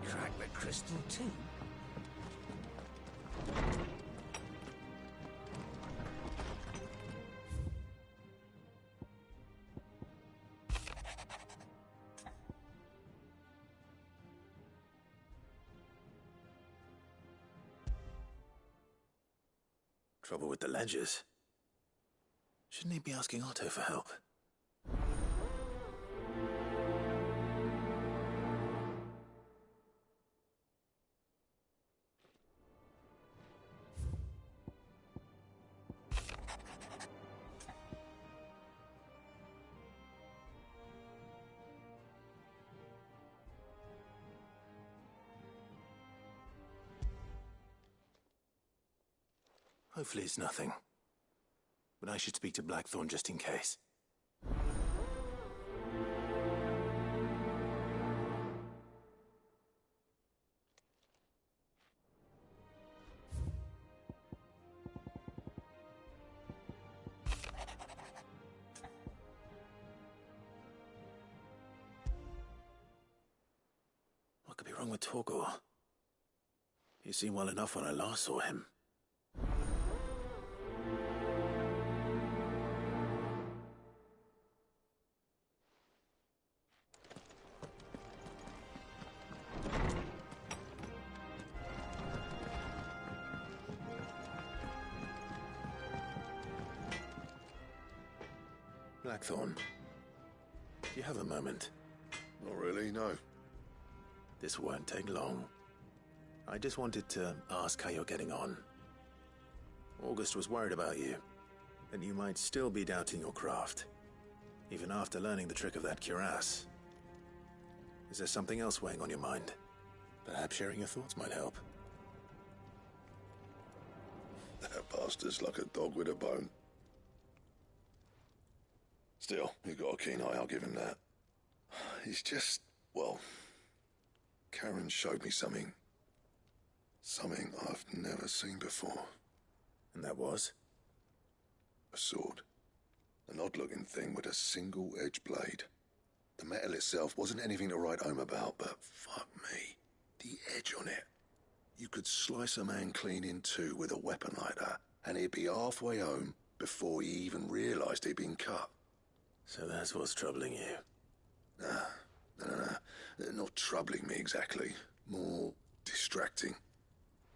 crack the crystal too? Trouble with the ledgers. Shouldn't he be asking Otto for help? Hopefully it's nothing. But I should speak to Blackthorn just in case. What could be wrong with Torgor? He seemed well enough when I last saw him. Blackthorn, do you have a moment? Not really, no. This won't take long. I just wanted to ask how you're getting on. August was worried about you, that you might still be doubting your craft, even after learning the trick of that cuirass. Is there something else weighing on your mind? Perhaps sharing your thoughts might help. That bastard's like a dog with a bone. Still, you've got a keen eye, I'll give him that. He's just, well, Karen showed me something. Something I've never seen before. And that was? A sword. An odd-looking thing with a single-edged blade. The metal itself wasn't anything to write home about, but fuck me, the edge on it. You could slice a man clean in two with a weapon like that, and he'd be halfway home before he even realised he'd been cut. So that's what's troubling you? No. Not troubling me exactly. More distracting.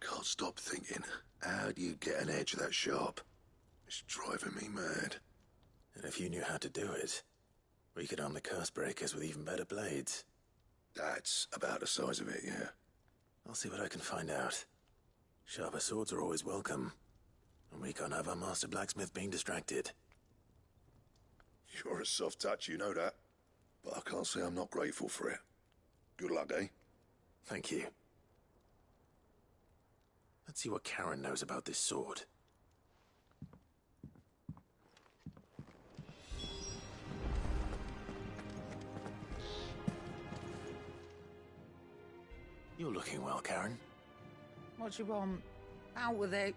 Can't stop thinking, how do you get an edge that sharp? It's driving me mad. And if you knew how to do it, we could arm the curse breakers with even better blades. That's about the size of it, yeah. I'll see what I can find out. Sharper swords are always welcome. And we can't have our master blacksmith being distracted. You're a soft touch, you know that. But I can't say I'm not grateful for it. Good luck, eh? Thank you. Let's see what Karen knows about this sword. You're looking well, Karen. What do you want? Out with it.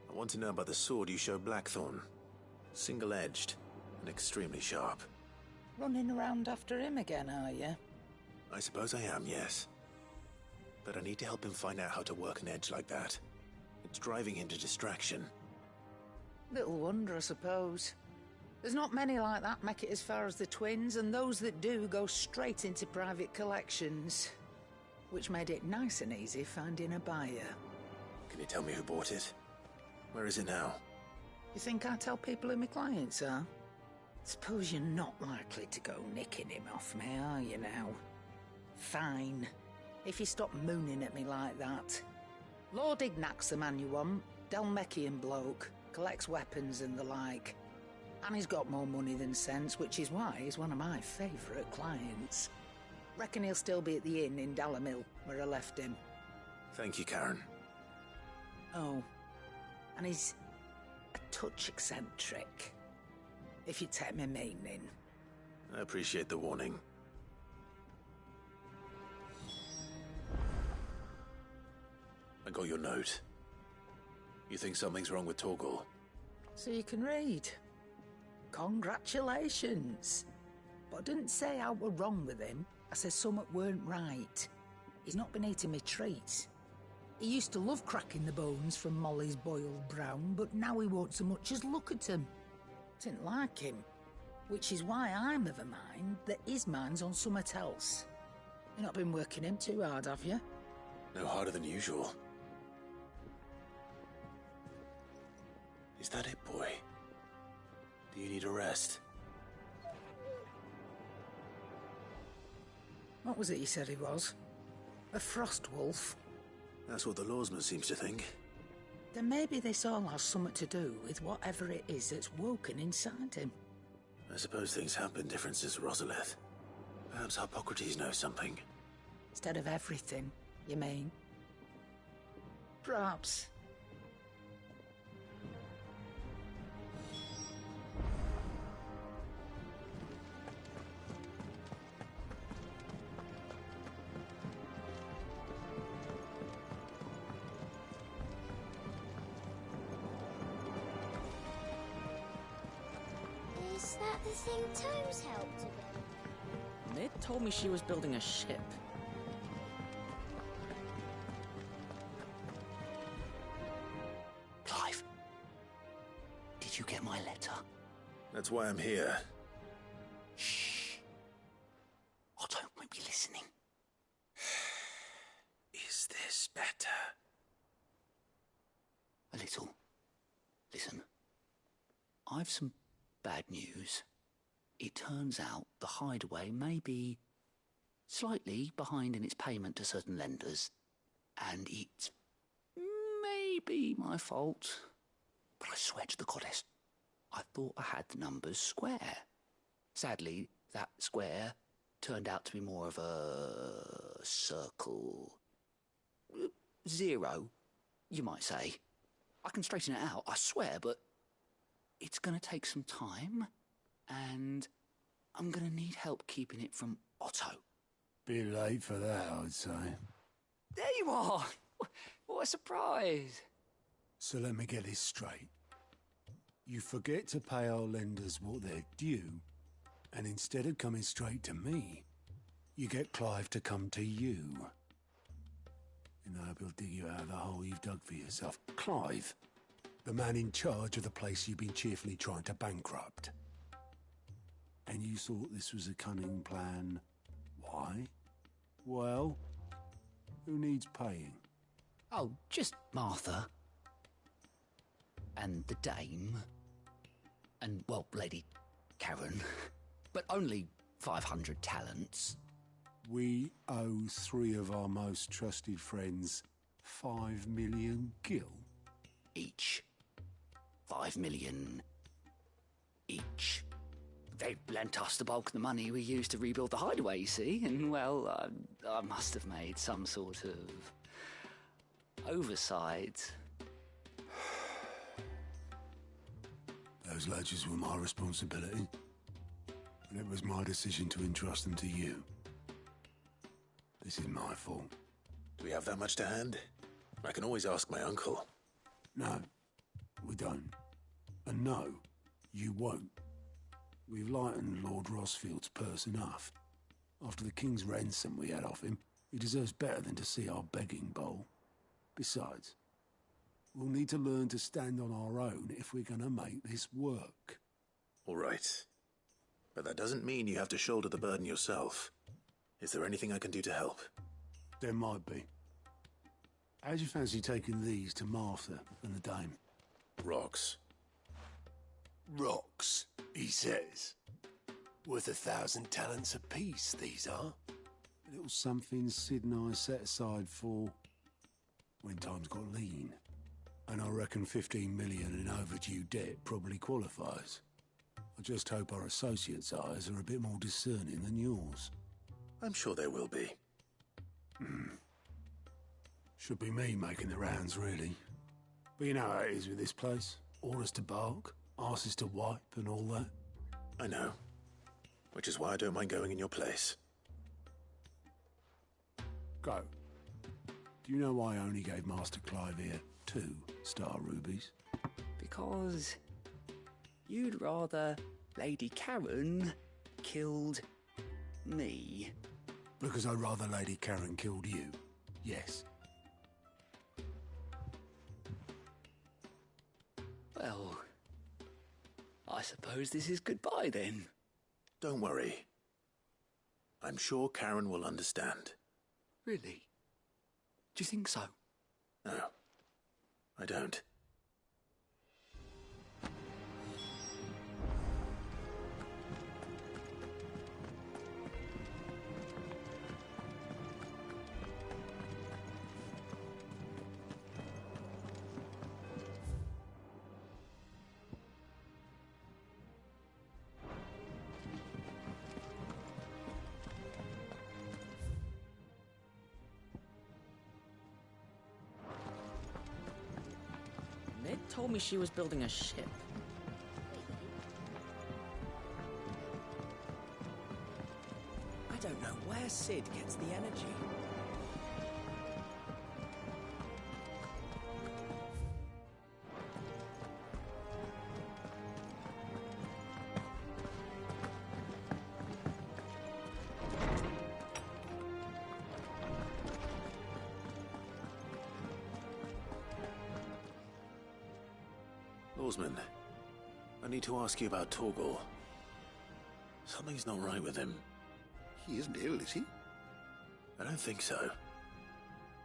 I want to know about the sword you showed Blackthorn. Single-edged and extremely sharp. Running around after him again, are you? I suppose I am, yes. But I need to help him find out how to work an edge like that. It's driving him to distraction. Little wonder, I suppose. There's not many like that make it as far as the twins, and those that do go straight into private collections. Which made it nice and easy finding a buyer. Can you tell me who bought it? Where is it now? You think I tell people who my clients are? Suppose you're not likely to go nicking him off me, are you now? Fine. If you stop mooning at me like that. Lord Ignac's the man you want. Dalmekian bloke. Collects weapons and the like. And he's got more money than sense, which is why he's one of my favourite clients. Reckon he'll still be at the inn in Dalamil, where I left him. Thank you, Karen. Oh. And he's a touch eccentric. If you take my meaning. I appreciate the warning. I got your note. You think something's wrong with Torgor? So you can read. Congratulations. But I didn't say I were wrong with him. I said something weren't right. He's not been eating me treats. He used to love cracking the bones from Molly's boiled brown, but now he won't so much as look at 'em. Didn't like him. Which is why I'm of a mind that his mind's on summat else. You've not been working him too hard, have you? No harder than usual. Is that it, boy? Do you need a rest? What was it you said he was? A frost wolf? That's what the lawsman seems to think. Then maybe this all has something to do with whatever it is that's woken inside him. I suppose things have been different since Rosalith. Perhaps Hippocrates knows something. Instead of everything, you mean? Perhaps. Is that the thing Tomes helped to build? Mid told me she was building a ship. Clive, did you get my letter? That's why I'm here. Shh. Otto won't be listening. Is this better? A little. Listen, I've some bad news. It turns out the hideaway may be slightly behind in its payment to certain lenders, and it's maybe my fault. But I swear to the goddess, I thought I had the numbers square. Sadly, that square turned out to be more of a circle. Zero, you might say. I can straighten it out, I swear, but it's going to take some time, and I'm going to need help keeping it from Otto. Bit late for that, I'd say. There you are! What a surprise! So let me get this straight. You forget to pay our lenders what they're due, and instead of coming straight to me, you get Clive to come to you. And I hope he'll dig you out of the hole you've dug for yourself. Clive, the man in charge of the place you've been cheerfully trying to bankrupt. And you thought this was a cunning plan. Why? Well, who needs paying? Oh, just Martha. And the dame. And, well, Lady Karen. But only 500 talents. We owe 3 of our most trusted friends 5 million gil. Each. 5 million each. They lent us the bulk of the money we used to rebuild the hideaway, you see, and, well, I must have made some sort of oversight. Those ledgers were my responsibility, and it was my decision to entrust them to you. This is my fault. Do we have that much to hand? I can always ask my uncle. No, we don't. And no, you won't. We've lightened Lord Rosfield's purse enough. After the king's ransom we had off him, he deserves better than to see our begging bowl. Besides, we'll need to learn to stand on our own if we're going to make this work. All right. But that doesn't mean you have to shoulder the burden yourself. Is there anything I can do to help? There might be. How'd you fancy taking these to Martha and the dame? Rocks. Rocks, he says. Worth 1,000 talents apiece, these are. A little something Sid and I set aside for when times got lean. And I reckon 15 million in overdue debt probably qualifies. I just hope our associates' eyes are a bit more discerning than yours. I'm sure there will be. Should be me making the rounds, really. But you know how it is with this place. Orders to bark, arses to wipe and all that. I know. Which is why I don't mind going in your place. Go. Do you know why I only gave Master Clive here 2 star rubies? Because you'd rather Lady Karen killed me. Because I'd rather Lady Karen killed you. Yes. Well, I suppose this is goodbye then. Don't worry. I'm sure Karen will understand. Really? Do you think so? No, I don't. Ned told me she was building a ship. I don't know where Sid gets the energy. Oarsman, I need to ask you about Torgal. Something's not right with him. He isn't ill, is he? I don't think so.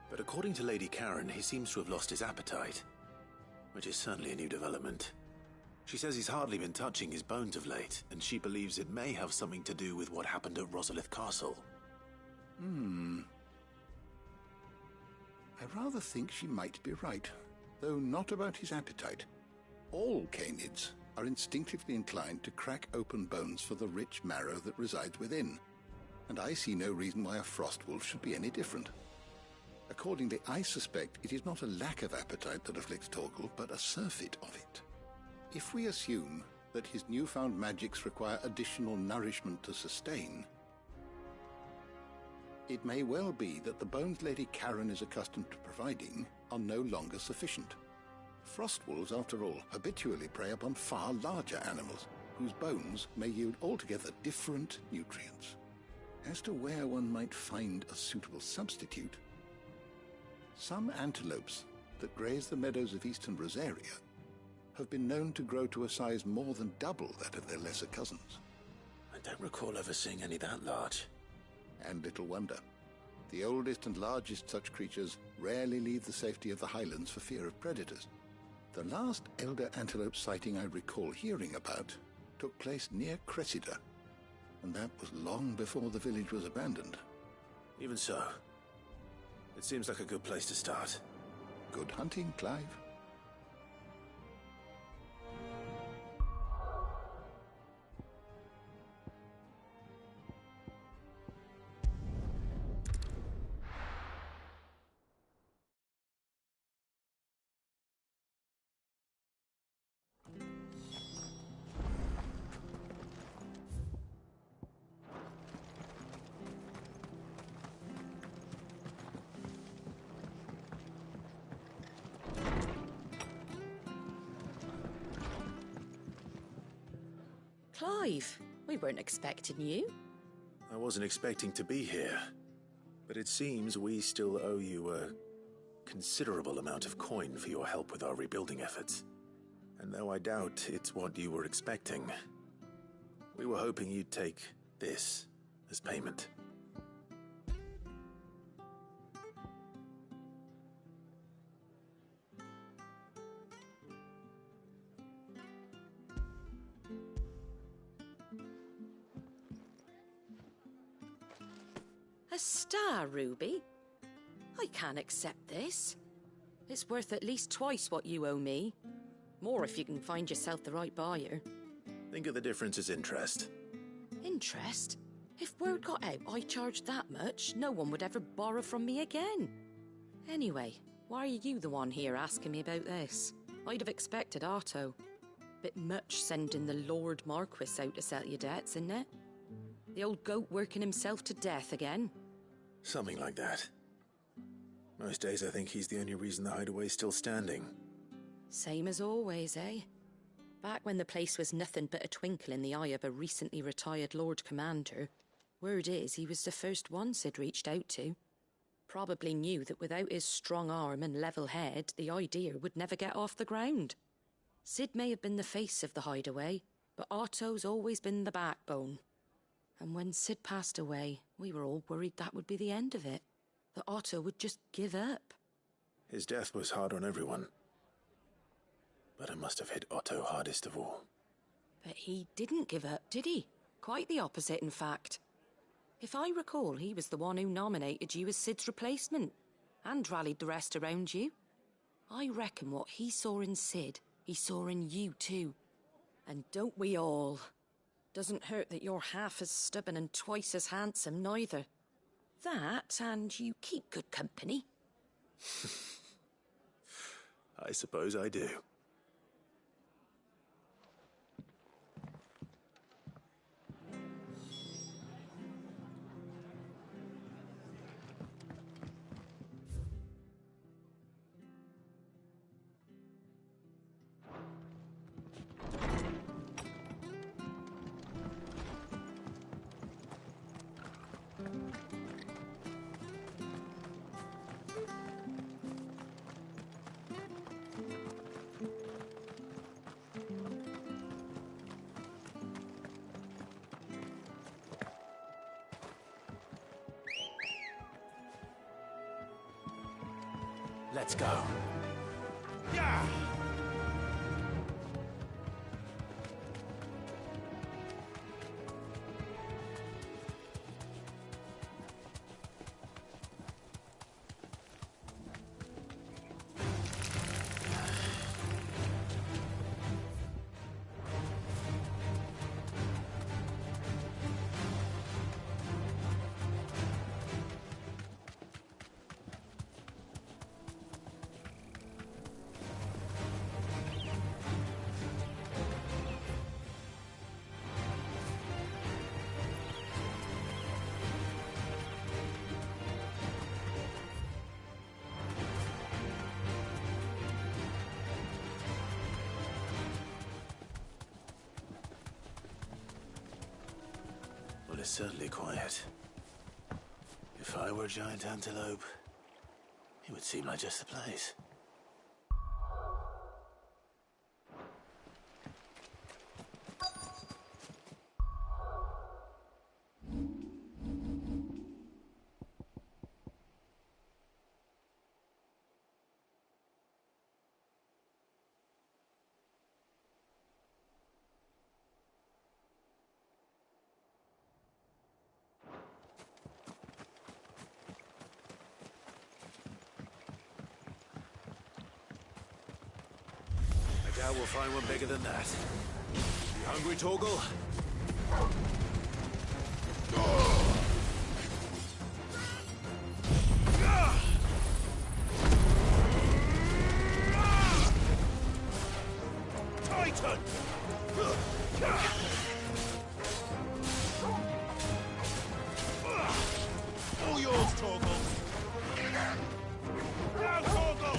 But according to Lady Karen, he seems to have lost his appetite, which is certainly a new development. She says he's hardly been touching his bones of late, and she believes it may have something to do with what happened at Rosalith Castle. I rather think she might be right, though not about his appetite. All canids are instinctively inclined to crack open bones for the rich marrow that resides within, and I see no reason why a frostwolf should be any different. Accordingly, I suspect it is not a lack of appetite that afflicts Torgal, but a surfeit of it. If we assume that his newfound magics require additional nourishment to sustain, it may well be that the bones Lady Karen is accustomed to providing are no longer sufficient. Frostwolves, after all, habitually prey upon far larger animals, whose bones may yield altogether different nutrients. As to where one might find a suitable substitute, some antelopes that graze the meadows of eastern Rosaria have been known to grow to a size more than double that of their lesser cousins. I don't recall ever seeing any that large. And little wonder. The oldest and largest such creatures rarely leave the safety of the highlands for fear of predators. The last elder antelope sighting I recall hearing about took place near Cressida, and that was long before the village was abandoned. Even so, it seems like a good place to start. Good hunting, Clive. Clive, we weren't expecting you. I wasn't expecting to be here, but it seems we still owe you a considerable amount of coin for your help with our rebuilding efforts. And though I doubt it's what you were expecting, we were hoping you'd take this as payment. A star ruby? I can't accept this. It's worth at least twice what you owe me. More if you can find yourself the right buyer. Think of the difference as interest. Interest? If word got out I charged that much, no one would ever borrow from me again. Anyway, why are you the one here asking me about this? I'd have expected Otto. Bit much sending the Lord Marquis out to settle your debts, isn't it? The old goat working himself to death again. Something like that. Most days I think he's the only reason the hideaway's still standing. Same as always, eh? Back when the place was nothing but a twinkle in the eye of a recently retired Lord Commander, Word is he was the first one Sid reached out to. Probably knew that without his strong arm and level head, the idea would never get off the ground. Sid may have been the face of the hideaway, but Otto's always been the backbone. And when Sid passed away, we were all worried that would be the end of it. That Otto would just give up. His death was hard on everyone. But it must have hit Otto hardest of all. But he didn't give up, did he? Quite the opposite, in fact. If I recall, he was the one who nominated you as Sid's replacement, and rallied the rest around you. I reckon what he saw in Sid, he saw in you too. And don't we all? Doesn't hurt that you're half as stubborn and twice as handsome, neither. That, and you keep good company. I suppose I do. Let's go. Yeah! Well, it's certainly quiet. If I were a giant antelope, it would seem like just the place. I doubt we'll find one bigger than that. You hungry, Torgal? Titan! All yours, Torgal! Now, Torgal!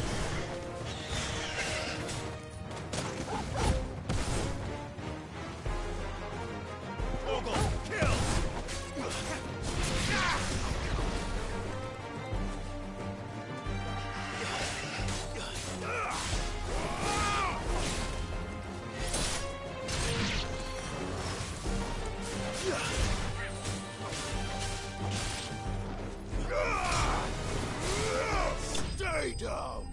Stay down!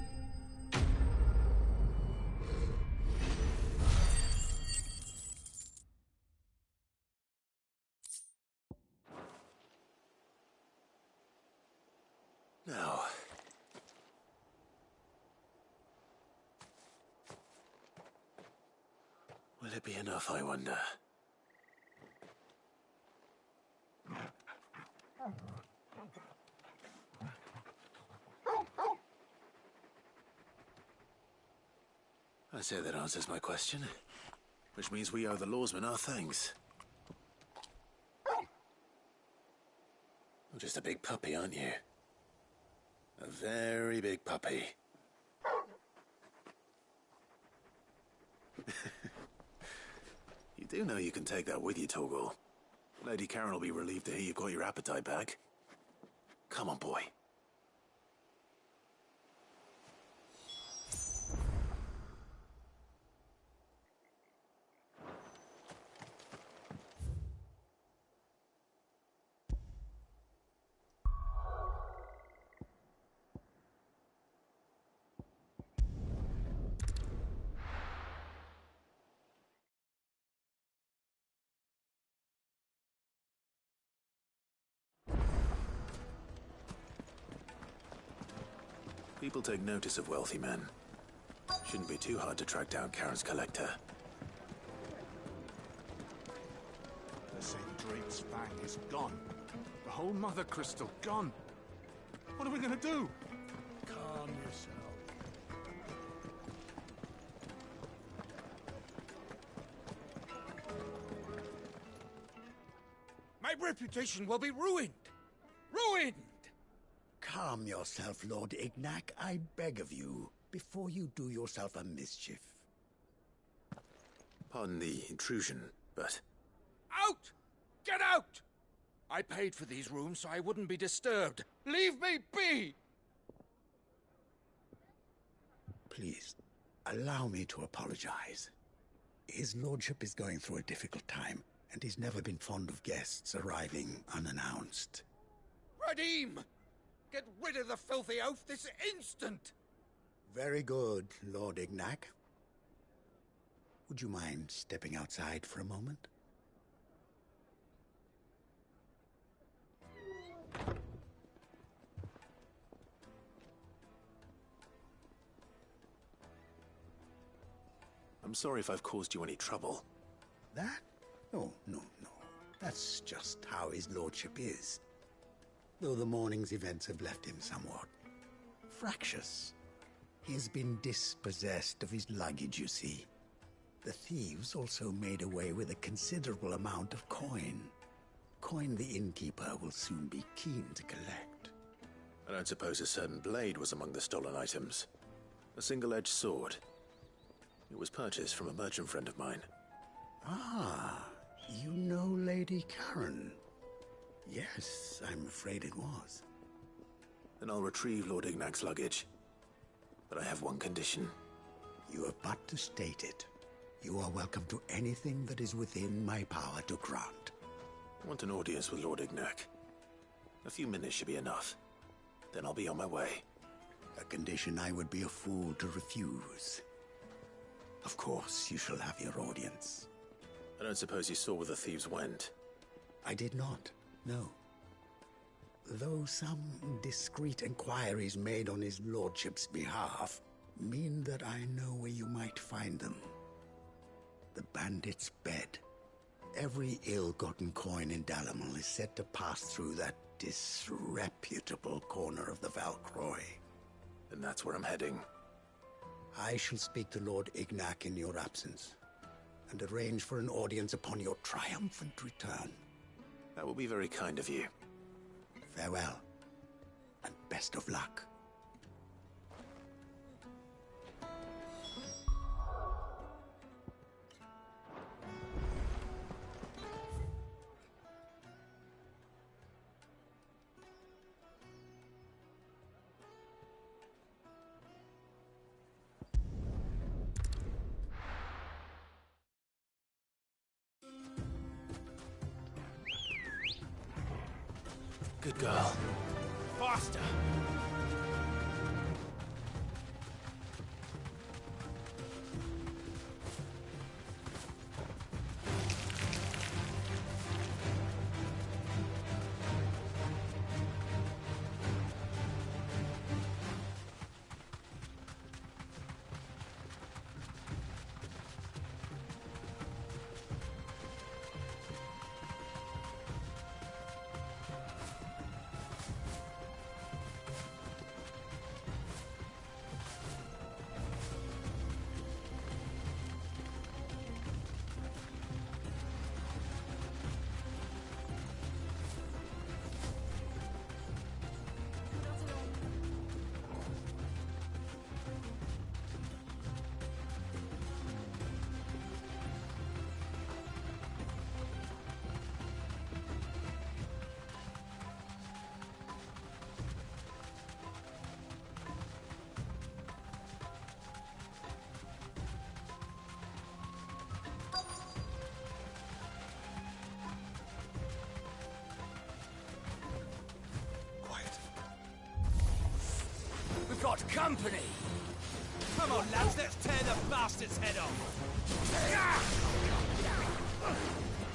Now, will it be enough, I wonder? I say that answers my question, which means we owe the lawsmen our thanks. You're just a big puppy, aren't you? A very big puppy. You do know you can take that with you, Torgal. Lady Karen will be relieved to hear you've got your appetite back. Come on, boy. People take notice of wealthy men. Shouldn't be too hard to track down Karen's collector. The St. Drake's Fang is gone. The whole Mother Crystal gone. What are we gonna do? Calm yourself. My reputation will be ruined! Ruined! Calm yourself, Lord Ignac, I beg of you, before you do yourself a mischief. Pardon the intrusion, but... Out! Get out! I paid for these rooms so I wouldn't be disturbed. Leave me be! Please, allow me to apologize. His lordship is going through a difficult time, and he's never been fond of guests arriving unannounced. Radim! Get rid of the filthy oaf this instant! Very good, Lord Ignac. Would you mind stepping outside for a moment? I'm sorry if I've caused you any trouble. That? Oh, no. That's just how his lordship is. Though the morning's events have left him somewhat fractious. He has been dispossessed of his luggage, you see. The thieves also made away with a considerable amount of coin. Coin the innkeeper will soon be keen to collect. I don't suppose a certain blade was among the stolen items. A single-edged sword. It was purchased from a merchant friend of mine. Ah, you know Lady Karen. Yes, I'm afraid it was. Then I'll retrieve Lord Ignac's luggage. But I have one condition. You have but to state it. You are welcome to anything that is within my power to grant. I want an audience with Lord Ignac. A few minutes should be enough. Then I'll be on my way. A condition I would be a fool to refuse. Of course, you shall have your audience. I don't suppose you saw where the thieves went. I did not, no. Though some discreet inquiries made on his lordship's behalf mean that I know where you might find them. The bandit's bed. Every ill-gotten coin in Dalamel is said to pass through that disreputable corner of the Valcroy. And that's where I'm heading. I shall speak to Lord Ignac in your absence, and arrange for an audience upon your triumphant return. That will be very kind of you. Farewell, and best of luck. Good girl. Faster! We've got company! Come on, lads, let's tear the bastard's head off!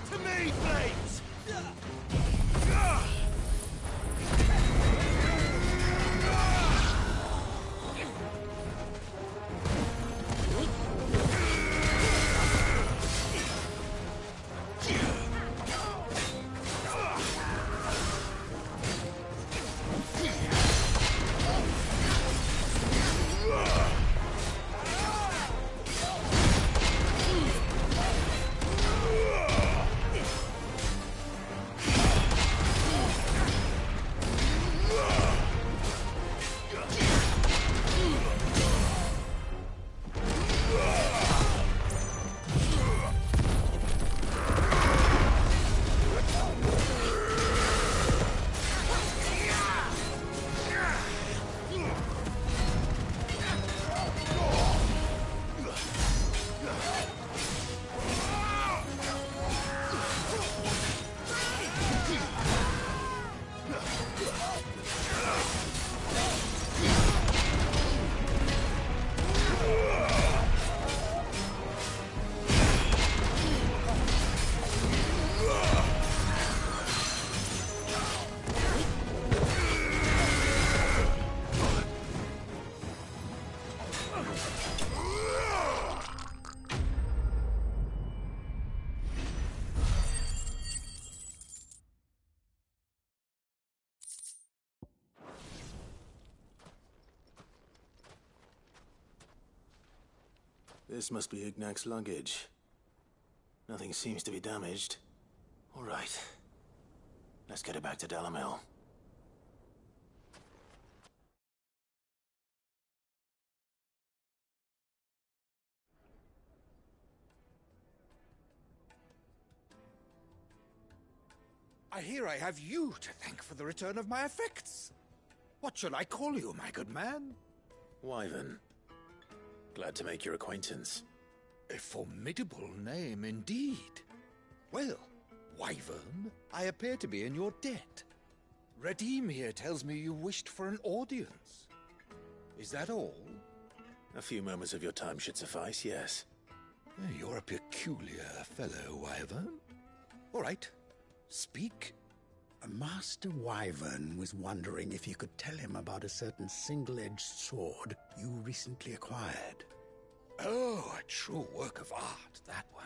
To me, Flames! This must be Ignac's luggage. Nothing seems to be damaged. All right. Let's get it back to Delamel. I hear I have you to thank for the return of my effects. What shall I call you, my good man? Wyvern. Glad to make your acquaintance. A formidable name indeed. Well, Wyvern, I appear to be in your debt. Redeem here tells me you wished for an audience. Is that all? A few moments of your time should suffice, yes. You're a peculiar fellow, Wyvern. All right, speak. Master Wyvern was wondering if you could tell him about a certain single-edged sword you recently acquired. Oh, a true work of art, that one.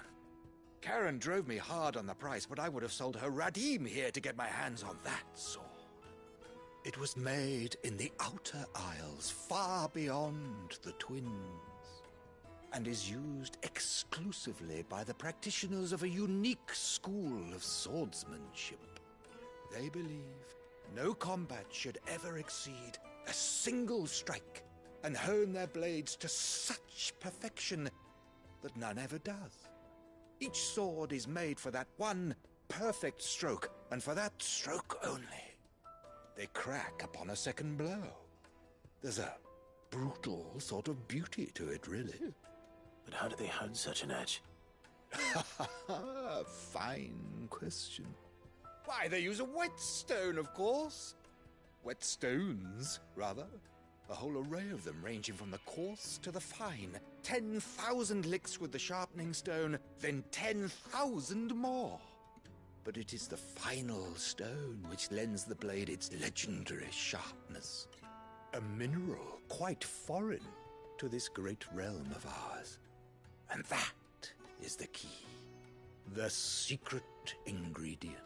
Karen drove me hard on the price, but I would have sold her Radim here to get my hands on that sword. It was made in the Outer Isles, far beyond the Twins, and is used exclusively by the practitioners of a unique school of swordsmanship. They believe no combat should ever exceed a single strike, and hone their blades to such perfection that none ever does. Each sword is made for that one perfect stroke, and for that stroke only. They crack upon a second blow. There's a brutal sort of beauty to it, really. But how do they hone such an edge? Fine question. Why, they use a whetstone, of course. Whetstones, rather. A whole array of them, ranging from the coarse to the fine. 10,000 licks with the sharpening stone, then 10,000 more. But it is the final stone which lends the blade its legendary sharpness. A mineral quite foreign to this great realm of ours. And that is the key. The secret ingredient.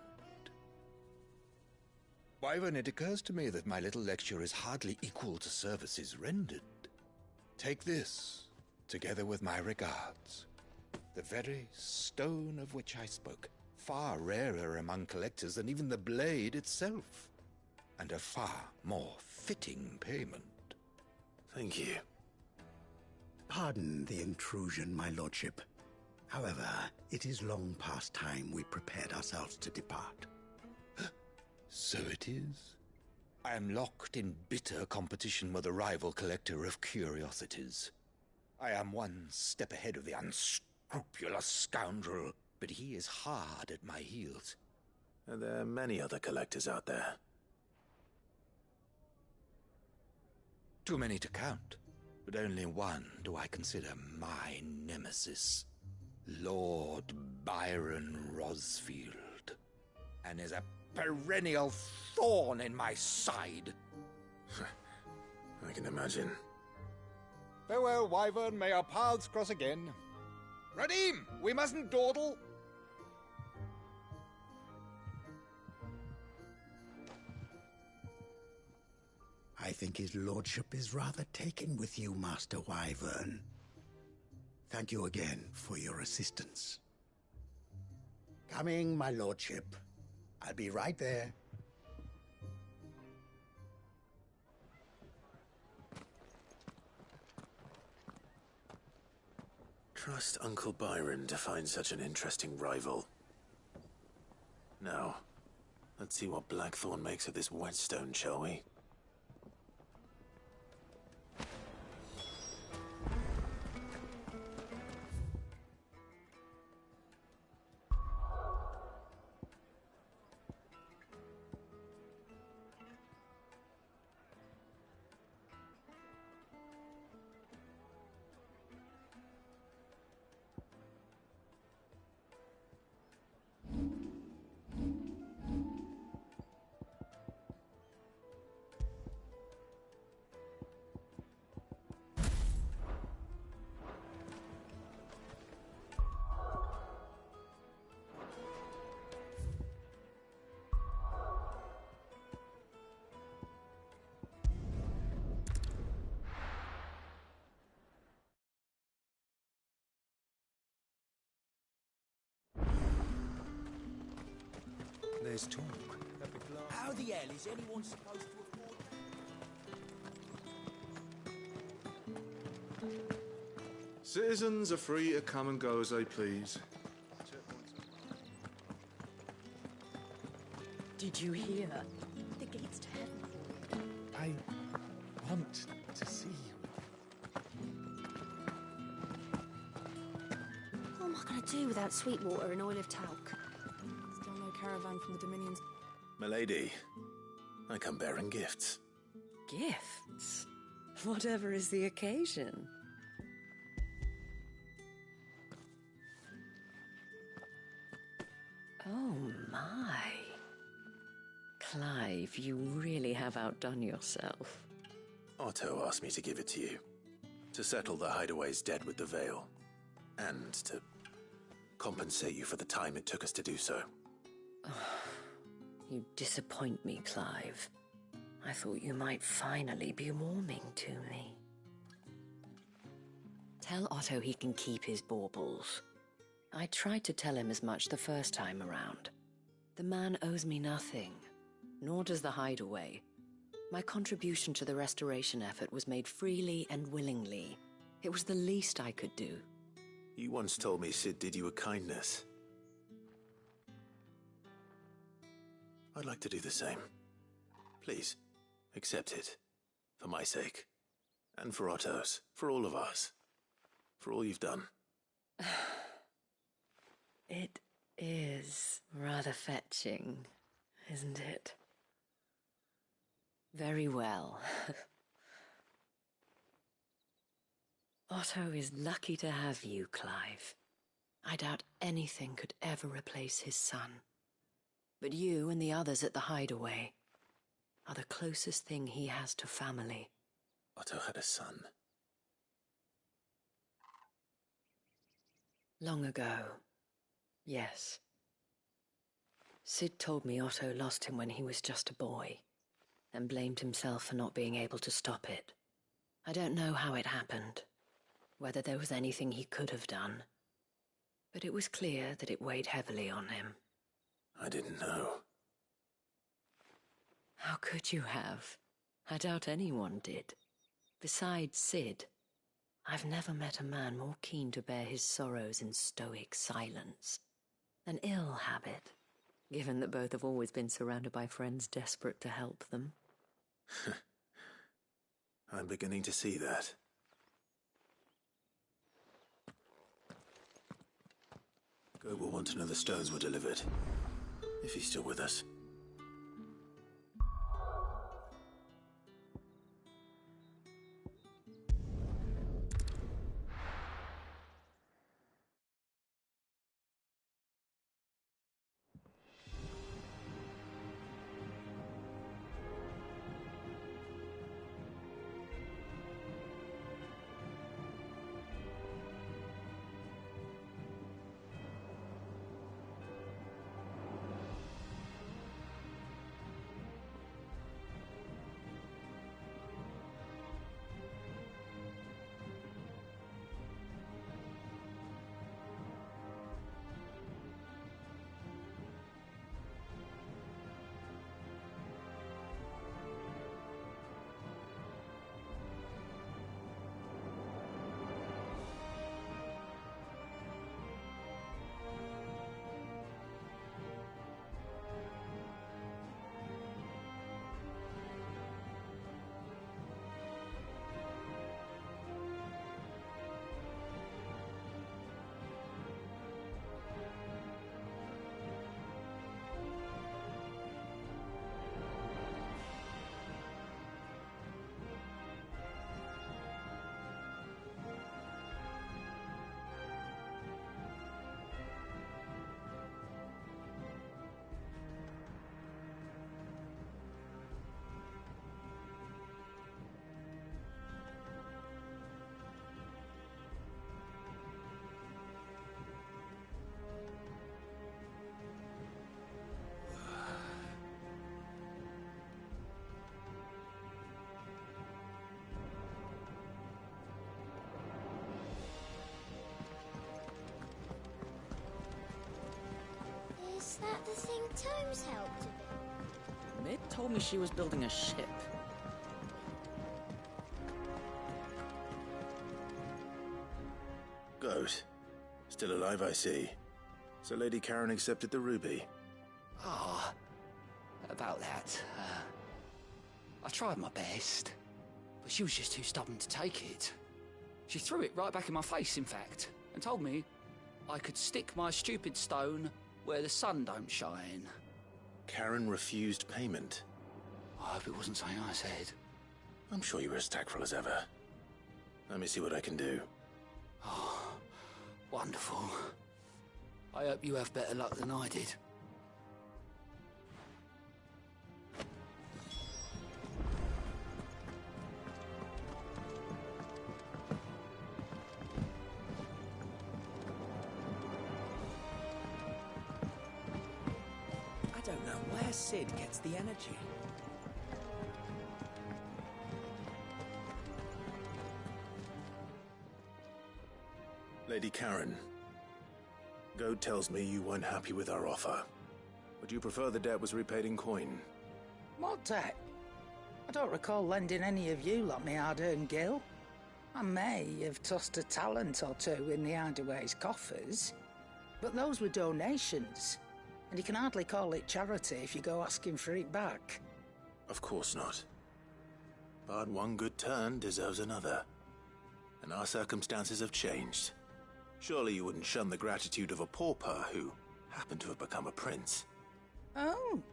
Wyvern, it occurs to me that my little lecture is hardly equal to services rendered. Take this, together with my regards. The very stone of which I spoke, far rarer among collectors than even the blade itself, and a far more fitting payment. Thank you. Pardon the intrusion, my lordship. However, it is long past time we prepared ourselves to depart. So it is. I am locked in bitter competition with a rival collector of curiosities. I am one step ahead of the unscrupulous scoundrel, but he is hard at my heels. And there are many other collectors out there. Too many to count, but only one do I consider my nemesis. Lord Byron Rosfield. And is a perennial thorn in my side. I can imagine. Farewell, Wyvern. May our paths cross again. Radim, we mustn't dawdle. I think his lordship is rather taken with you, Master Wyvern. Thank you again for your assistance. Coming, my lordship. I'll be right there. Trust Uncle Byron to find such an interesting rival. Now, let's see what Blackthorn makes of this whetstone, shall we? There's talk. How the hell is anyone supposed to afford? Citizens are free to come and go as they please. Did you hear? The gates to heaven. I want to see you. What am I going to do without sweet water and oil of talc? Still no caravan from the Dominions. Milady, I come bearing gifts. Gifts? Whatever is the occasion. Oh my. Clive, you really have outdone yourself. Otto asked me to give it to you. To settle the Hideaway's debt with the Veil. And to compensate you for the time it took us to do so. You disappoint me, Clive. I thought you might finally be warming to me. Tell Otto he can keep his baubles. I tried to tell him as much the first time around. The man owes me nothing, nor does the Hideaway. My contribution to the restoration effort was made freely and willingly. It was the least I could do. You once told me Sid did you a kindness. I'd like to do the same. Please, accept it. For my sake. And for Otto's. For all of us. For all you've done. It is rather fetching, isn't it? Very well. Otto is lucky to have you, Clive. I doubt anything could ever replace his son. But you and the others at the Hideaway are the closest thing he has to family. Otto had a son. Long ago, yes. Sid told me Otto lost him when he was just a boy, and blamed himself for not being able to stop it. I don't know how it happened, whether there was anything he could have done, but it was clear that it weighed heavily on him. I didn't know. How could you have? I doubt anyone did. Besides Sid, I've never met a man more keen to bear his sorrows in stoic silence. An ill habit, given that both have always been surrounded by friends desperate to help them. I'm beginning to see that. Gob will want to know the stones were delivered. If he's still with us. Tomes helped a bit? Mid told me she was building a ship. Goat. Still alive, I see. So Lady Karen accepted the ruby. Ah, about that. I tried my best, but she was just too stubborn to take it. She threw it right back in my face, in fact, and told me I could stick my stupid stone where the sun don't shine. Karen refused payment. I hope it wasn't something I said. I'm sure you were as tactful as ever. Let me see what I can do. Oh, wonderful. I hope you have better luck than I did. I don't know where Sid gets the energy. Lady Karen, Goat tells me you weren't happy with our offer. Would you prefer the debt was repaid in coin? What debt? I don't recall lending any of you lot me hard-earned gil. I may have tossed a talent or two in the Hideaway's coffers, but those were donations, and you can hardly call it charity if you go asking for it back. Of course not. But one good turn deserves another. And our circumstances have changed. Surely you wouldn't shun the gratitude of a pauper who happened to have become a prince. Oh,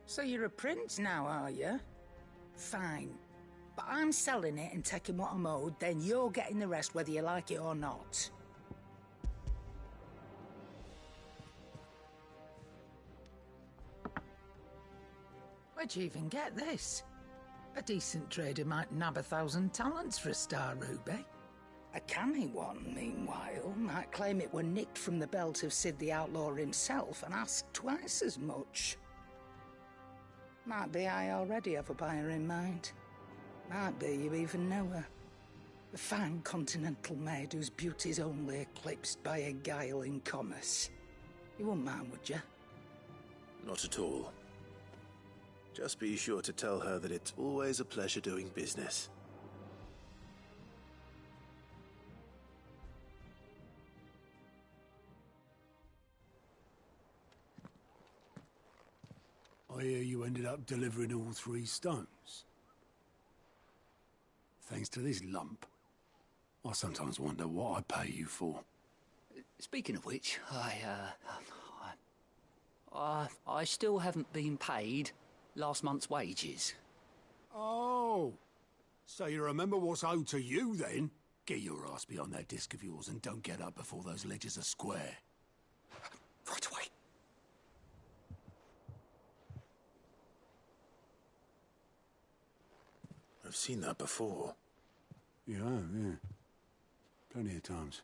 so you're a prince now, are you? Fine. But I'm selling it and taking what I'm owed, then you're getting the rest whether you like it or not. Where'd you even get this? A decent trader might nab 1,000 talents for a star ruby. A canny one, meanwhile, might claim it were nicked from the belt of Sid the Outlaw himself and ask twice as much. Might be I already have a buyer in mind. Might be you even know her. A fine continental maid whose beauty's only eclipsed by a guile in commerce. You wouldn't mind, would you? Not at all. Just be sure to tell her that it's always a pleasure doing business. I hear you ended up delivering all 3 stones. Thanks to this lump. I sometimes wonder what I pay you for. Speaking of which, I still haven't been paid last month's wages. Oh, so you remember what's owed to you then? Get your ass behind that disc of yours and don't get up before those ledgers are square. Right away. I've seen that before. You have, yeah. Plenty of times.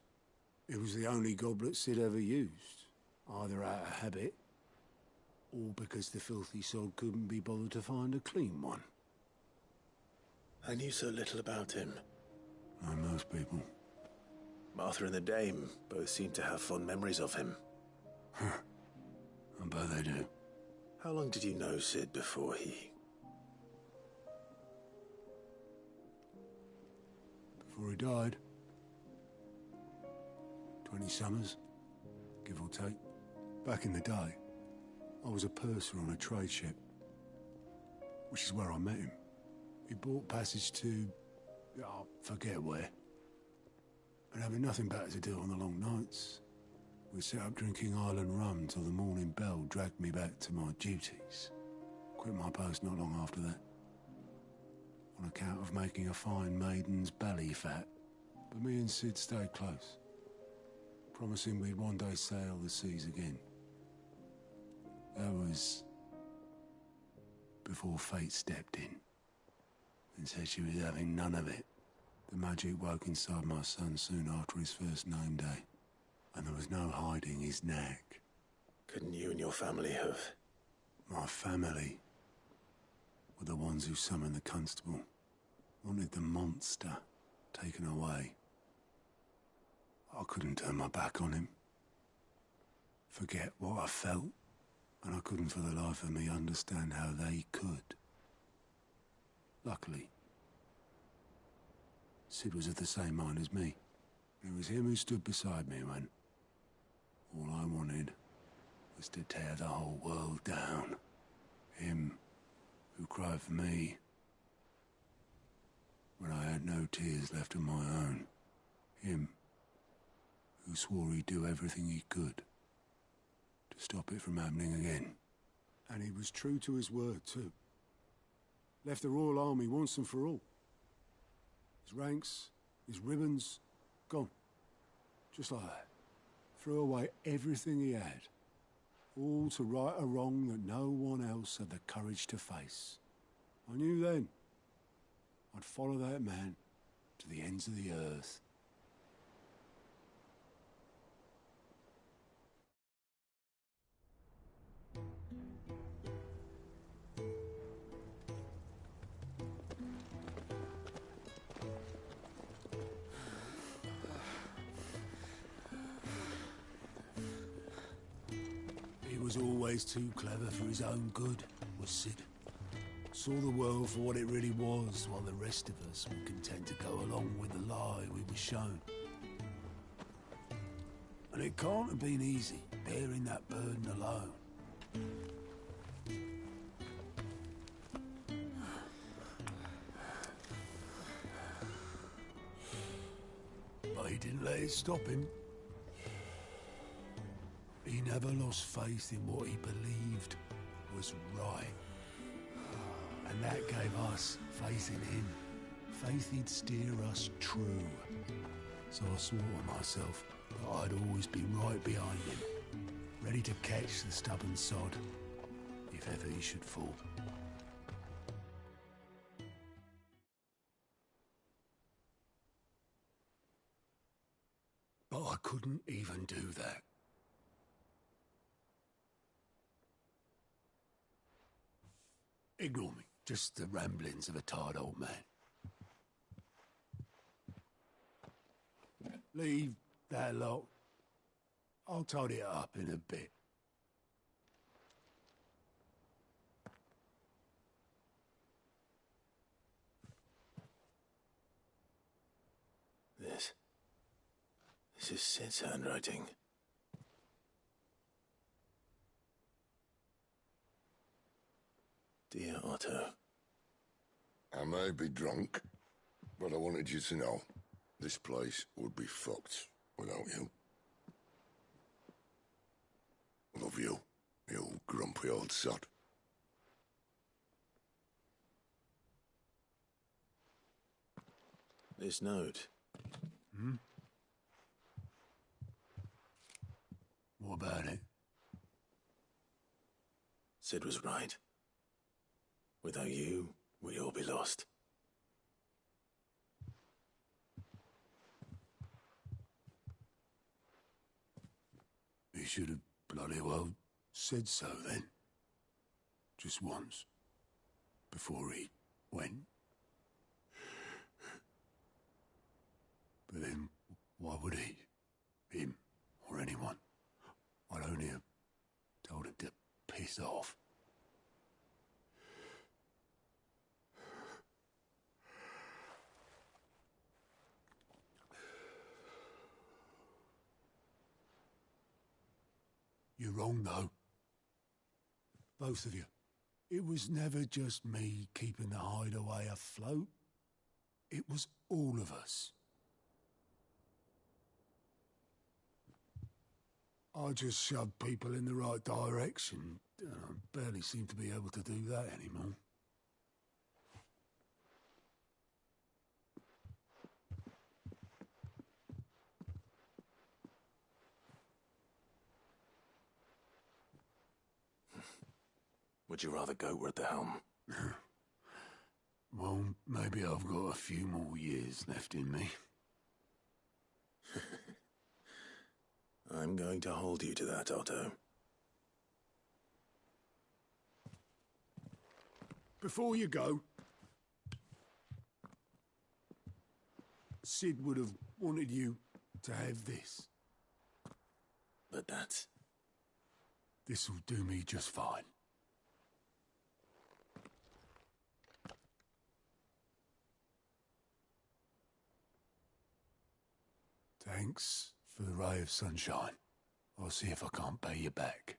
It was the only goblet Sid ever used. Either out of habit, or because the filthy sod couldn't be bothered to find a clean one. I knew so little about him. Like most people. Martha and the Dame both seem to have fond memories of him. I bet they do. How long did you know Sid before he... Before he died. 20 summers, give or take. Back in the day, I was a purser on a trade ship, which is where I met him. He bought passage to... I forget where. And having nothing better to do on the long nights, we set up drinking island rum till the morning bell dragged me back to my duties. Quit my post not long after that. On account of making a fine maiden's belly fat. But me and Sid stayed close, promising we'd one day sail the seas again. That was before fate stepped in and said she was having none of it. The magic woke inside my son soon after his first name day, and there was no hiding his knack. Couldn't you and your family have... My family were the ones who summoned the constable, wanted the monster taken away. I couldn't turn my back on him. Forget what I felt And I couldn't for the life of me understand how they could. Luckily, Sid was of the same mind as me. It was him who stood beside me when all I wanted was to tear the whole world down. Him who cried for me when I had no tears left of my own. Him who swore he'd do everything he could to stop it from happening again. And he was true to his word, too. Left the Royal Army once and for all. His ranks, his ribbons, gone. Just like that. Threw away everything he had. All to right a wrong that no one else had the courage to face. I knew then I'd follow that man to the ends of the earth. He was always too clever for his own good, was Sid. Saw the world for what it really was, while the rest of us were content to go along with the lie we were shown. And it can't have been easy, bearing that burden alone. But he didn't let it stop him. He never lost faith in what he believed was right. And that gave us faith in him. Faith he'd steer us true. So I swore to myself that I'd always be right behind him, ready to catch the stubborn sod, if ever he should fall. But I couldn't even do that. Ignore me. Just the ramblings of a tired old man. Leave that lot. I'll tidy it up in a bit. This is Sid's handwriting. Dear Otto. I may be drunk, but I wanted you to know this place would be fucked without you. Love you, you grumpy old sod. This note. Hmm? What about it? Sid was right. Without you, we'd all be lost. He should have bloody well said so then. Just once. Before he went. But then, why would he? Him, or anyone? I'd only have told him to piss off. You're wrong, though. Both of you. It was never just me keeping the hideaway afloat. It was all of us. I just shoved people in the right direction. I barely seem to be able to do that anymore. Would you rather go at the helm? Well, maybe I've got a few more years left in me. I'm going to hold you to that, Otto. Before you go, Sid would have wanted you to have this. But that's... This'll do me just fine. Thanks for the ray of sunshine. I'll see if I can't pay you back.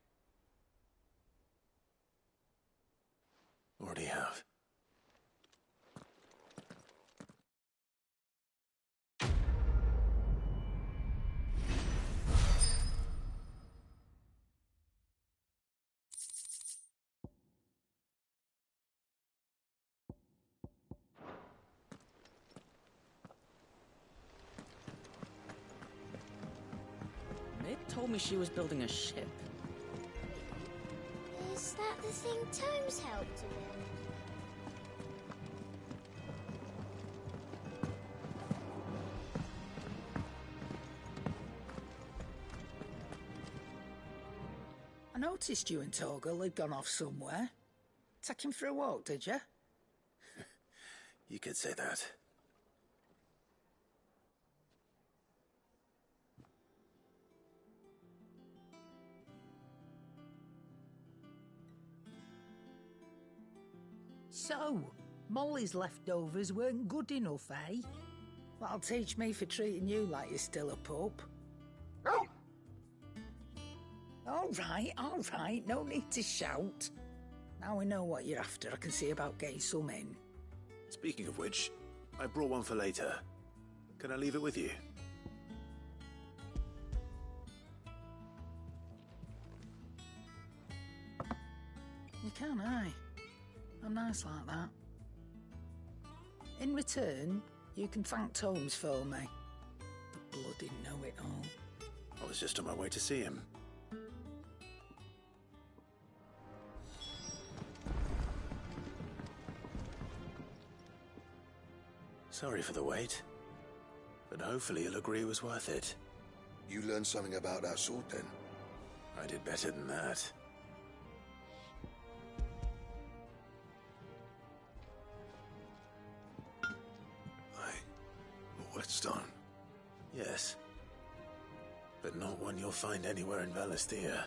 Already have. Mid told me she was building a ship. Is that the thing Tomes helped to build? I noticed you and Torgal had gone off somewhere. Take him for a walk, did you? You could say that. So, Molly's leftovers weren't good enough, eh? That'll teach me for treating you like you're still a pup. All right, no need to shout. Now we know what you're after, I can see about getting some in. Speaking of which, I brought one for later. Can I leave it with you? You can, aye. I'm nice like that. In return, you can thank Tomes for me. The bloody know-it-all. I was just on my way to see him. Sorry for the wait, but hopefully you'll agree it was worth it. You learned something about that sword, then? I did better than that. A whetstone? Yes. But not one you'll find anywhere in Valisthea.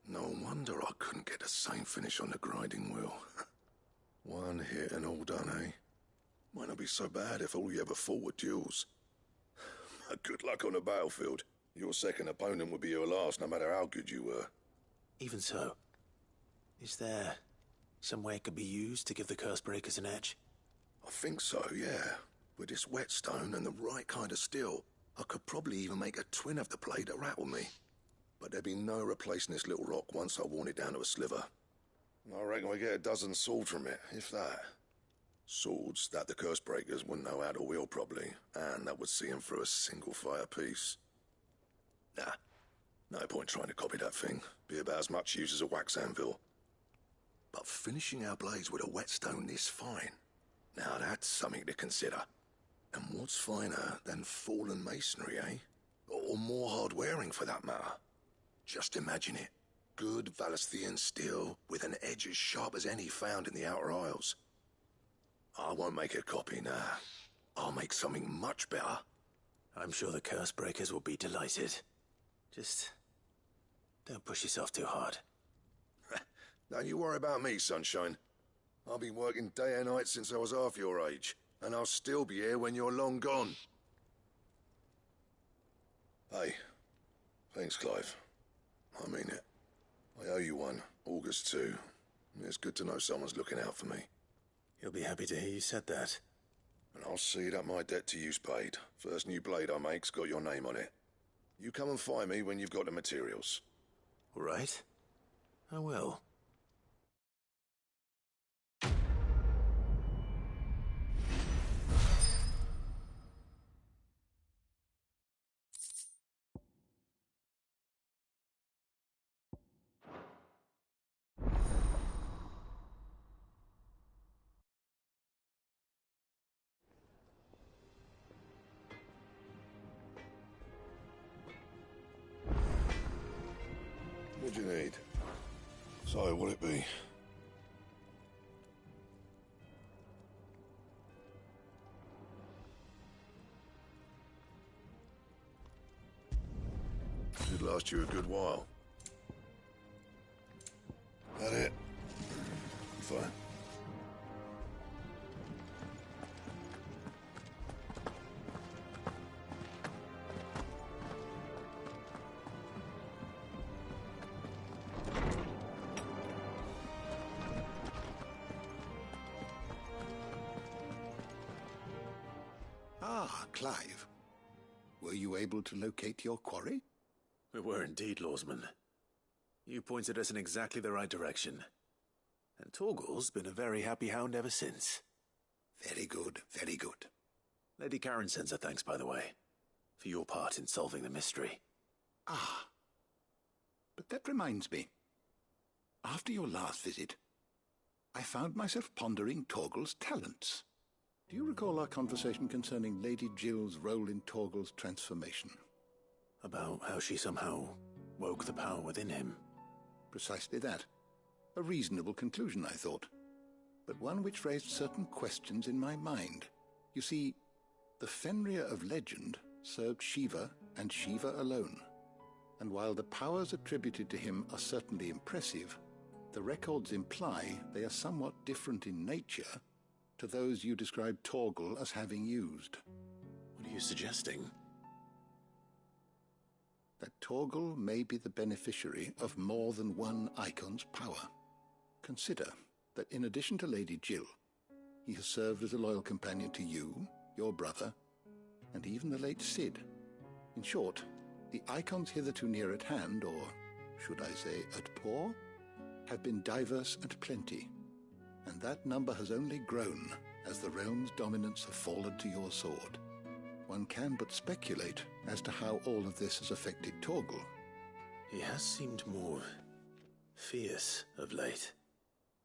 No wonder I couldn't get the same finish on the grinding wheel. One hit and all done, eh? Might not be so bad if all you ever fought were duels. Good luck on the battlefield. Your second opponent would be your last, no matter how good you were. Even so, is there some way it could be used to give the Cursebreakers an edge? I think so, yeah. With this whetstone and the right kind of steel, I could probably even make a twin of the blade that rattled me. But there'd be no replacing this little rock once I worn it down to a sliver. I reckon we get a dozen swords from it, if that. Swords that the Cursebreakers wouldn't know how to wield properly, and that would see them through a single fire piece. Nah, no point trying to copy that thing. Be about as much use as a wax anvil. But finishing our blades with a whetstone this fine, now that's something to consider. And what's finer than fallen masonry, eh? Or more hard-wearing, for that matter. Just imagine it. Good Valisthean steel with an edge as sharp as any found in the Outer Isles. I won't make a copy, nah. I'll make something much better. I'm sure the Cursebreakers will be delighted. Just don't push yourself too hard. Don't you worry about me, Sunshine. I've been working day and night since I was half your age, and I'll still be here when you're long gone. Hey, thanks, Clive. I mean it. I owe you one, August too. It's good to know someone's looking out for me. He'll be happy to hear you said that. And I'll see that my debt to you's paid. First new blade I make's got your name on it. You come and find me when you've got the materials. All right. I will. What'd you need? So, what'll it be? Should last you a good while. That it? Fine. Ah, Clive. Were you able to locate your quarry? We were indeed, Lawsman. You pointed us in exactly the right direction. And Torgal's been a very happy hound ever since. Very good, very good. Lady Karen sends her thanks, by the way, for your part in solving the mystery. Ah. But that reminds me. After your last visit, I found myself pondering Torgal's talents. Do you recall our conversation concerning Lady Jill's role in Torgal's transformation? About how she somehow woke the power within him. Precisely that. A reasonable conclusion, I thought, but one which raised certain questions in my mind. You see, the Fenrir of legend served Shiva and Shiva alone, and while the powers attributed to him are certainly impressive, the records imply they are somewhat different in nature to those you described Torgal as having used. What are you suggesting? That Torgal may be the beneficiary of more than one icon's power. Consider that in addition to Lady Jill, he has served as a loyal companion to you, your brother, and even the late Cid. In short, the icons hitherto near at hand, or should I say at paw, have been diverse and plenty, and that number has only grown as the realm's dominance have fallen to your sword. One can but speculate as to how all of this has affected Torgal. He has seemed more fierce of late.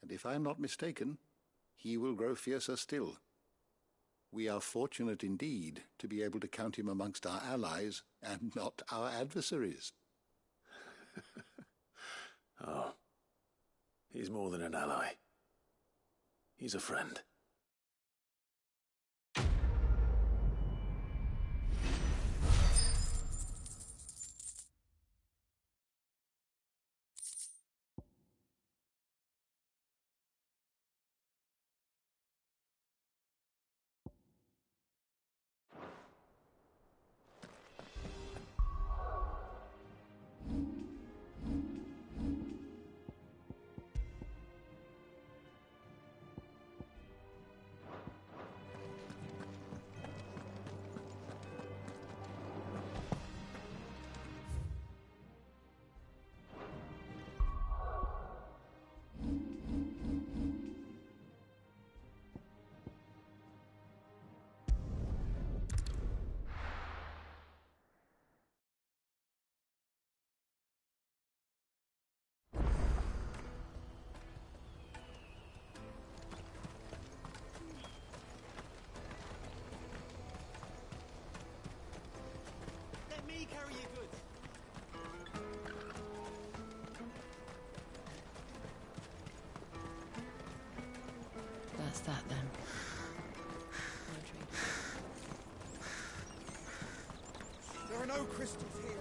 And if I am not mistaken, he will grow fiercer still. We are fortunate indeed to be able to count him amongst our allies and not our adversaries. Oh, he's more than an ally. He's a friend. Let me carry your goods. That's that then. There are no crystals here.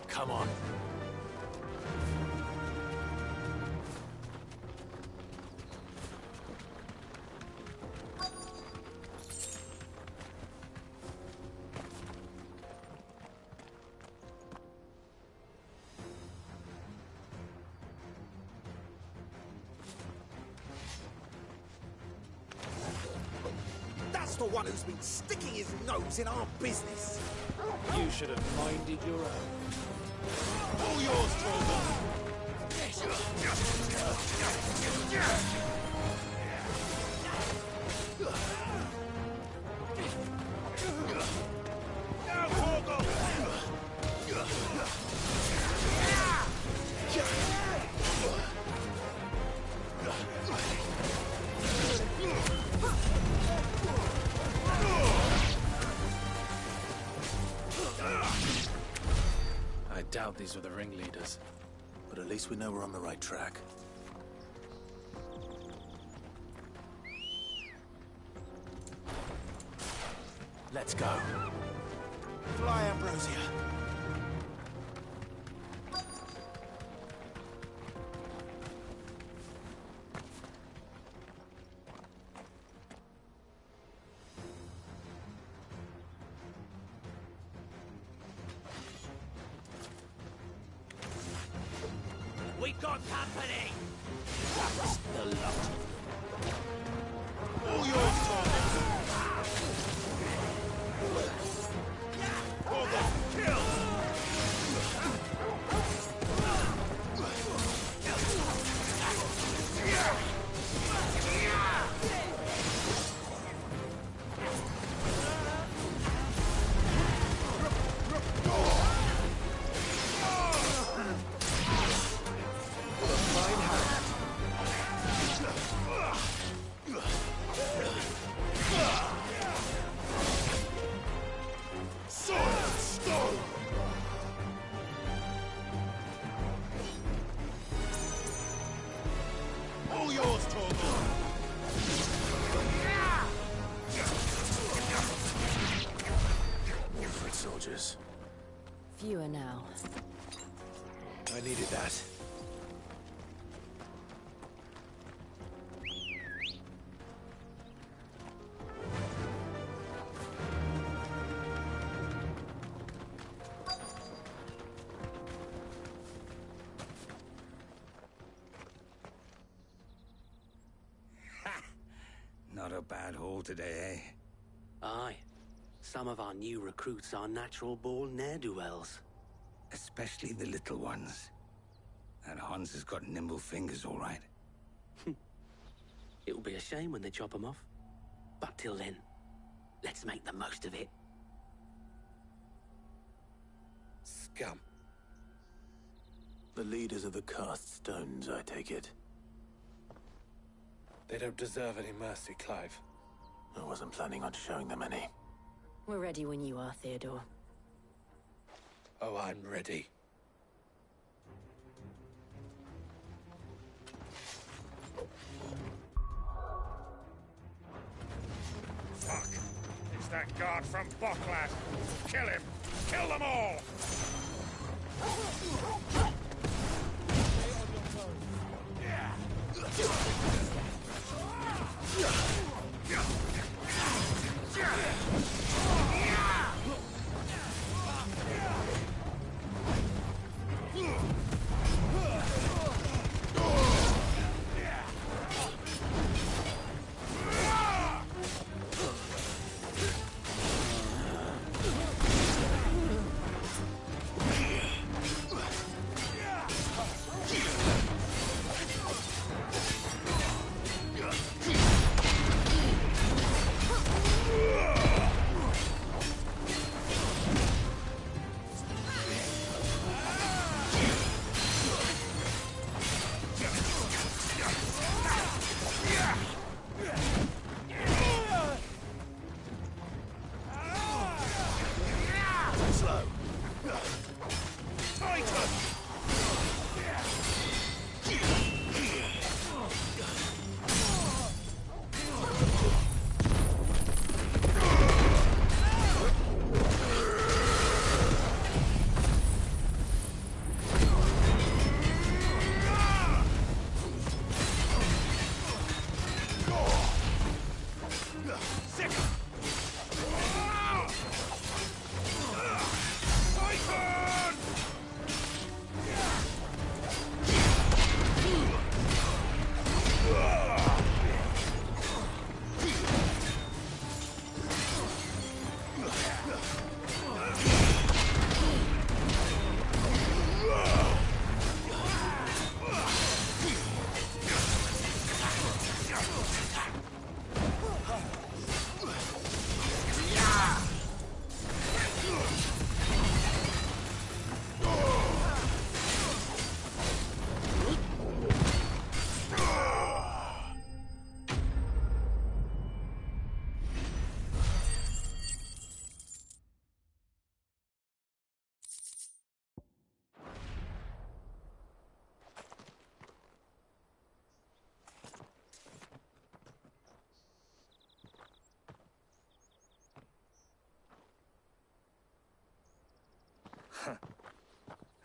Come on. That's the one who's been sticking his nose in our business. You should have minded your own. All yours, Torgal. Now, Torgal! I doubt these were the ringleaders. But at least we know we're on the right track. Let's go. Fly, Ambrosia. We got company! That's the lot. All yours, Thomas. Kill! All yours, Torgal! Foot soldiers. Fewer now. I needed that. Not a bad haul today, eh? Aye. Some of our new recruits are natural-born ne'er-do-wells. Especially the little ones. That Hans has got nimble fingers, all right. It'll be a shame when they chop them off. But till then, let's make the most of it. Scum. The leaders of the cast stones, I take it. They don't deserve any mercy, Clive. I wasn't planning on showing them any. We're ready when you are, Theodore. Oh, I'm ready. Fuck! It's that guard from Bocklad! Kill him! Kill them all!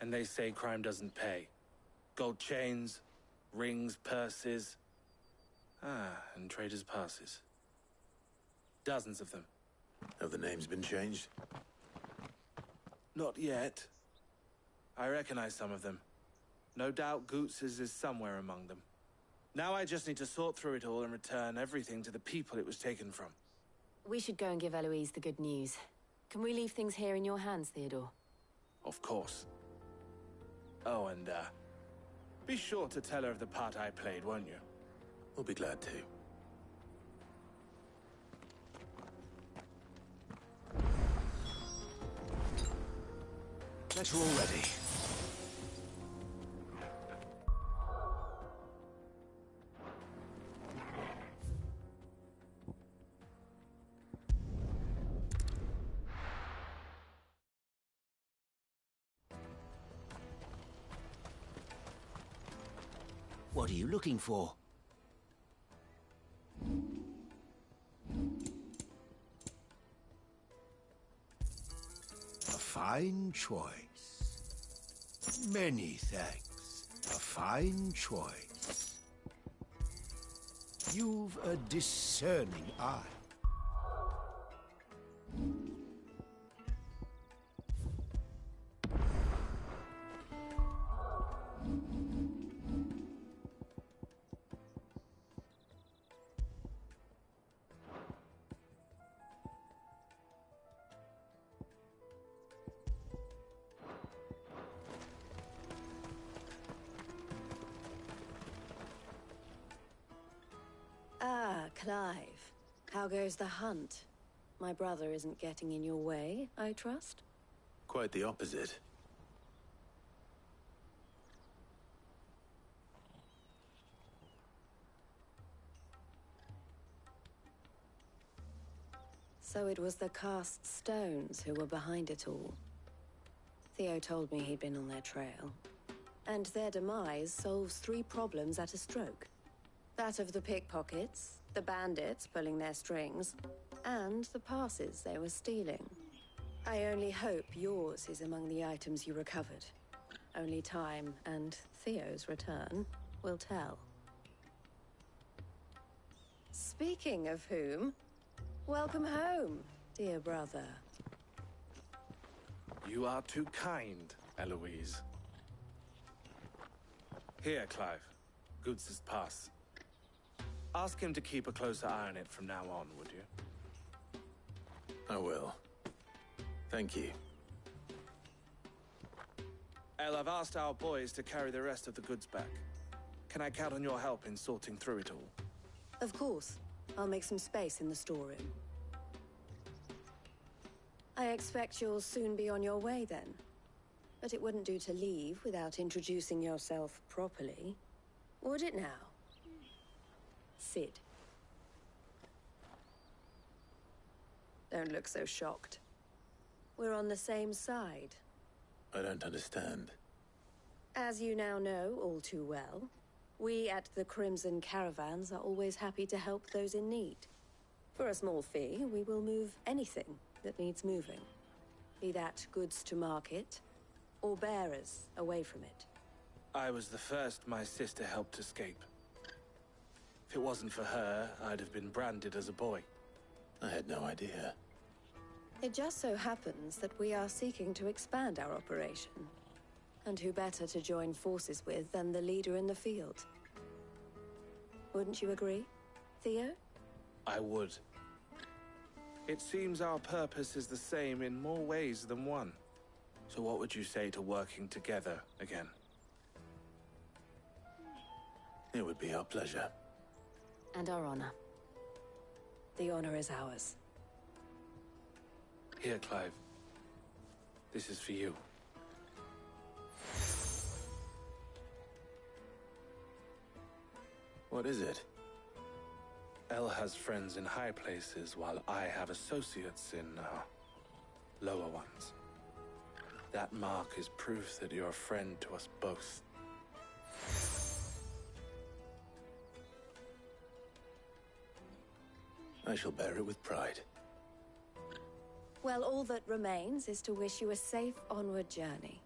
And they say crime doesn't pay. Gold chains, rings, purses. And traders' passes. Dozens of them. Have the names been changed? Not yet. I recognize some of them. No doubt Goots's is somewhere among them. Now I just need to sort through it all and return everything to the people it was taken from. We should go and give Eloise the good news. Can we leave things here in your hands, Theodore? Of course. Oh, and, be sure to tell her of the part I played, won't you? We'll be glad to. Letter already. What are you looking for? A fine choice. Many thanks. A fine choice. You've a discerning eye. Clive, how goes the hunt? My brother isn't getting in your way, I trust? Quite the opposite. So it was the cast stones who were behind it all. Theo told me he'd been on their trail. And their demise solves 3 problems at a stroke. That of the pickpockets, the bandits pulling their strings, and the passes they were stealing. I only hope yours is among the items you recovered. Only time and Theo's return will tell. Speaking of whom, welcome home, dear brother. You are too kind, Eloise. Here, Clive. Goots's pass. Ask him to keep a closer eye on it from now on, would you? I will. Thank you. El, I've asked our boys to carry the rest of the goods back. Can I count on your help in sorting through it all? Of course. I'll make some space in the storeroom. I expect you'll soon be on your way then. But it wouldn't do to leave without introducing yourself properly. Would it now? Sid. Don't look so shocked. We're on the same side. I don't understand. As you now know all too well, we at the Crimson Caravans are always happy to help those in need. For a small fee, we will move anything that needs moving. Be that goods to market, or bearers away from it. I was the first my sister helped escape. If it wasn't for her, I'd have been branded as a boy. I had no idea. It just so happens that we are seeking to expand our operation. And who better to join forces with than the leader in the field? Wouldn't you agree, Theo? I would. It seems our purpose is the same in more ways than one. So what would you say to working together again? It would be our pleasure. And our honor. The honor is ours. Here, Clive. This is for you. What is it? El has friends in high places, while I have associates in, lower ones. That mark is proof that you're a friend to us both. I shall bear it with pride. Well, all that remains is to wish you a safe onward journey.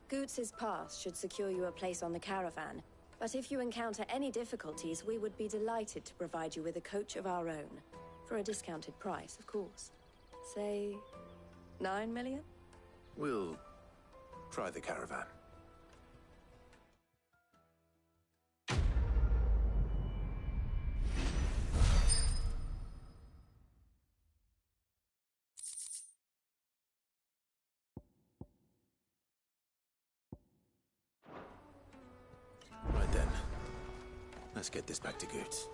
Goots's pass should secure you a place on the caravan, but if you encounter any difficulties, we would be delighted to provide you with a coach of our own. For a discounted price, of course. Say, 9 million? We'll try the caravan. Right then. Let's get this back to Goots.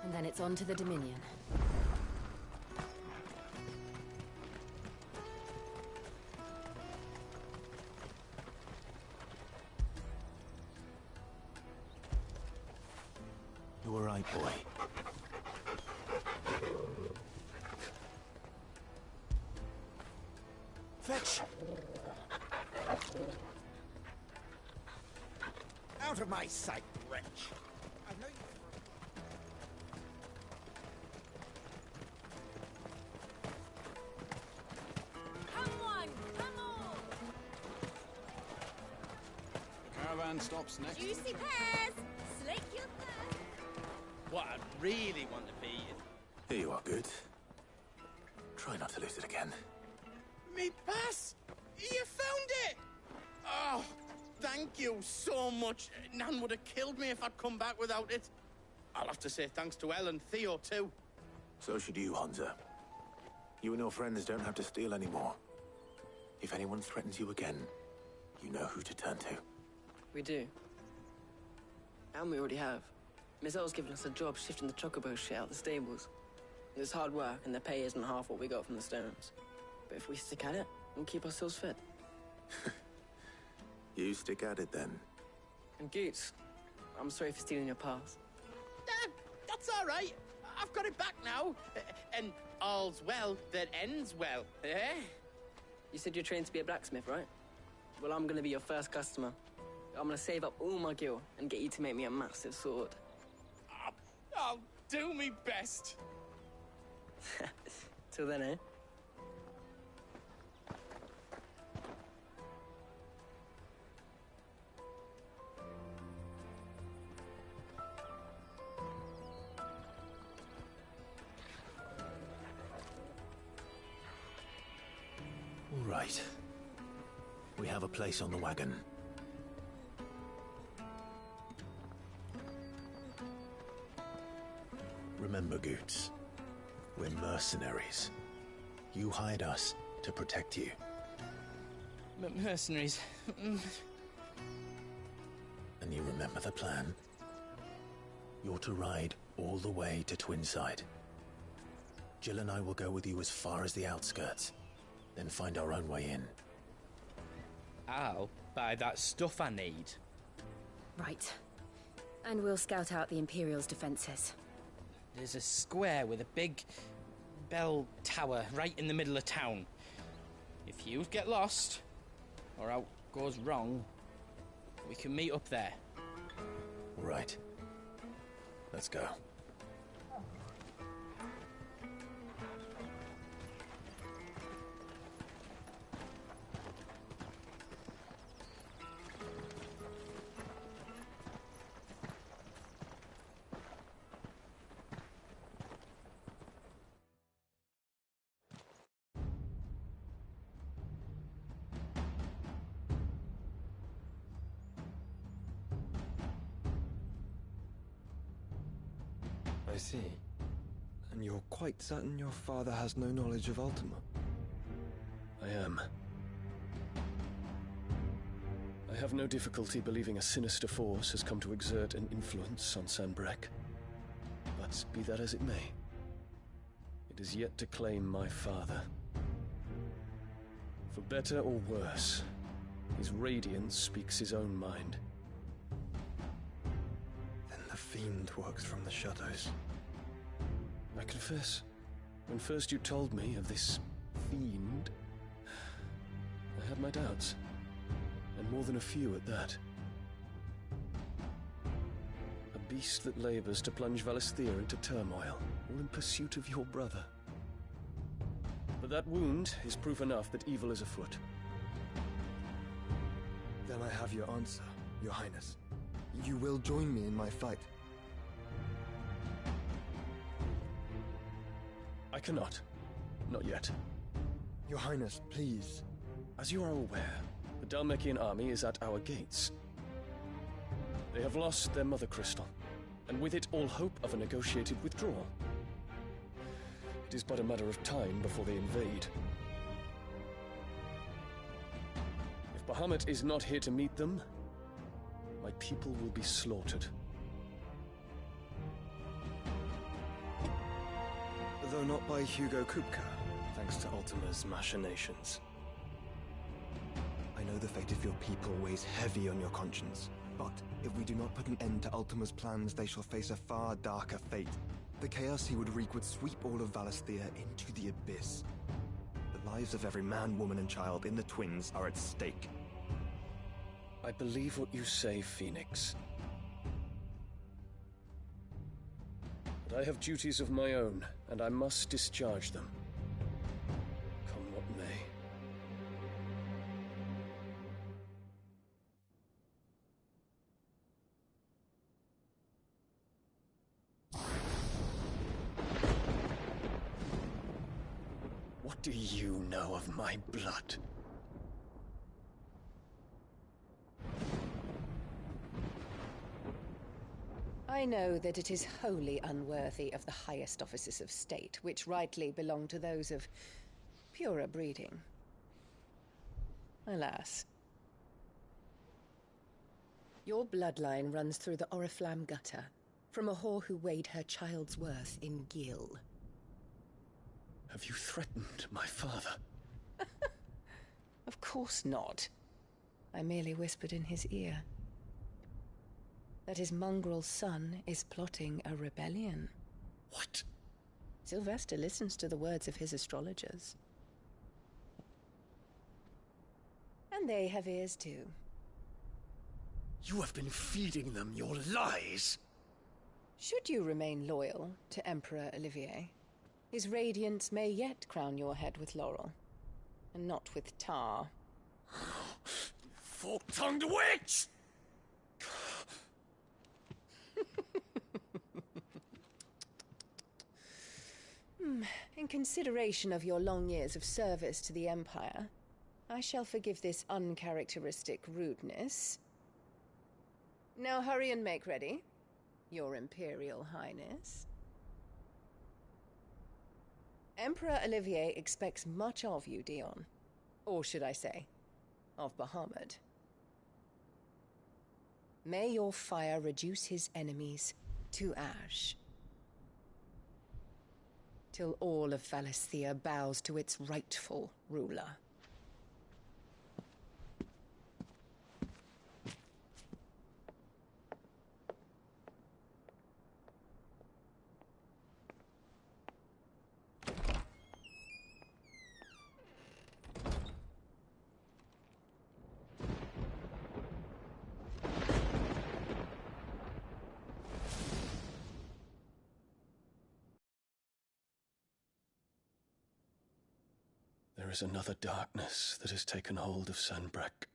And then it's on to the Dominion. You were right, boy. Fetch! Out of my sight, wretch! I know you... Come on! The caravan stops next. Juicy pears! Slake your thirst! What I really want to be is... Here you are, Goots. Try not to lose it again. Me pass! You found it! Oh, thank you so much. Nan would have killed me if I'd come back without it. I'll have to say thanks to Elle and Theo, too. So should you, Hansa. You and your friends don't have to steal anymore. If anyone threatens you again, you know who to turn to. We do. And we already have. Miss L's given us a job shifting the chocobo shit out the stables. It's hard work, and the pay isn't half what we got from the stones. But if we stick at it, we'll keep ourselves fed. You stick at it, then. And Goots, I'm sorry for stealing your pass. That's all right. I've got it back now. And all's well that ends well, eh? You said you're trained to be a blacksmith, right? Well, I'm gonna be your first customer. I'm gonna save up all my gil and get you to make me a massive sword. I'll do me best. Till then, eh? All right. We have a place on the wagon. Remember, Goots, we're mercenaries. You hired us to protect you. Mercenaries. And you remember the plan? You're to ride all the way to Twinside. Jill and I will go with you as far as the outskirts, then find our own way in. I'll buy that stuff I need. Right. And we'll scout out the Imperial's defenses. There's a square with a big bell tower right in the middle of town. If you get lost, or out goes wrong, we can meet up there. All right. Let's go. I see. And you're quite certain your father has no knowledge of Ultima? I am. I have no difficulty believing a sinister force has come to exert an influence on Sanbreque. But be that as it may, it is yet to claim my father. For better or worse, his radiance speaks his own mind. Then the fiend works from the shadows. I confess, when first you told me of this fiend, I had my doubts, and more than a few at that. A beast that labors to plunge Valisthea into turmoil, all in pursuit of your brother. But that wound is proof enough that evil is afoot. I have your answer, Your Highness? You will join me in my fight. I cannot. Not yet. Your Highness, please. As you are aware, the Dalmekian army is at our gates. They have lost their mother crystal, and with it all hope of a negotiated withdrawal. It is but a matter of time before they invade. If Bahamut is not here to meet them, my people will be slaughtered. Though not by Hugo Kupka, thanks to Ultima's machinations. I know the fate of your people weighs heavy on your conscience, but if we do not put an end to Ultima's plans, they shall face a far darker fate. The chaos he would wreak would sweep all of Valisthea into the abyss. The lives of every man, woman, and child in the Twins are at stake. I believe what you say, Phoenix. But I have duties of my own, and I must discharge them. Come what may. What do you know of my blood? I know that it is wholly unworthy of the highest offices of state, which rightly belong to those of purer breeding. Alas. Your bloodline runs through the Oriflamme gutter, from a whore who weighed her child's worth in gil. Have you threatened my father? Of course not. I merely whispered in his ear that his mongrel son is plotting a rebellion. What? Sylvester listens to the words of his astrologers. And they have ears too. You have been feeding them your lies! Should you remain loyal to Emperor Olivier, his radiance may yet crown your head with laurel, and not with tar. Fork-tongued witch! In consideration of your long years of service to the Empire, I shall forgive this uncharacteristic rudeness. Now hurry and make ready, Your Imperial Highness. Emperor Olivier expects much of you, Dion. Or should I say, of Bahamut. May your fire reduce his enemies to ash, till all of Valisthea bows to its rightful ruler. There is another darkness that has taken hold of Sanbreque.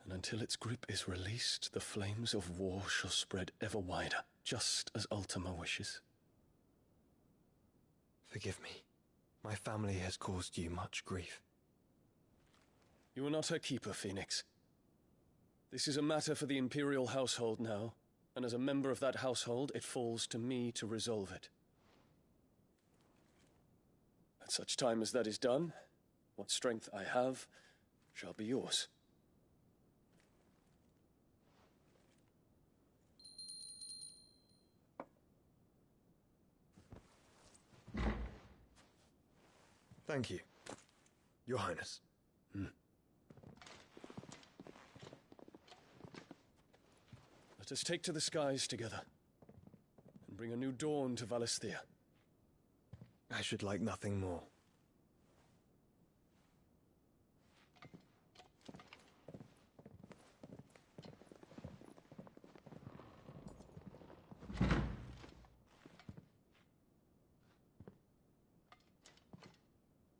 And until its grip is released, the flames of war shall spread ever wider, just as Ultima wishes. Forgive me. My family has caused you much grief. You are not her keeper, Phoenix. This is a matter for the Imperial household now, and as a member of that household, it falls to me to resolve it. At such time as that is done, what strength I have shall be yours. Thank you, Your Highness. Let us take to the skies together, and bring a new dawn to Valisthea. I should like nothing more.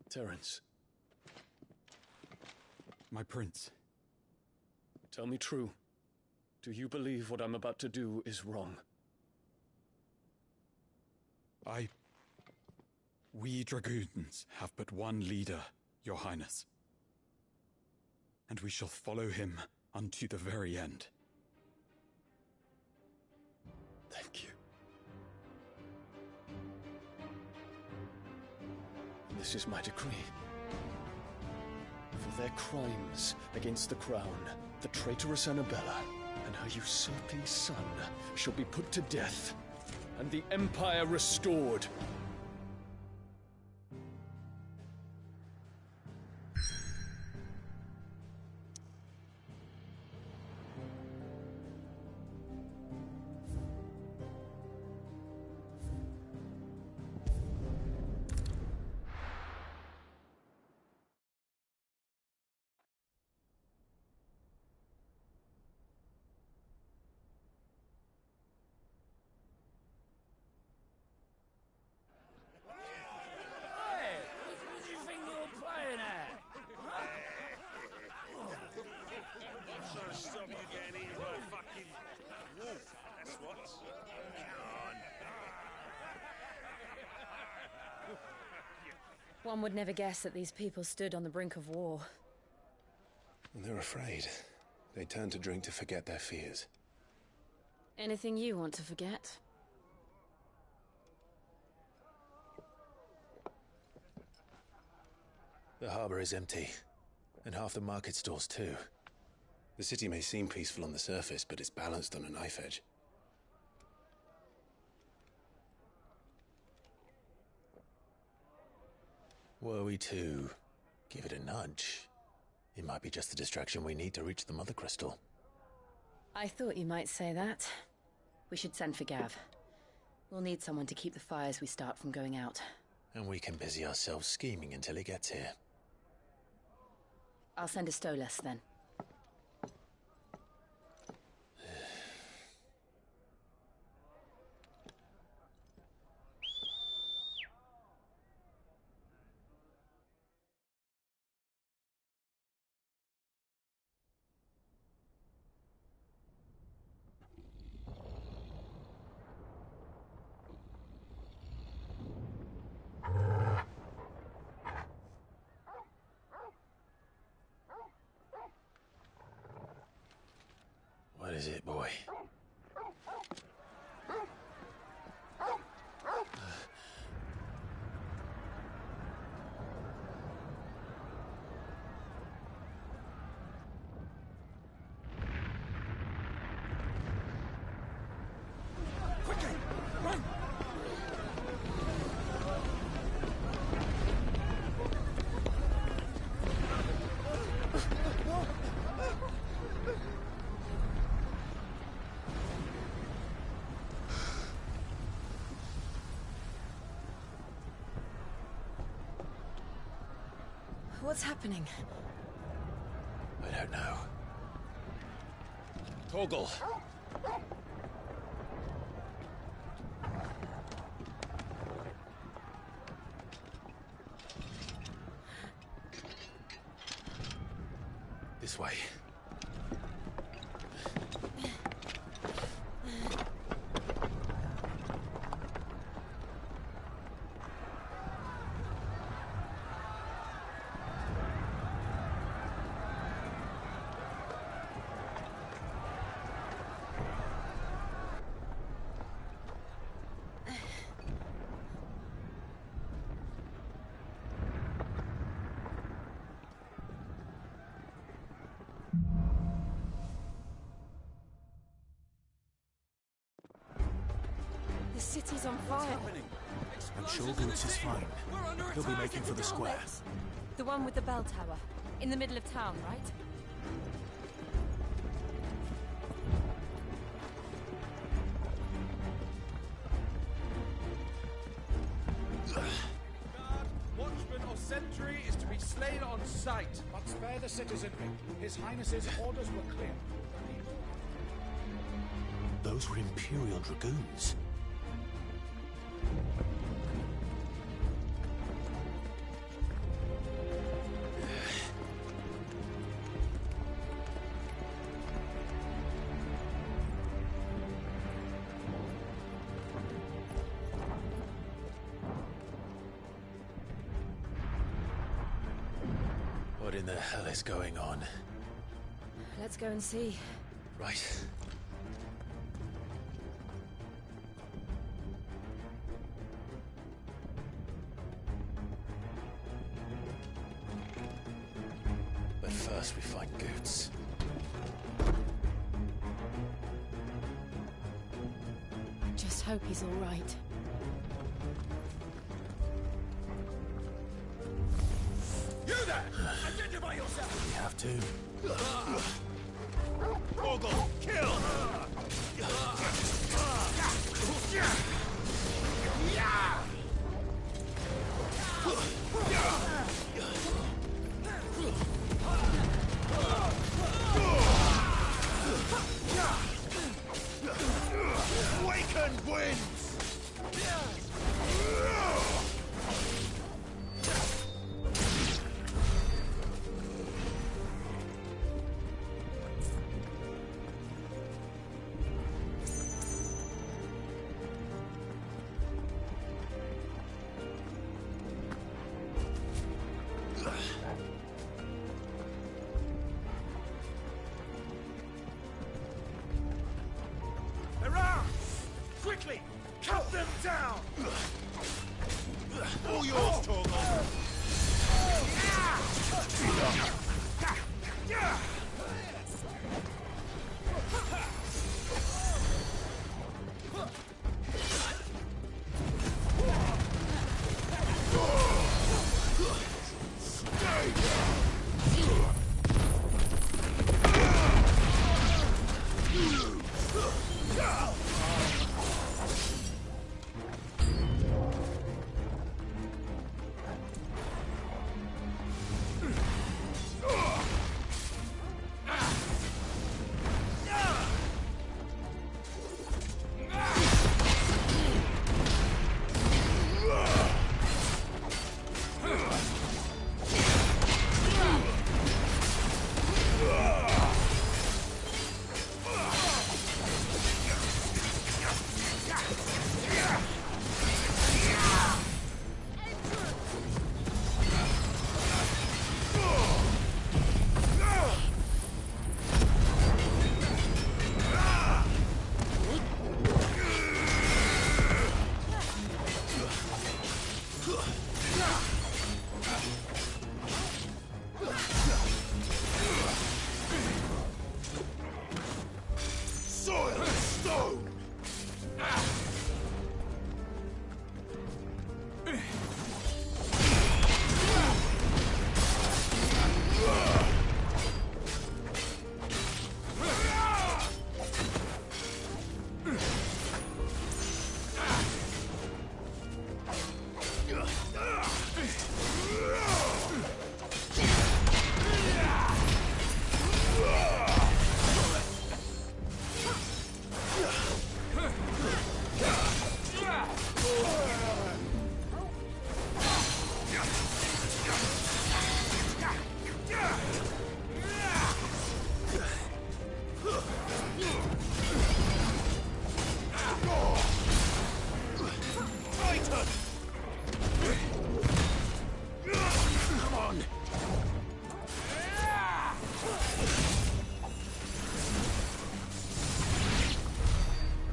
Terence. My prince, Tell me true. Do you believe what I'm about to do is wrong? We dragoons have but one leader, Your Highness. And we shall follow him unto the very end. Thank you. And this is my decree. For their crimes against the crown, the traitorous Annabella and her usurping son shall be put to death, and the Empire restored. One would never guess that these people stood on the brink of war. They're afraid. They turn to drink to forget their fears. Anything you want to forget? The harbor is empty, and half the market stalls too. The city may seem peaceful on the surface, but it's balanced on a knife edge. Were we to give it a nudge, it might be just the distraction we need to reach the Mother Crystal. I thought you might say that. We should send for Gav. We'll need someone to keep the fires we start from going out. And we can busy ourselves scheming until he gets here. I'll send a Stolas then. What is it, boy? Quickly! Run! What's happening? I don't know. Torgal! This way. The city's on fire. I'm sure Boots is fine. He'll be making for the square. The one with the bell tower. In the middle of town, right? Watchman or sentry is to be slain on sight. But spare the citizenry. His Highness's orders were clear. Those were Imperial Dragoons. in the hell is going on? Let's go and see. Right. But first we find Goots. Just hope he's all right. You there! Identify yourself! We have to. Orgle, kill! Awaken wins! Quickly! Cut them down! All yours, Torgal!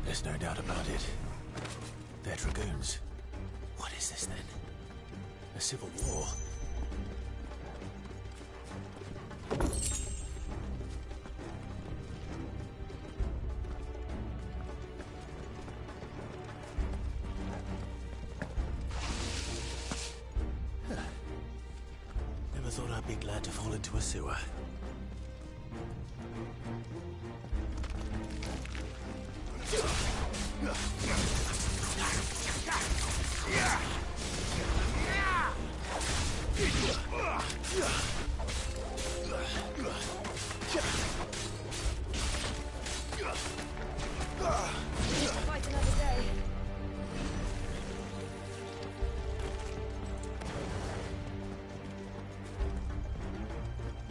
There's no doubt about it. They're dragoons. What is this then? A civil war? Never thought I'd be glad to fall into a sewer. Quite another day.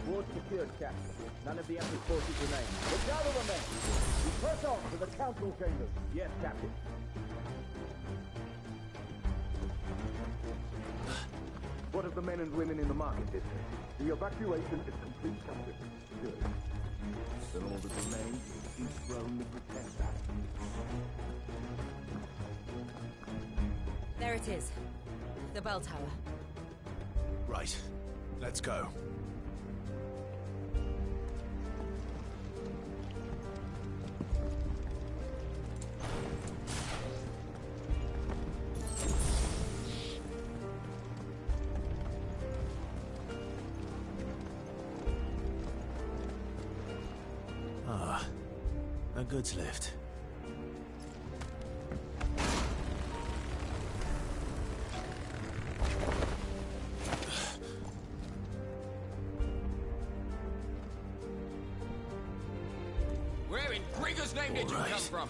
Ward secured, Captain. None of the Emperor's forces remain. But gather the men. We press on to the council chambers. Yes, Captain. What of the the men and women in the market district. The evacuation is complete, Captain. Good. Then all that remains is to dethrone the Pretender. There it is. The bell tower. Right. Let's go. Ah, a goods lift. Where in Gregor's name did you come from?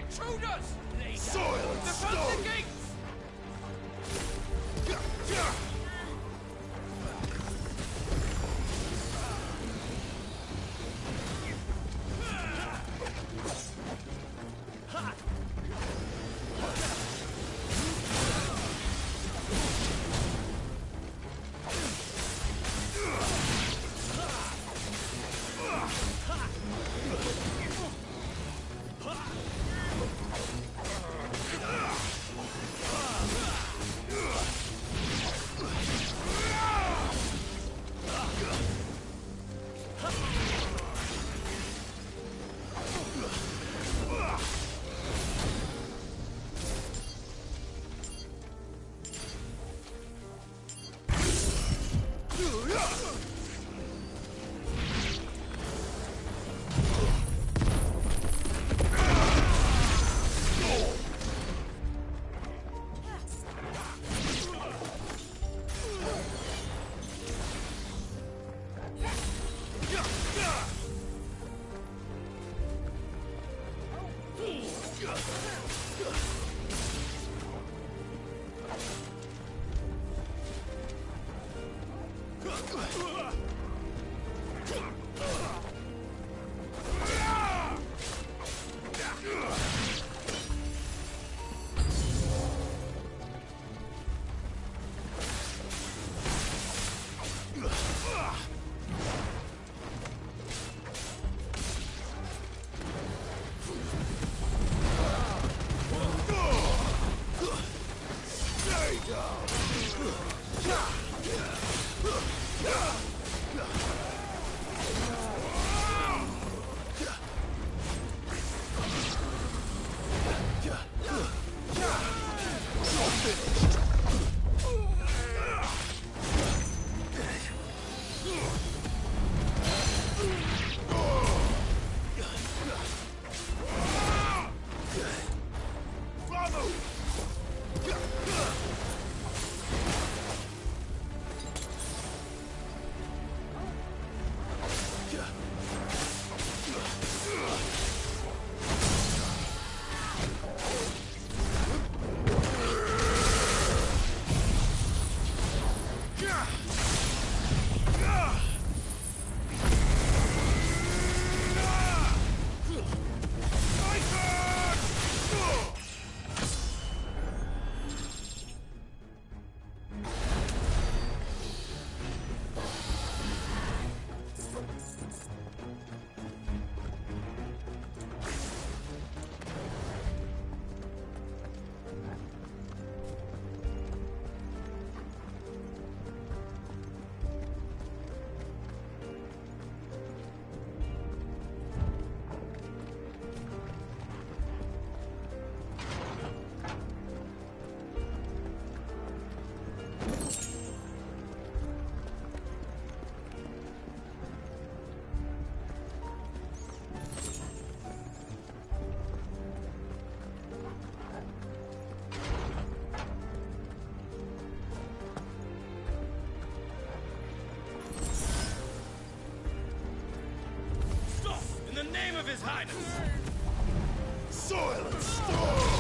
Intruders! Soil and Defend stone! the gates! Highness! Soil and stone!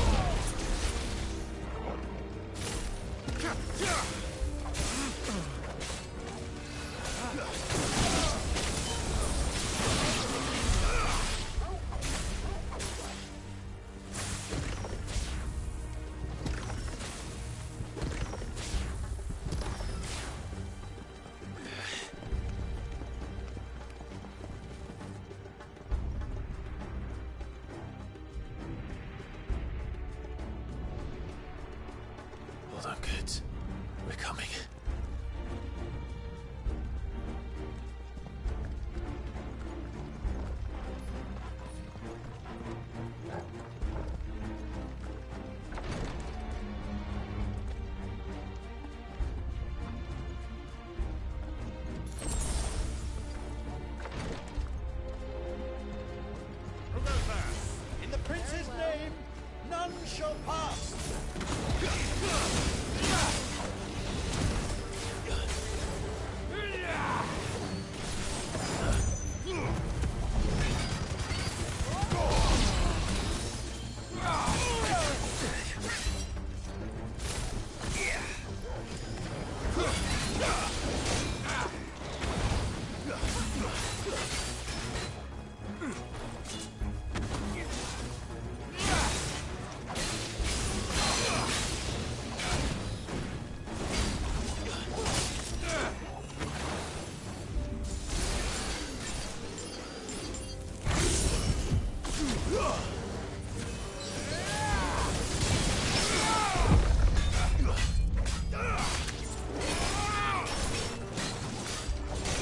Hold on, kids. We're coming. Who goes there? In the prince's name, none shall pass!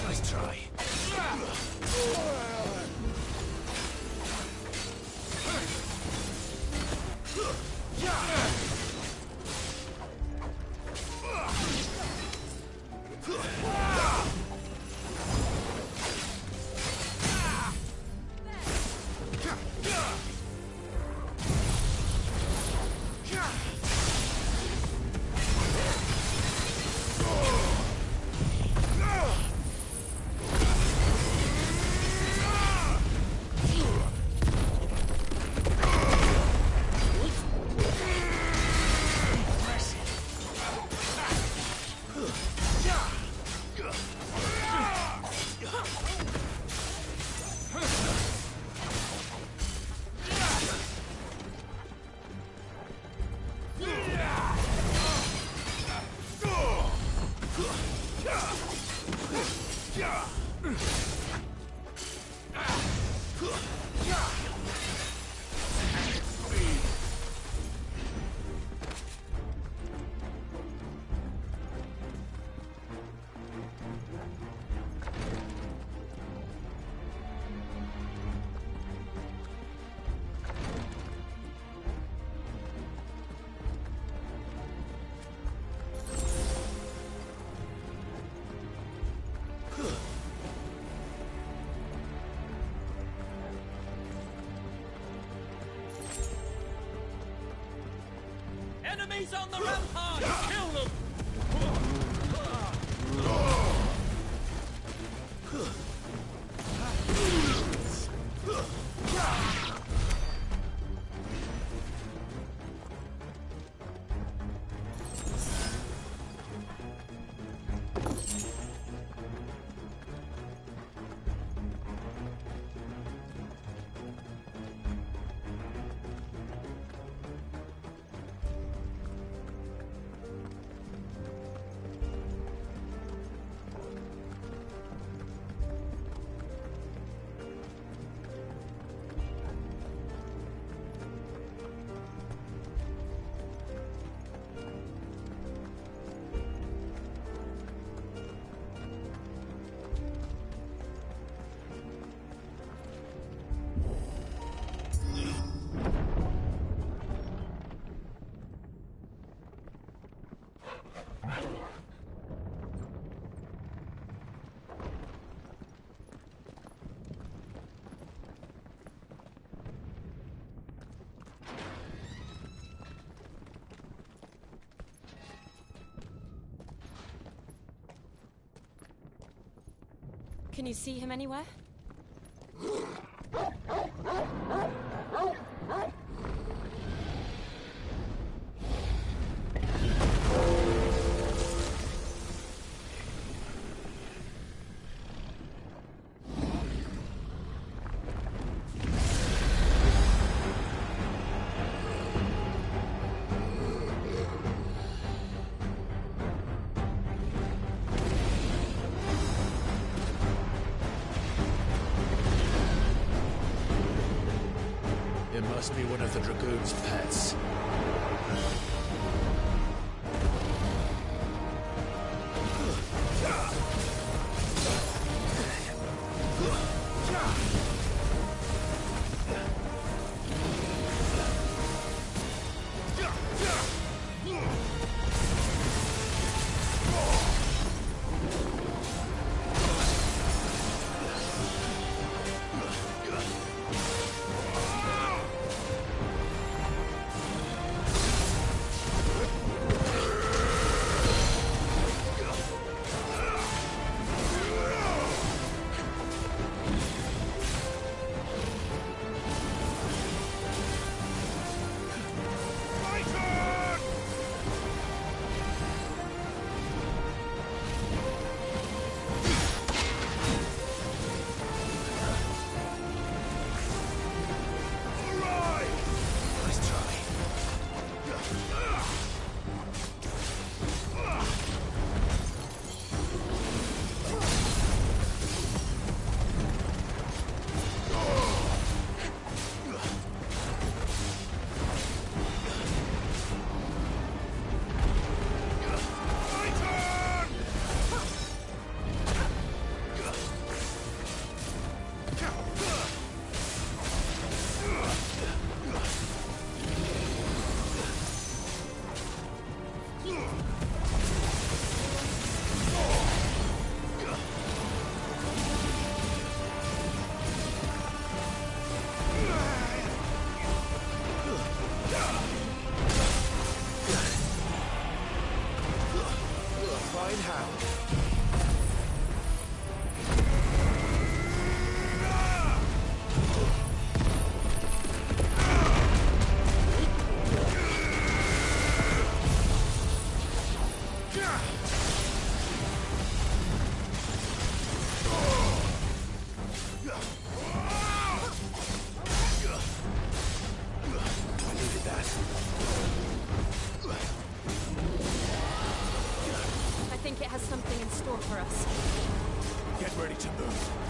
Nice try. Enemies on the rampart! Kill them! Can you see him anywhere? Must be one of the Dragoon's pets. For us. Get ready to move.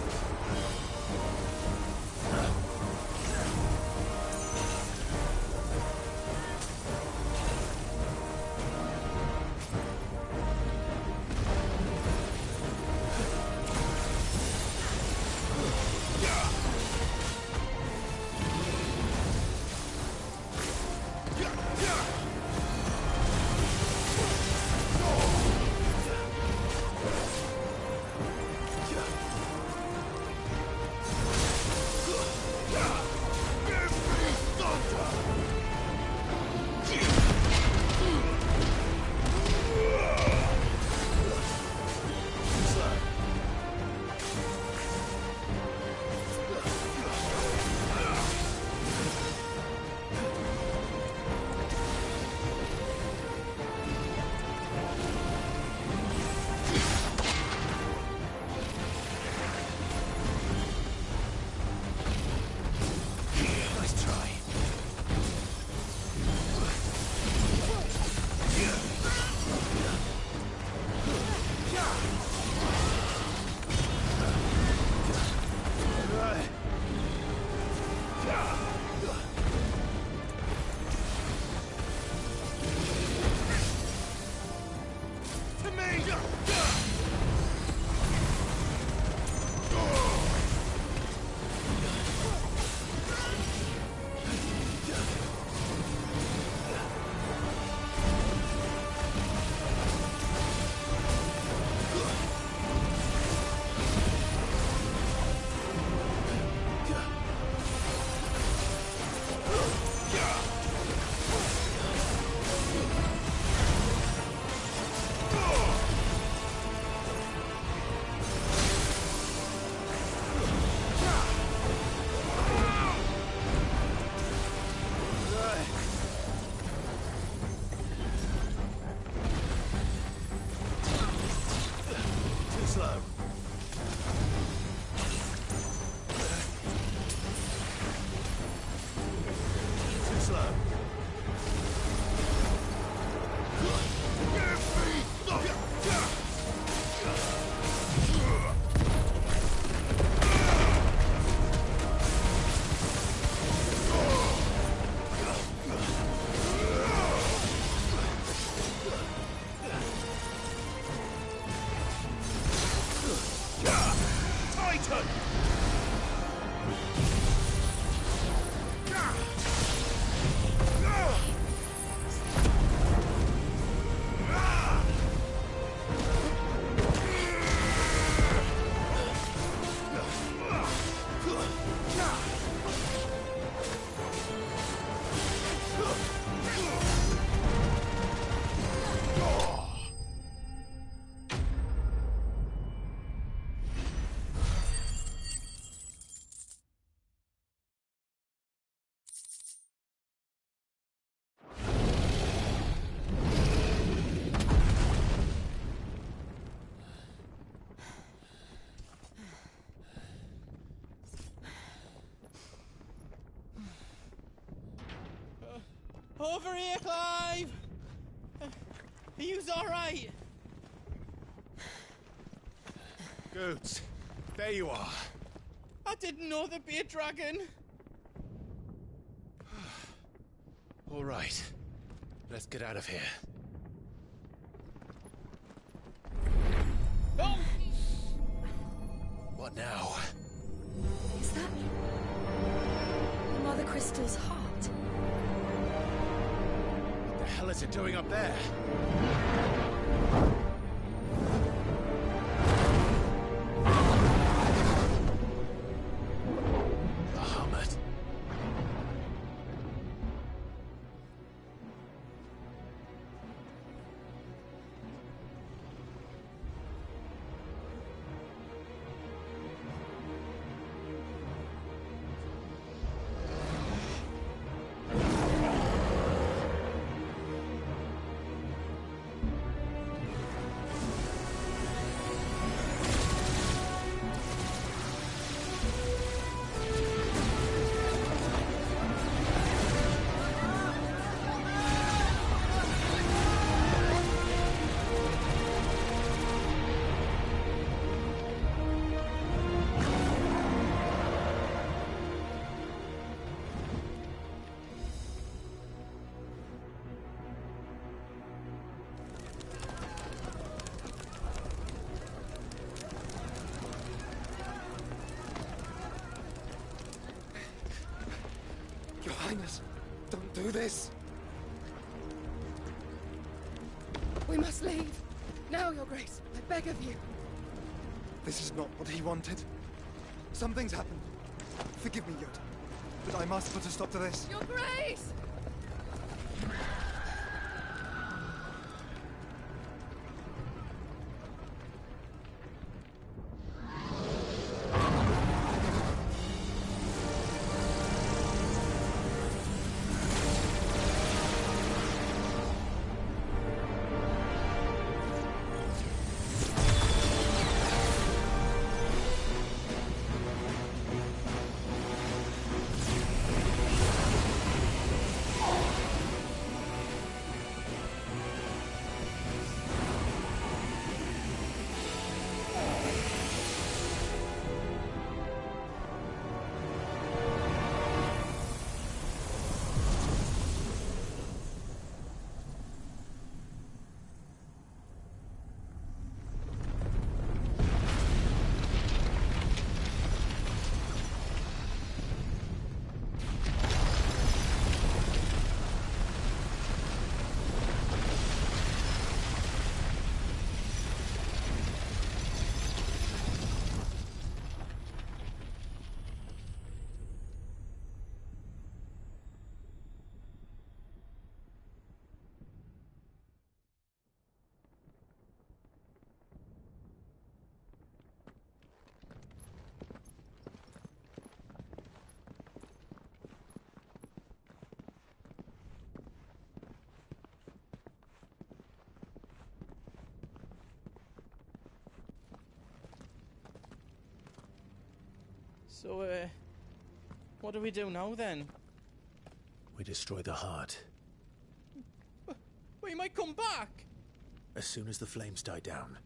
Lantern! Over here, Clive! Are you alright? Goots, there you are. I didn't know there'd be a dragon. All right. Let's get out of here. Oh! What now? Is that Mother Crystal's heart? What the hell is it doing up there? Bahamut. Your Highness, don't do this. We must leave. Now, Your Grace, I beg of you. This is not what he wanted. Something's happened. Forgive me, Yoda, but I must put a stop to this. Your Grace! So, what do we do now then? We destroy the heart. Well, he might come back! As soon as the flames die down,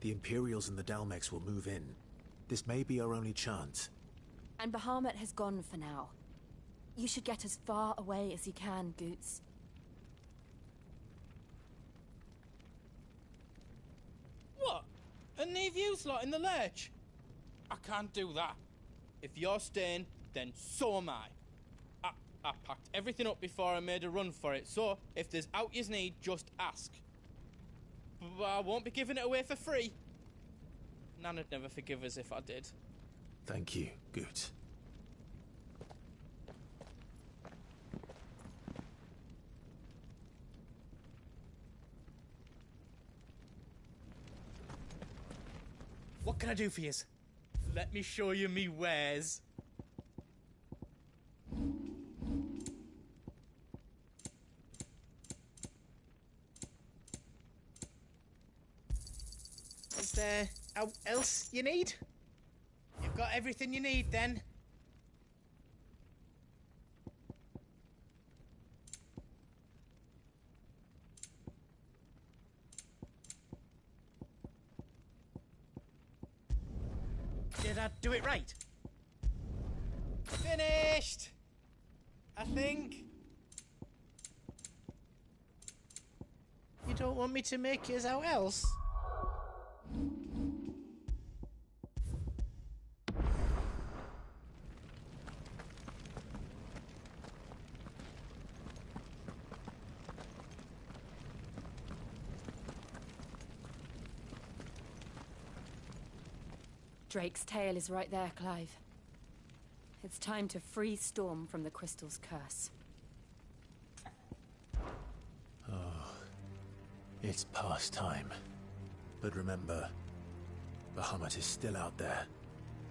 the Imperials and the Dalmex will move in. This may be our only chance. And Bahamut has gone for now. You should get as far away as you can, Goots. What? And leave you slot in the lurch? I can't do that. If you're staying, then so am I. I packed everything up before I made a run for it, so if there's out you need, just ask. But I won't be giving it away for free. Nana'd never forgive us if I did. Thank you, Goot. What can I do for yous? Let me show you me wares. Is there else you need? You've got everything you need then. Did I do it right? Finished! I think. You don't want me to make yours out else? Drake's tail is right there, Clive. It's time to free Storm from the crystal's curse. Oh, it's past time. But remember, Bahamut is still out there.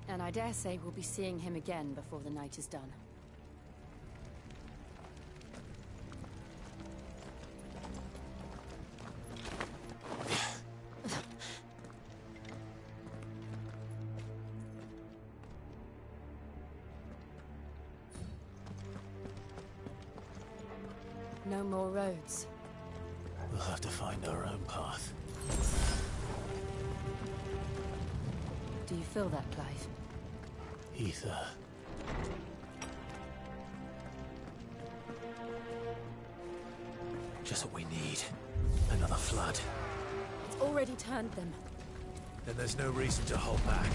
And I dare say we'll be seeing him again before the night is done. No more roads. We'll have to find our own path. Do you feel that, Clive? Ether. Just what we need. Another flood. It's already turned them. Then there's no reason to hold back.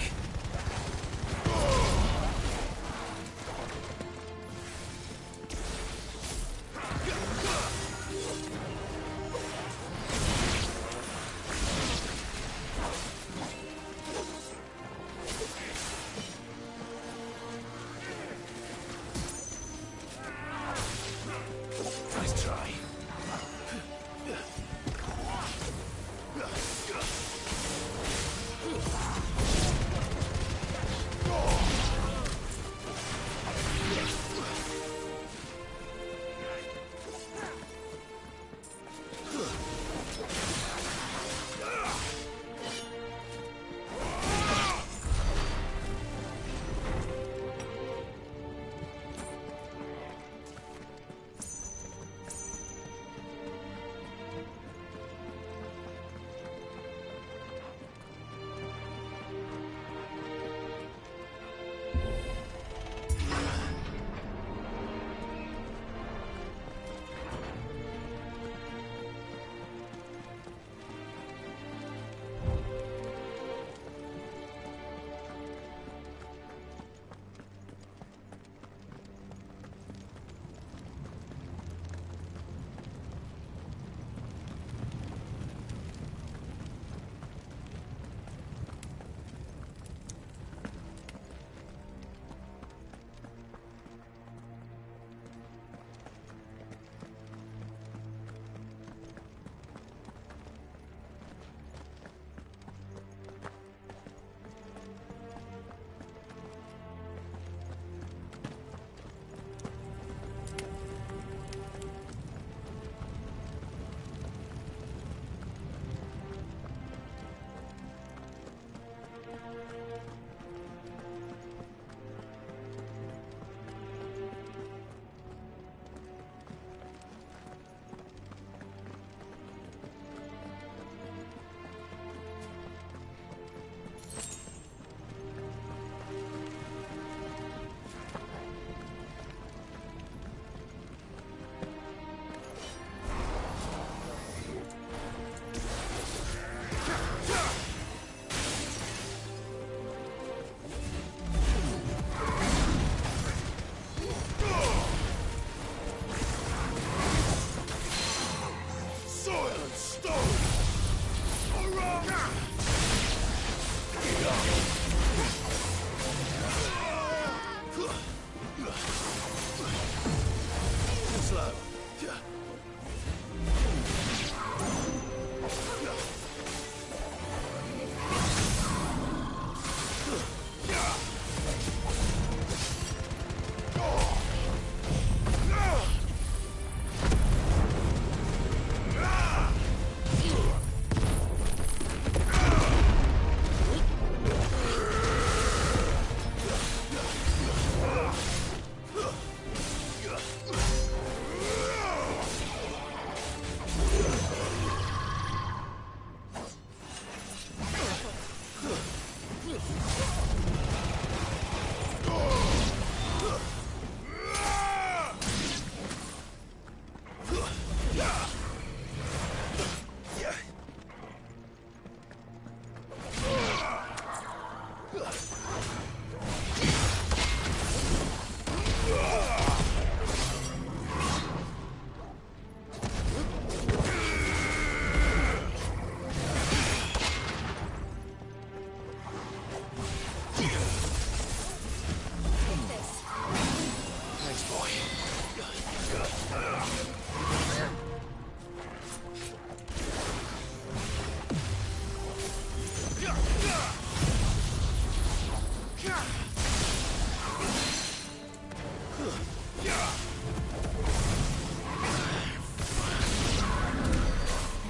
There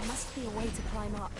must be a way to climb up.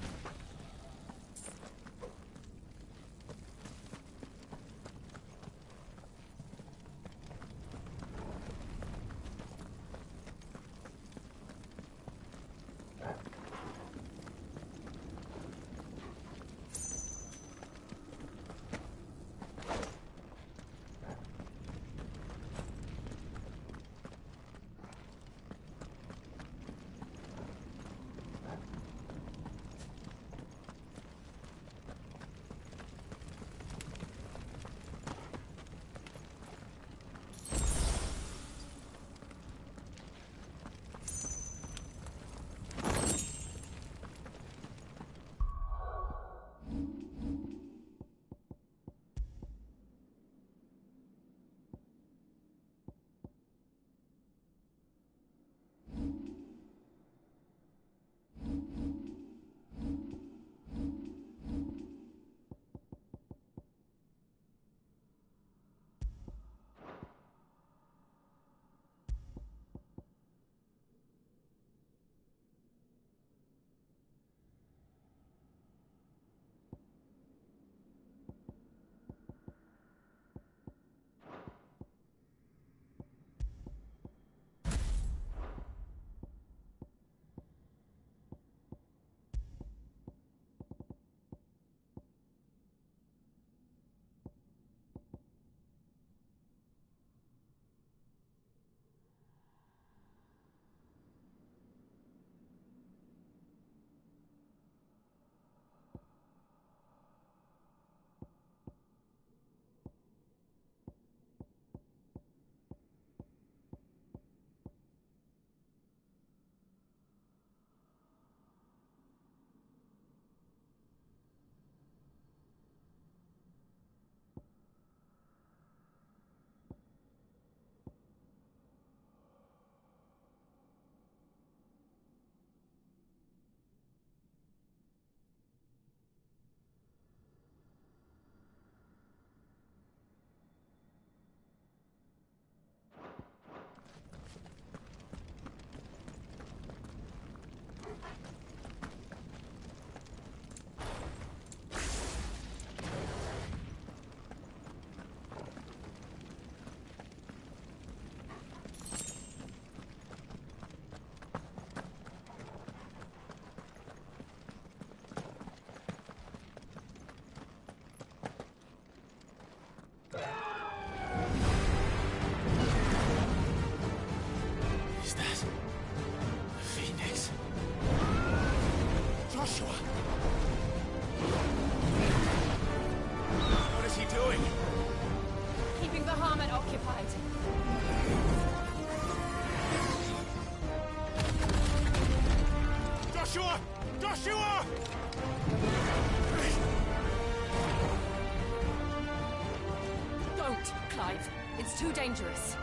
It's too dangerous.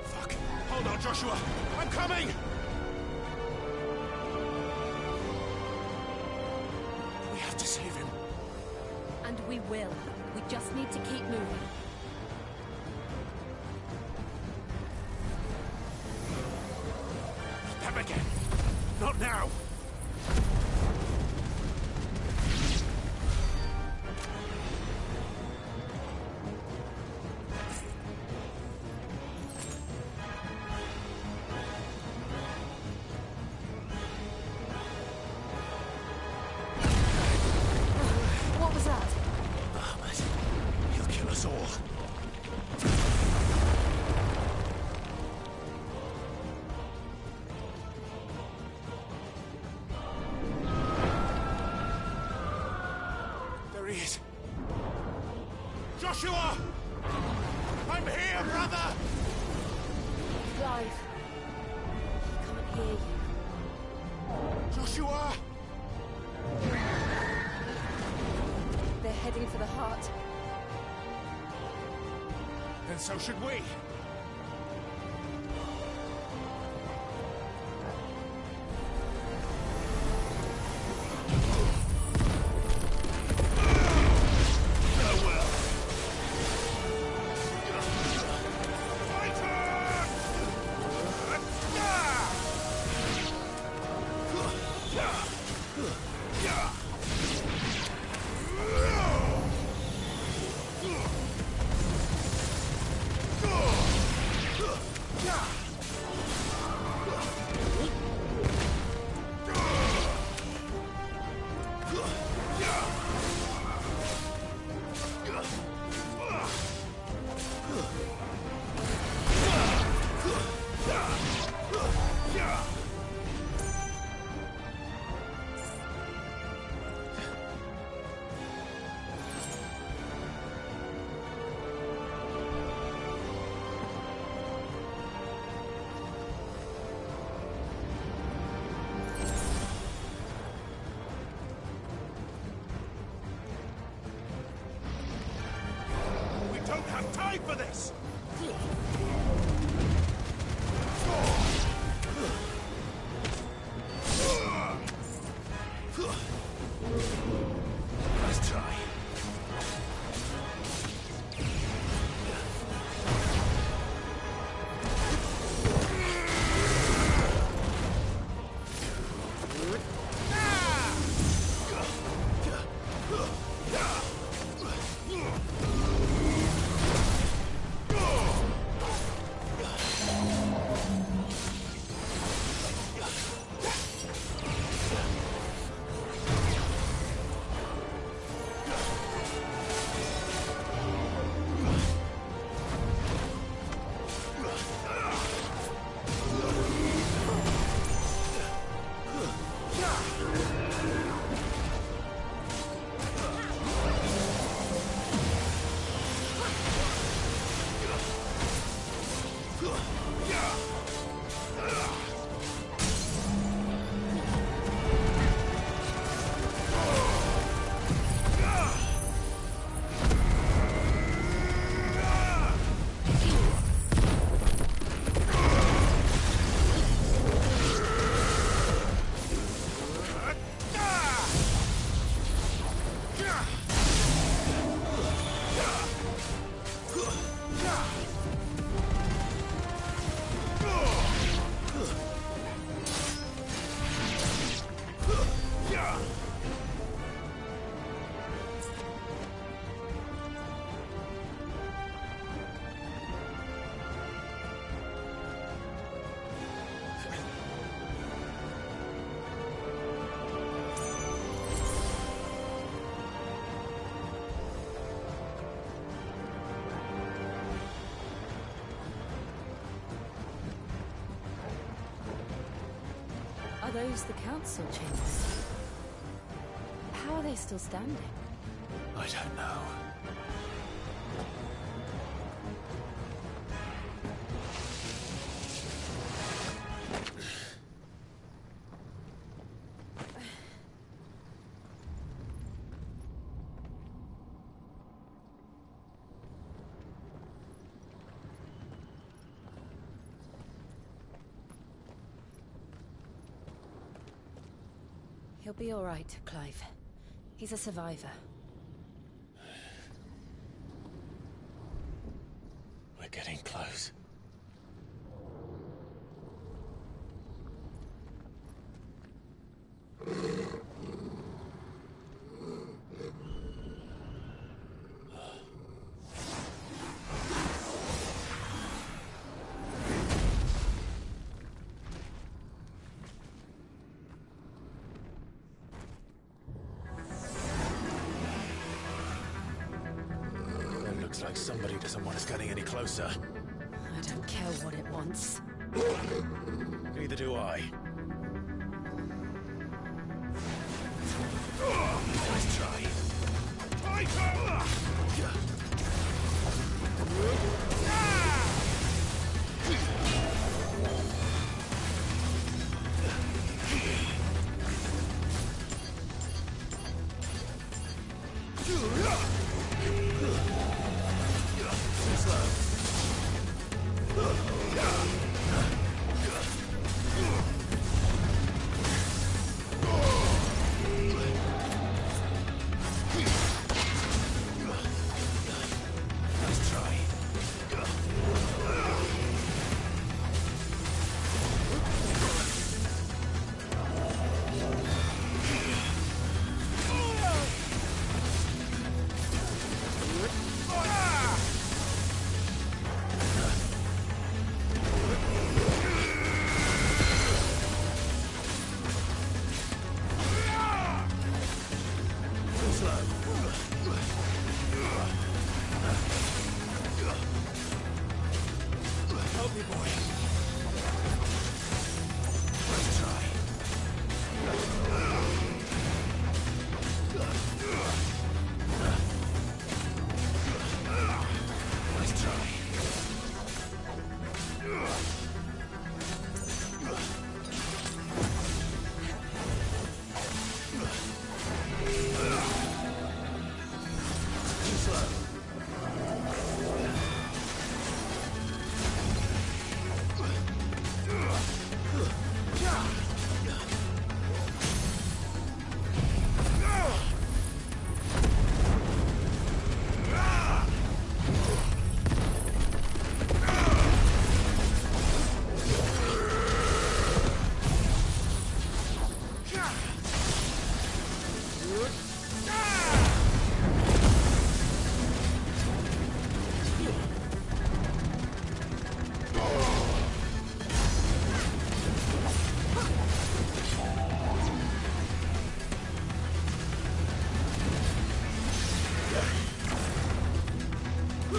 Fuck. Hold on, Joshua. I'm coming! We have to save him. And we will. We just need to keep moving. Them again. Not now. Joshua! I'm here, brother! Clive. I can't hear you. Joshua! They're heading for the heart. Then so should we. pay for this! Nice try. Are those the council chambers? How are they still standing? I don't know. He'll be all right, Clive. He's a survivor. We're getting close. Looks like somebody doesn't want us getting any closer. I don't care what it wants. Neither do I. Nice try. I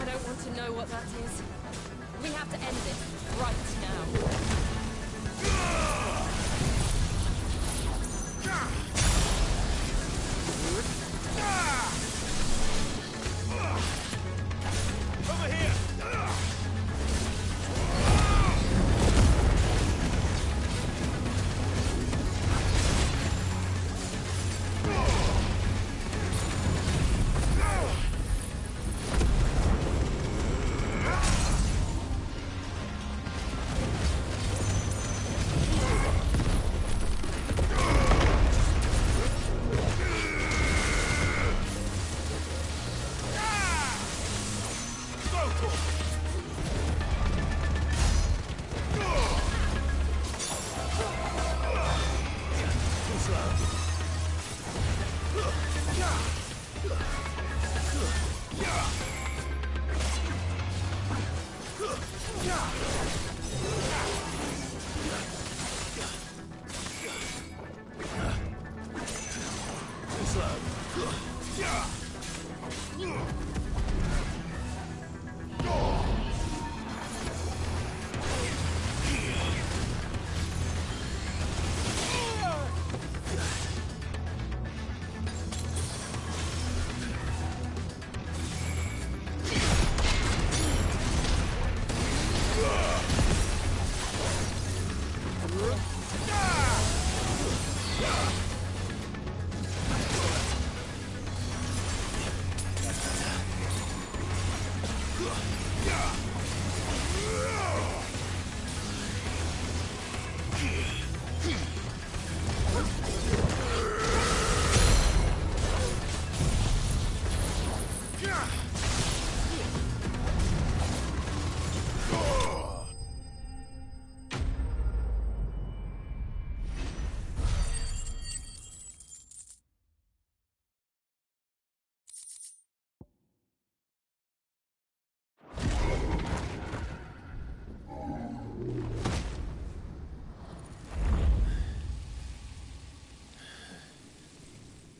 don't want to know what that is. We have to end this right now. Over here!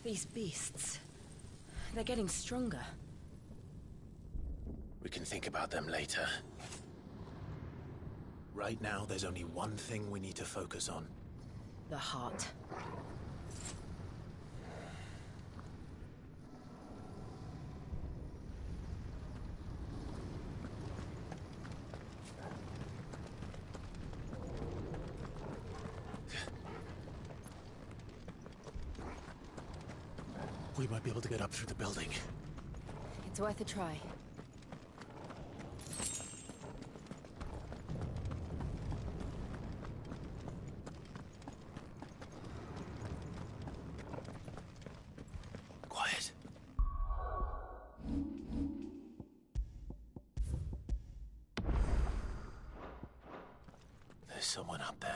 These beasts, they're getting stronger. We can think about them later. Right now, there's only one thing we need to focus on. The heart. We might be able to get up through the building. It's worth a try. Quiet. There's someone up there.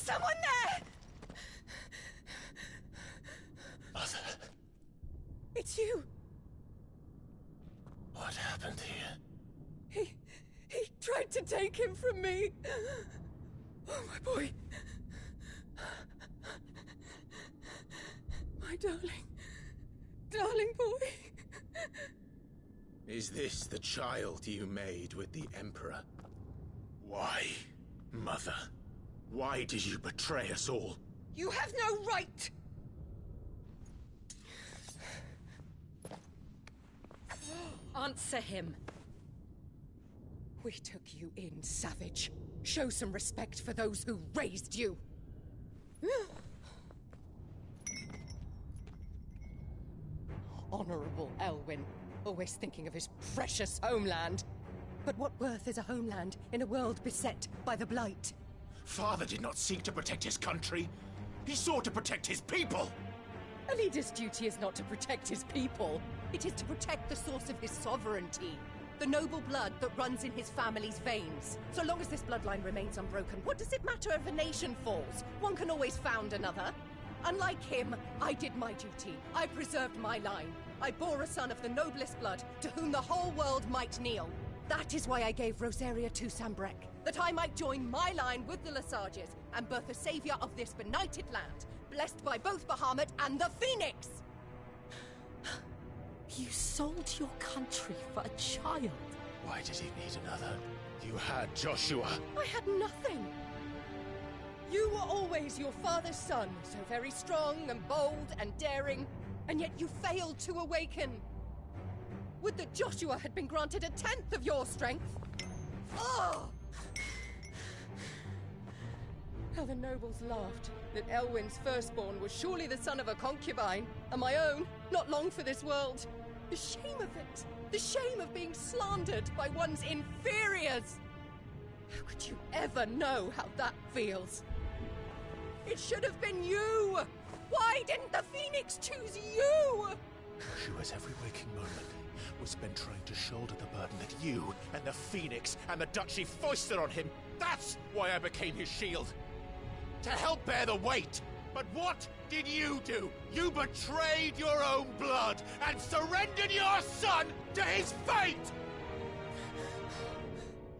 someone there! Mother. It's you. What happened here? He tried to take him from me. Oh, my boy. My darling boy. Is this the child you made with the Emperor? Why, Mother? Why did you betray us all? You have no right! Answer him. We took you in, savage. Show some respect for those who raised you. Honorable Elwyn, always thinking of his precious homeland. But what worth is a homeland in a world beset by the Blight? Father did not seek to protect his country. He sought to protect his people. A leader's duty is not to protect his people. It is to protect the source of his sovereignty. The noble blood that runs in his family's veins. So long as this bloodline remains unbroken, what does it matter if a nation falls? One can always found another. Unlike him, I did my duty. I preserved my line. I bore a son of the noblest blood, to whom the whole world might kneel. That is why I gave Rosaria to Sambrek, that I might join my line with the Lesages and birth a savior of this benighted land, blessed by both Bahamut and the Phoenix! You sold your country for a child. Why did he need another? You had Joshua. I had nothing. You were always your father's son, so very strong and bold and daring, and yet you failed to awaken. Would that Joshua had been granted 1/10 of your strength? Oh! How the nobles laughed that Elwyn's firstborn was surely the son of a concubine, and my own, not long for this world. The shame of it! The shame of being slandered by one's inferiors! How could you ever know how that feels? It should have been you! Why didn't the Phoenix choose you? Joshua's every waking moment was spent trying to shoulder the burden that you and the Phoenix and the Duchy foisted on him. That's why I became his shield. To help bear the weight. But what did you do? You betrayed your own blood and surrendered your son to his fate!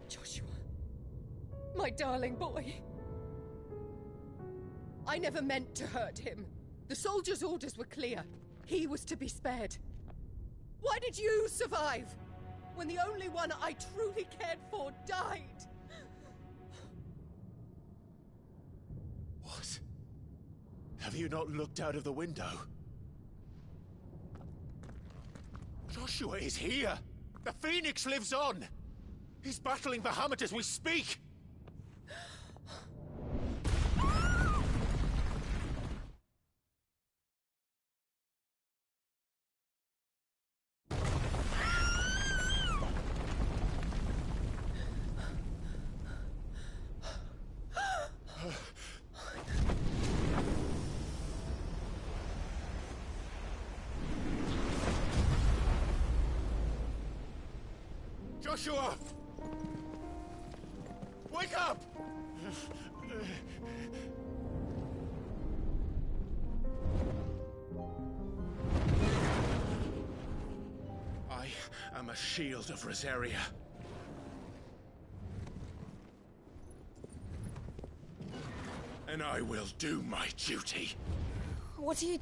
Joshua, my darling boy. I never meant to hurt him. The soldiers' orders were clear. He was to be spared. Why did you survive when the only one I truly cared for died? What? Have you not looked out of the window? Joshua is here! The Phoenix lives on! He's battling Bahamut as we speak! Joshua! Wake up! I am a shield of Rosaria. And I will do my duty. What are you...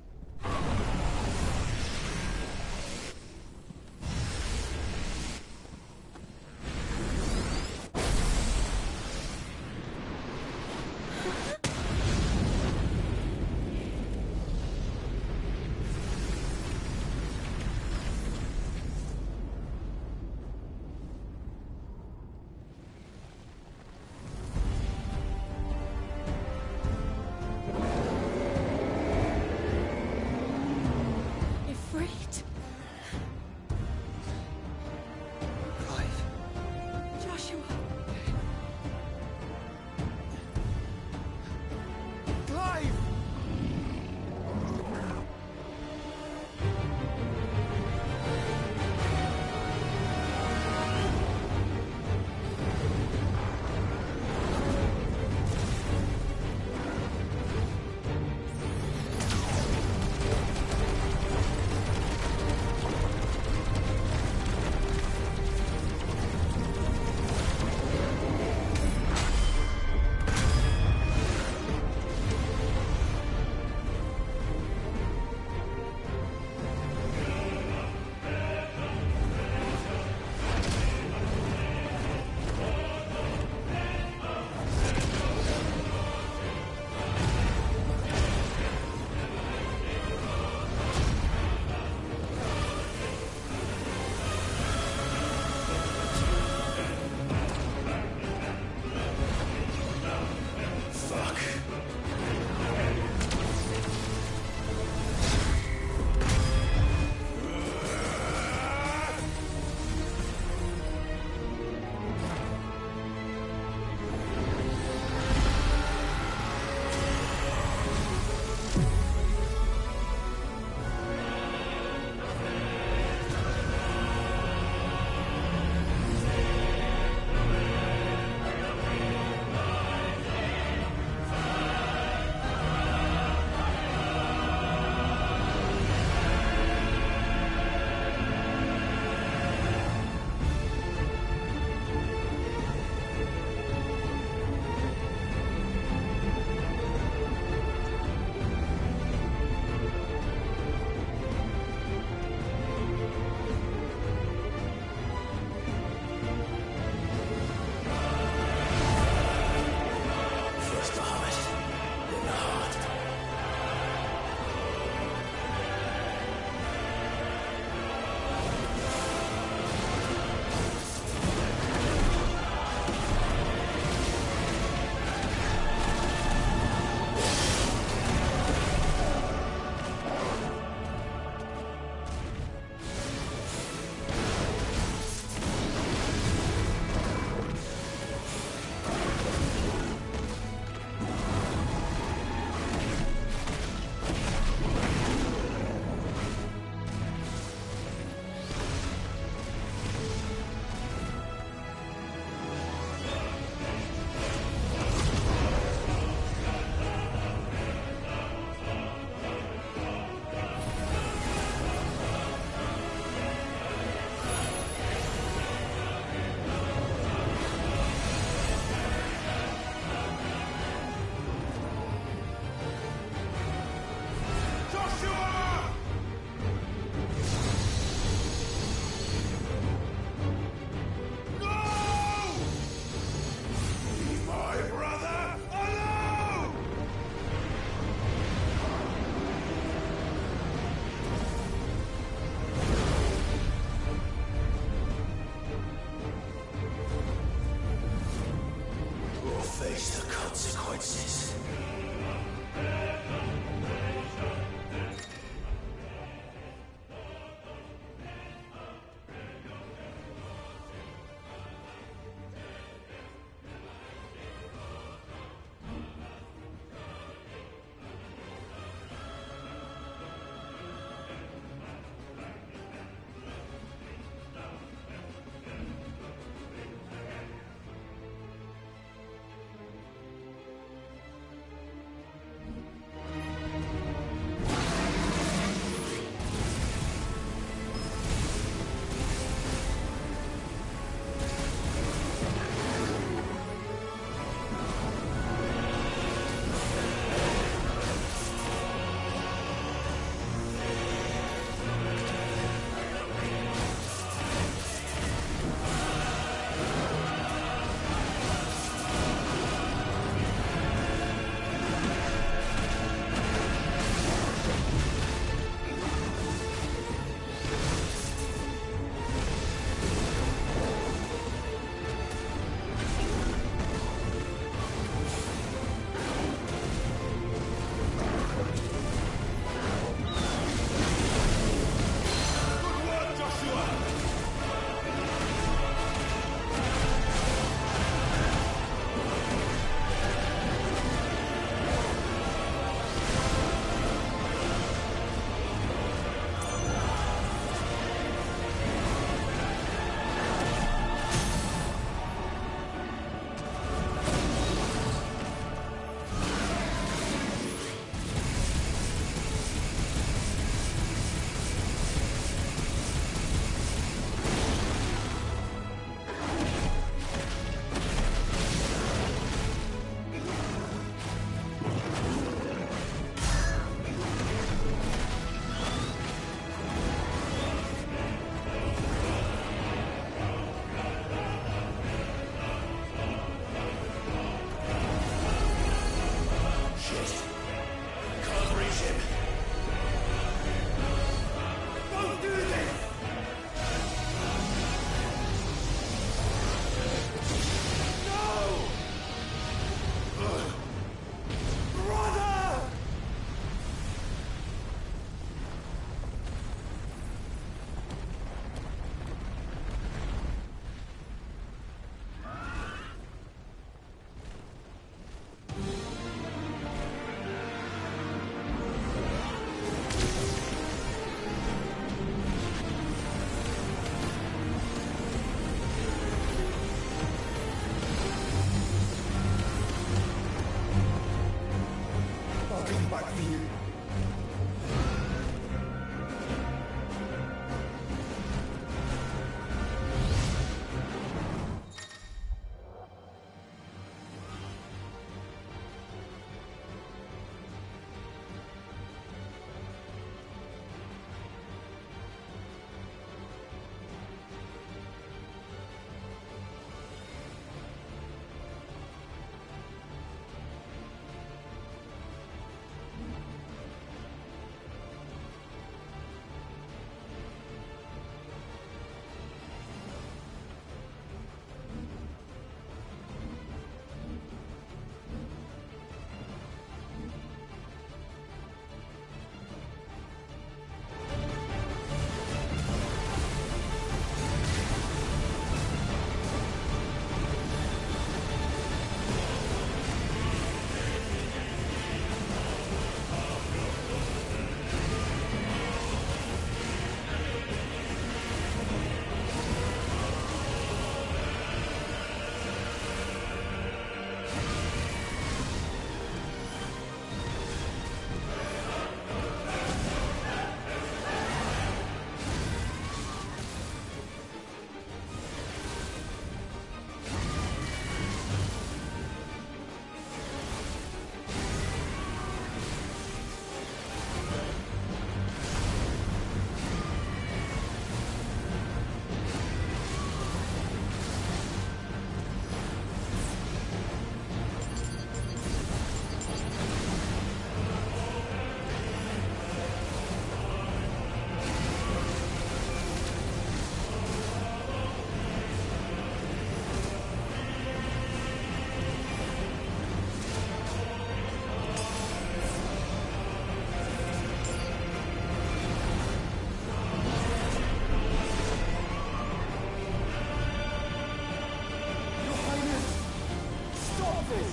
this!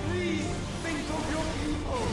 Please, think of your people!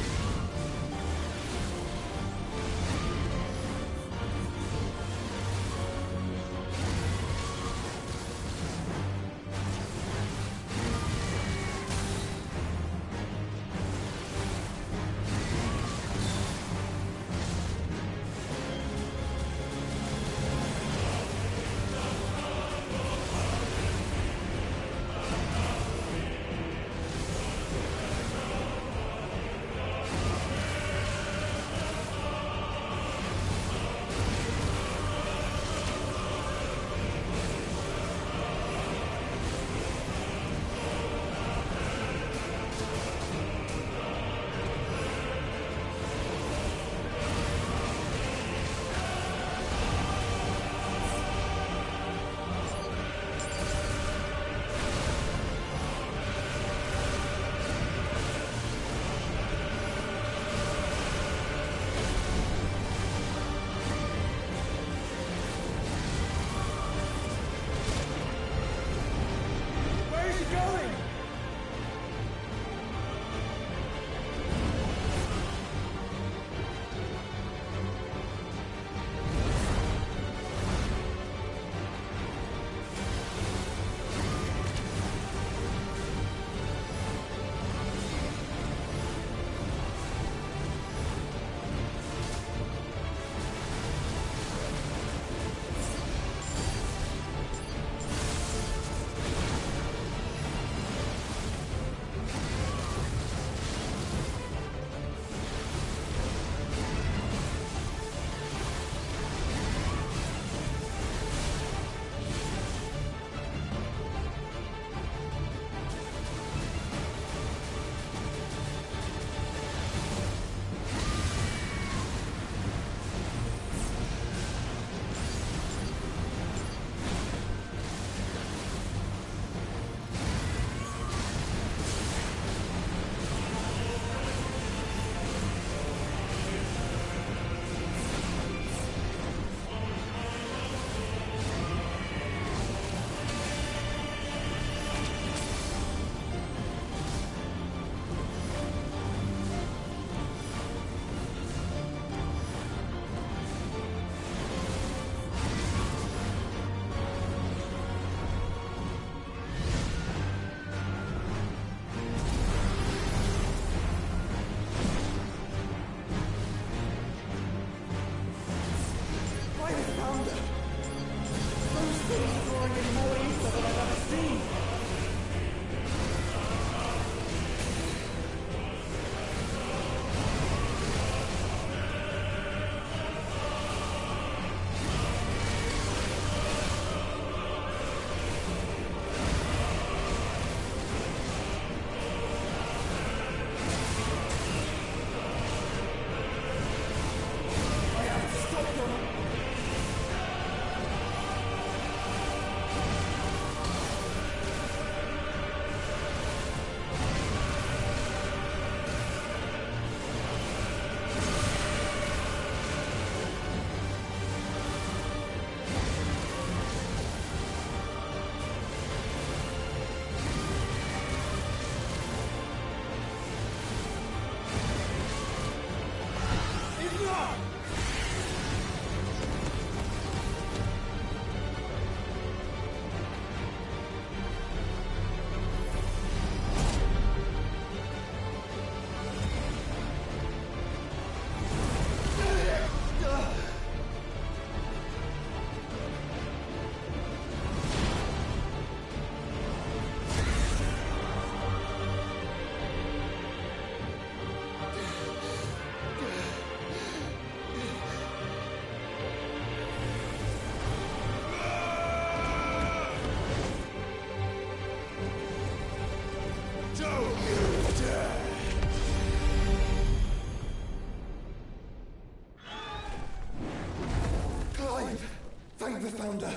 Thank the Founder!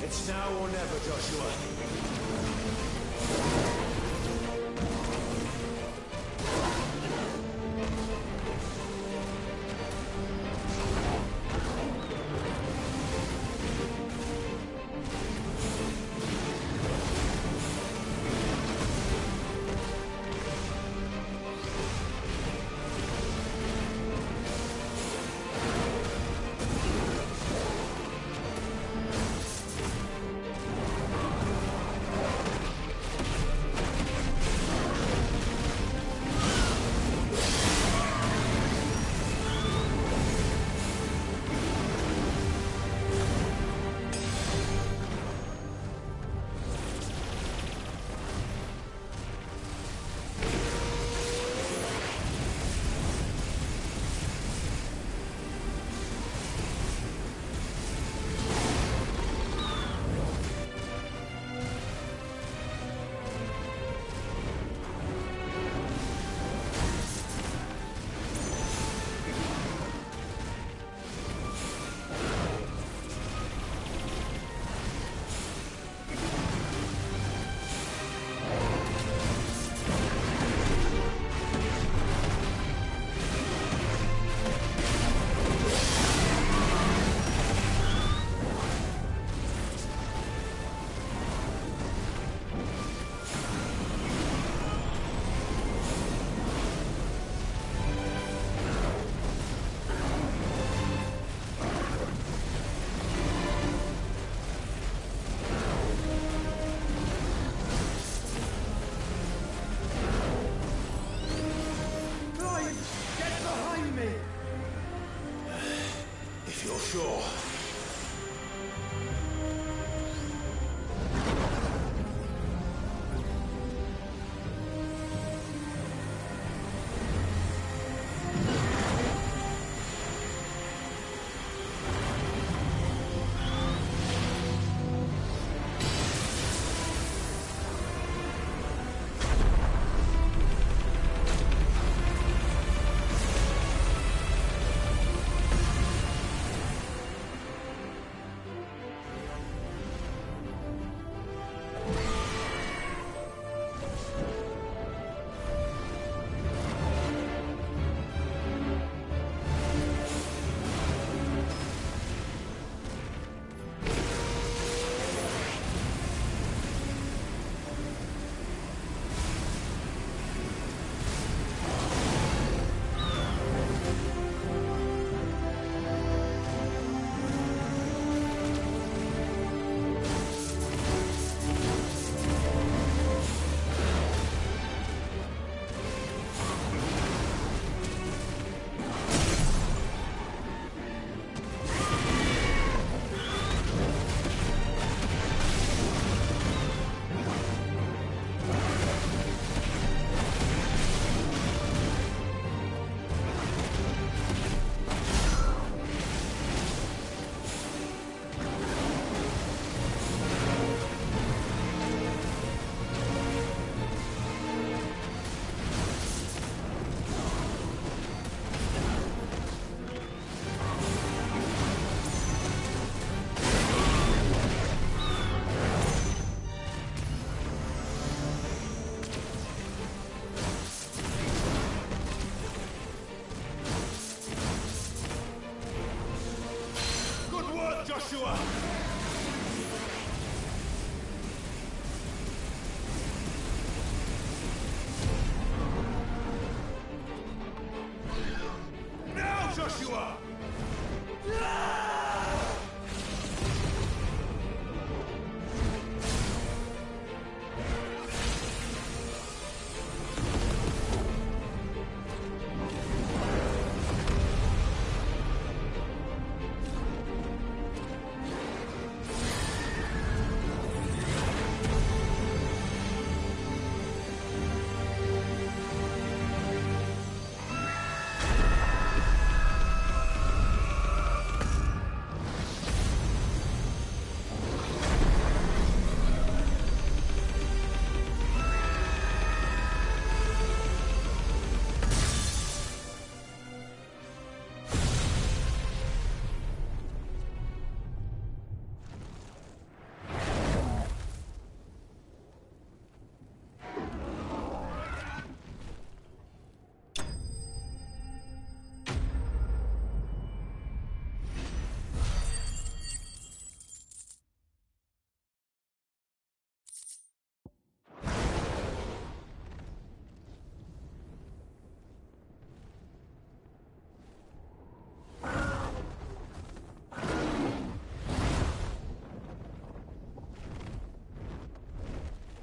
It's now or never, Joshua.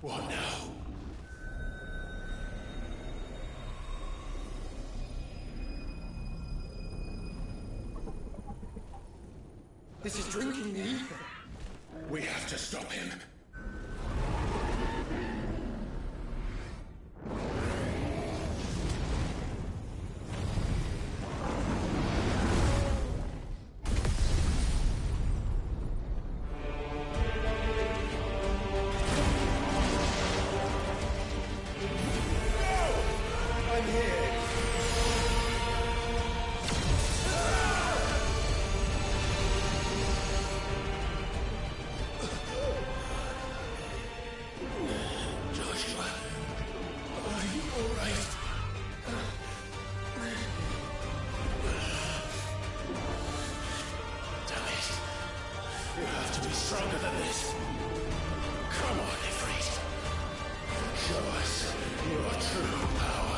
What now? This is drinking the ether. We have to stop him. Stronger than this. Come on, Ifrit. Show us your true power.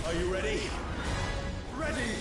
Are you ready? Ready!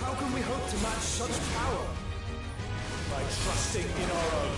How can we hope to match such power? By trusting in our own.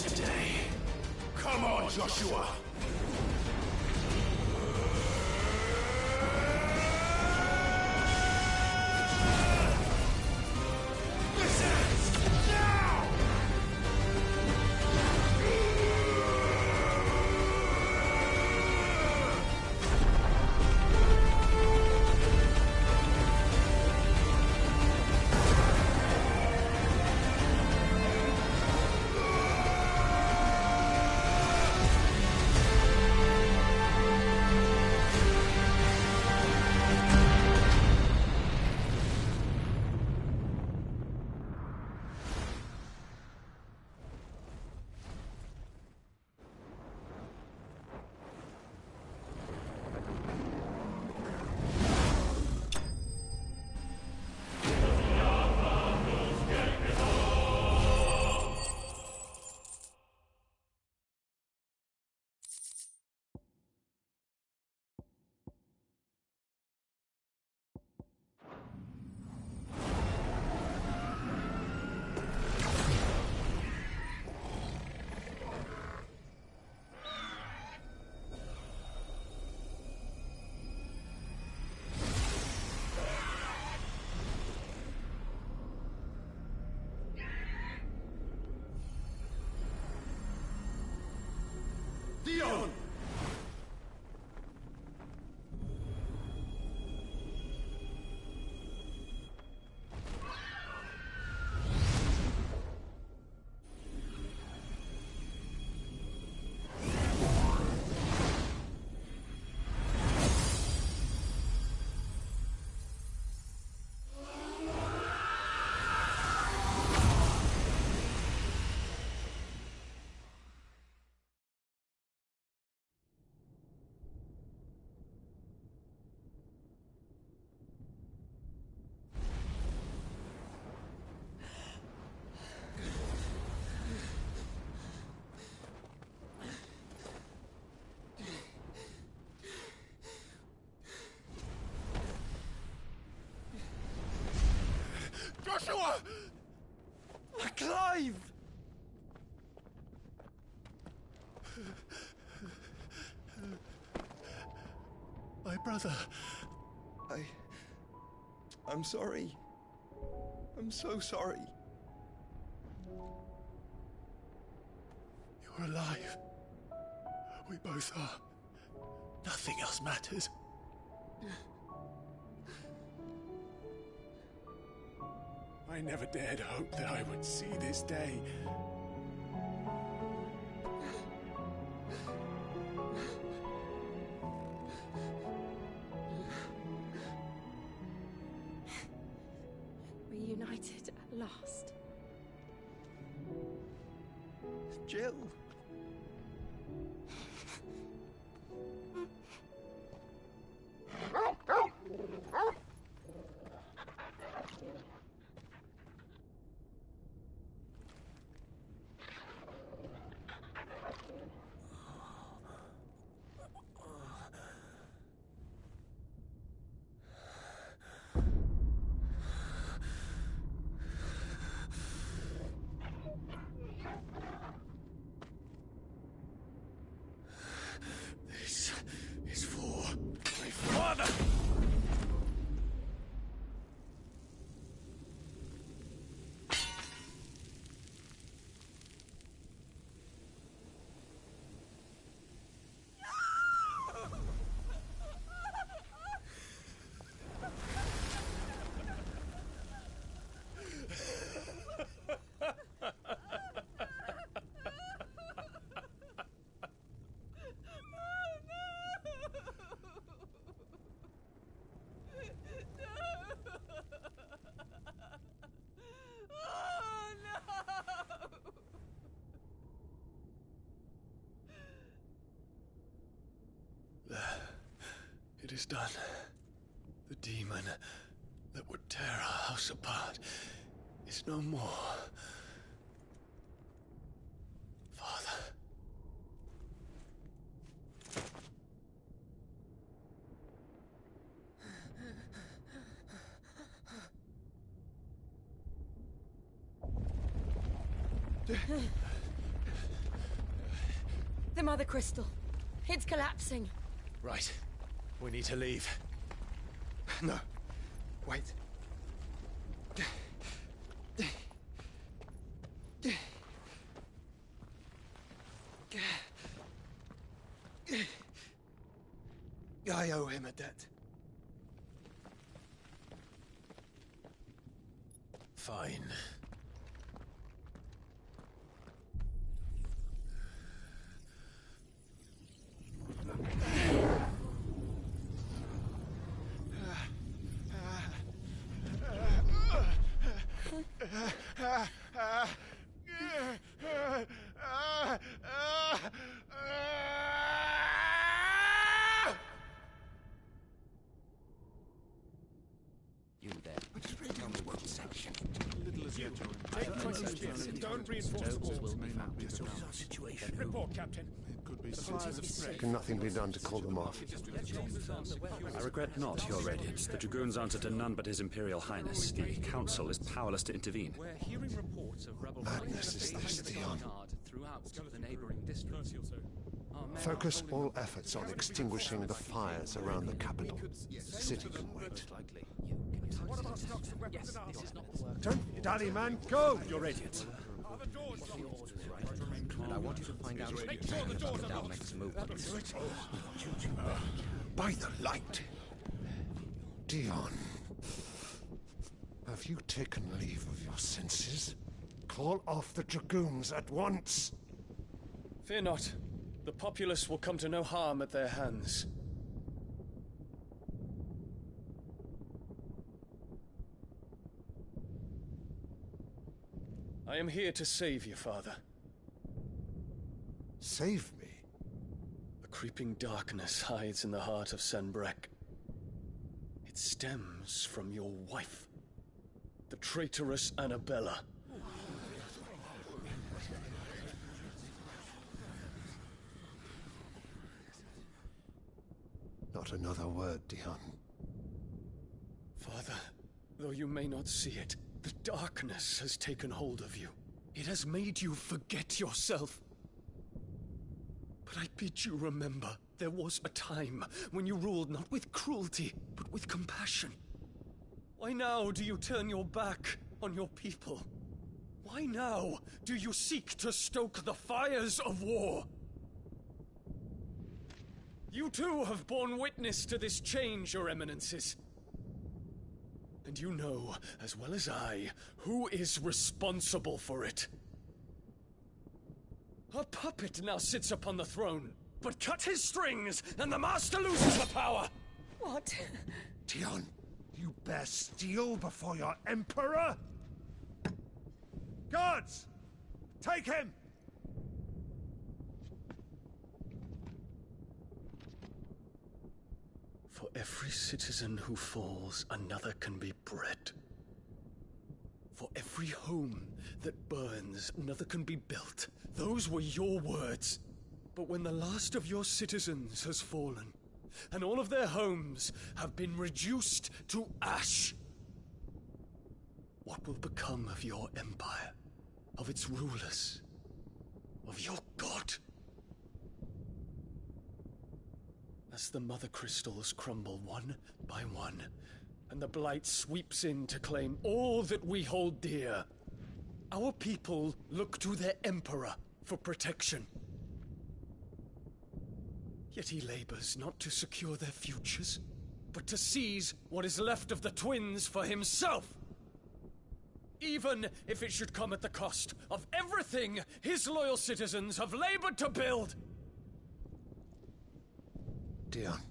today. Come on, Joshua! Dion! Joshua! Clive! My brother. I'm sorry. I'm so sorry. You're alive. We both are. Nothing else matters. I never dared hope that I would see this day. Reunited at last. Jill. This is for my father! It is done. The demon that would tear our house apart is no more. Father. The Mother Crystal. It's collapsing. Right. We need to leave. No. Wait. I owe him a debt. Fine. You there. Tell me what section. Don't reinforce the walls. Situation. Report, Captain. Can nothing be done to call them off? I regret not, Your Radiance. The Dragoons answer to none but His Imperial Highness. The Council is powerless to intervene. We're hearing reports of rebel Madness is this, Dion. throughout the neighboring districts. Focus all efforts on extinguishing the fires around the capital. The city can wait. What about stocks of weapons and armor? Don't dally, man, go! Your Radiance. And I want you to find out Make sure the doors are Dal locked. makes a move. By the light! Dion, have you taken leave of your senses? Call off the Dragoons at once! Fear not. The populace will come to no harm at their hands. I am here to save you, Father. Save me? A creeping darkness hides in the heart of Sanbreque. It stems from your wife, the traitorous Annabella. Not another word, Dion. Father, though you may not see it, the darkness has taken hold of you. It has made you forget yourself. But I bid you remember, there was a time when you ruled not with cruelty, but with compassion. Why now do you turn your back on your people? Why now do you seek to stoke the fires of war? You too have borne witness to this change, Your Eminences. And you know, as well as I, who is responsible for it. A puppet now sits upon the throne, but cut his strings, and the Master loses the power! What? Dion, you bear steel before your Emperor? Guards! Take him! For every citizen who falls, another can be bred. For every home that burns, another can be built. Those were your words. But when the last of your citizens has fallen, and all of their homes have been reduced to ash, what will become of your empire, of its rulers, of your god? As the Mother Crystals crumble one by one, and the Blight sweeps in to claim all that we hold dear, our people look to their Emperor for protection. Yet he labors not to secure their futures, but to seize what is left of the twins for himself. Even if it should come at the cost of everything his loyal citizens have labored to build. Dion,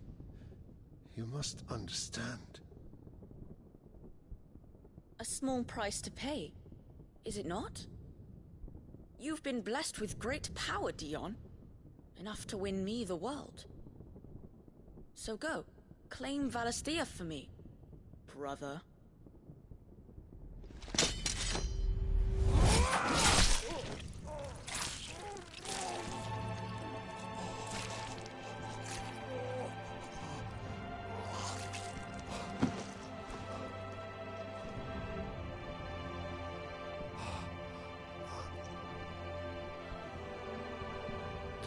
you must understand. A small price to pay, is it not? You've been blessed with great power, Dion. Enough to win me the world. So go, claim Valisthea for me, brother.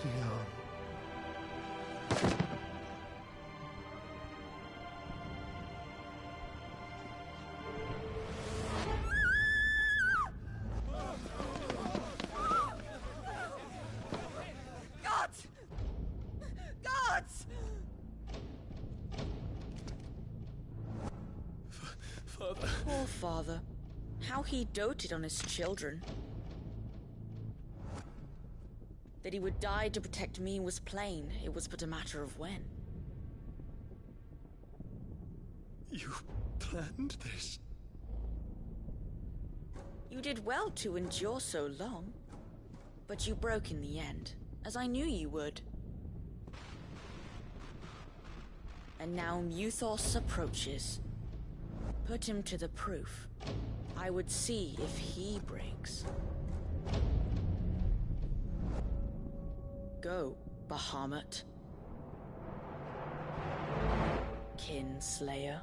Dion. Gods! Gods! Father. Poor father. How he doted on his children. That he would die to protect me was plain. It was but a matter of when. You planned this? You did well to endure so long. But you broke in the end, as I knew you would. And now Muthos approaches. Put him to the proof. I would see if he breaks. Go, Bahamut. Kinslayer.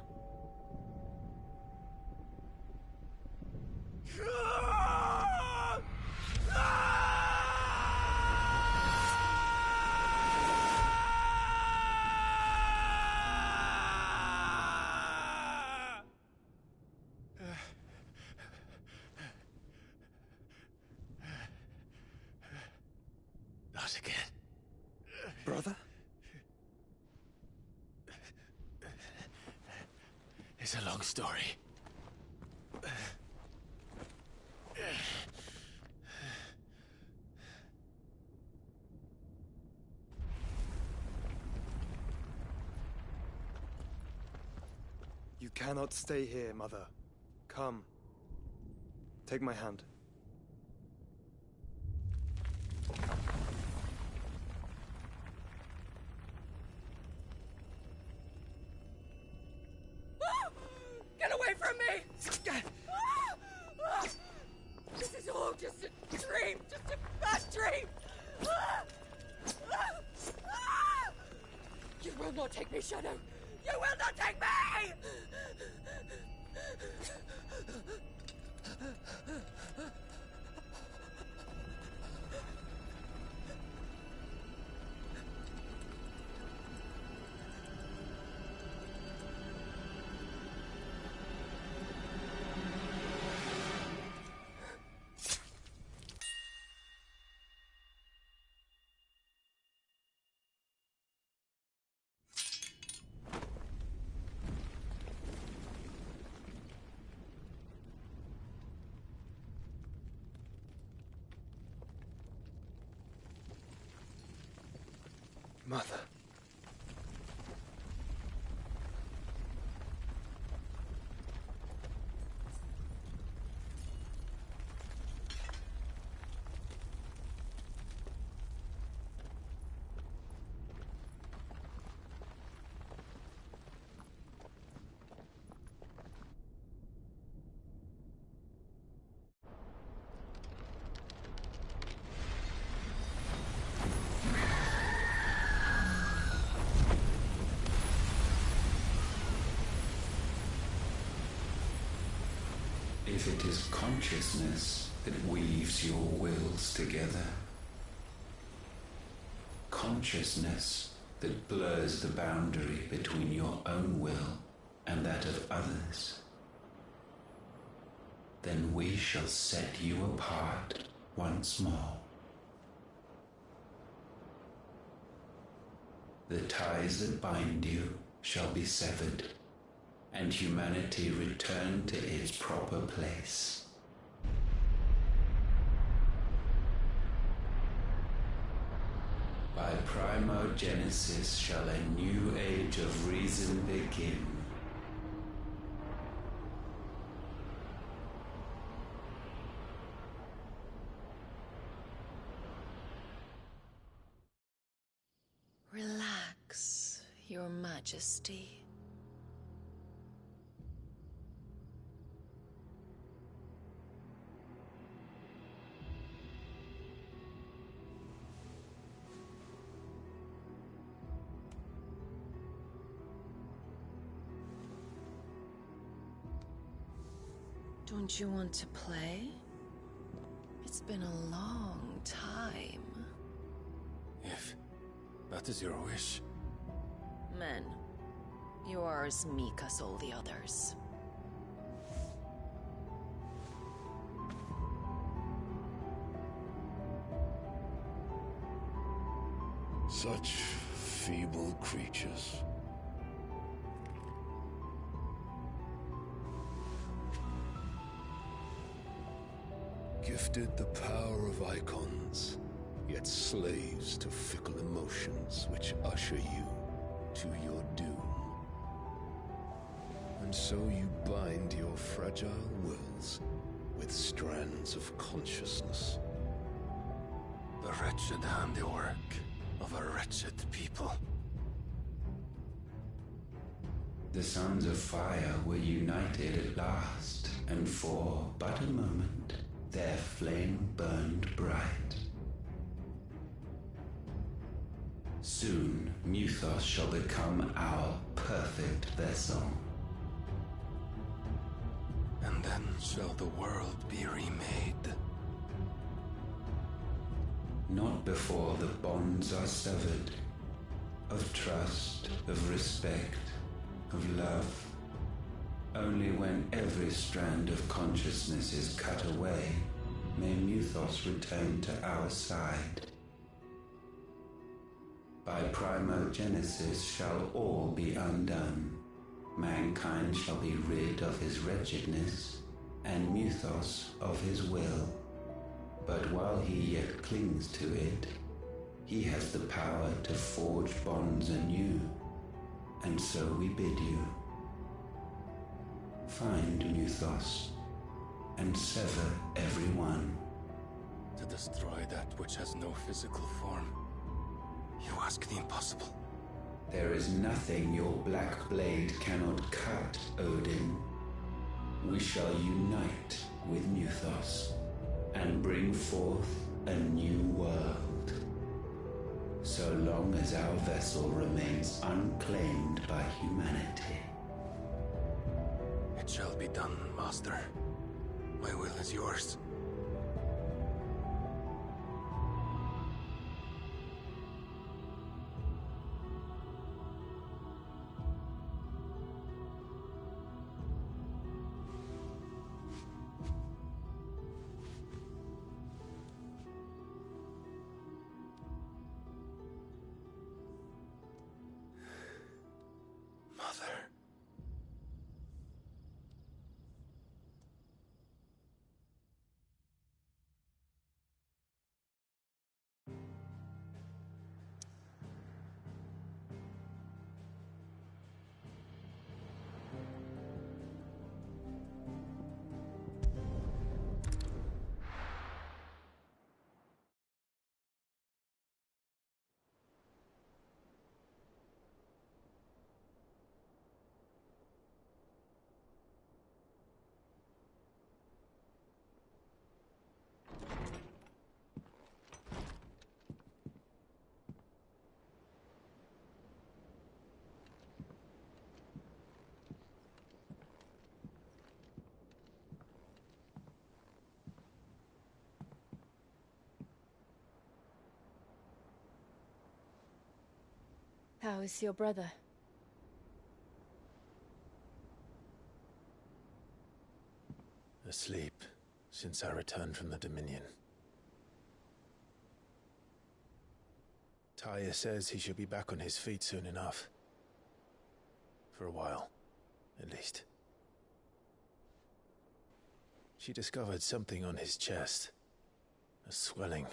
Not again. Brother? It's a long story. You cannot stay here, Mother. Come. Take my hand. Get away from me! This is all just a dream, just a bad dream! You will not take me, Shadow! You will not take me! Mother. If it is consciousness that weaves your wills together, consciousness that blurs the boundary between your own will and that of others, then we shall set you apart once more. The ties that bind you shall be severed, and humanity return to its proper place. By primogenesis shall a new age of reason begin. Relax, Your Majesty. Don't you want to play? It's been a long time. If that is your wish. Men, you are as meek as all the others. Such feeble creatures. Gifted the power of icons, yet slaves to fickle emotions which usher you to your doom. And so you bind your fragile wills with strands of consciousness. The wretched handiwork of a wretched people. The Sons of Fire were united at last, and for but a moment, their flame burned bright. Soon, Muthos shall become our perfect vessel. And then shall the world be remade. Not before the bonds are severed, of trust, of respect, of love. Only when every strand of consciousness is cut away, may Muthos return to our side. By primogenesis shall all be undone. Mankind shall be rid of his wretchedness, and Muthos of his will. But while he yet clings to it, he has the power to forge bonds anew, and so we bid you. Find Muthos, and sever every one. To destroy that which has no physical form, you ask the impossible. There is nothing your black blade cannot cut, Odin. We shall unite with Muthos, and bring forth a new world. So long as our vessel remains unclaimed by humanity. It shall be done, Master. My will is yours. How is your brother? Asleep since I returned from the Dominion. Tyr says he should be back on his feet soon enough. For a while, at least. She discovered something on his chest. A swelling,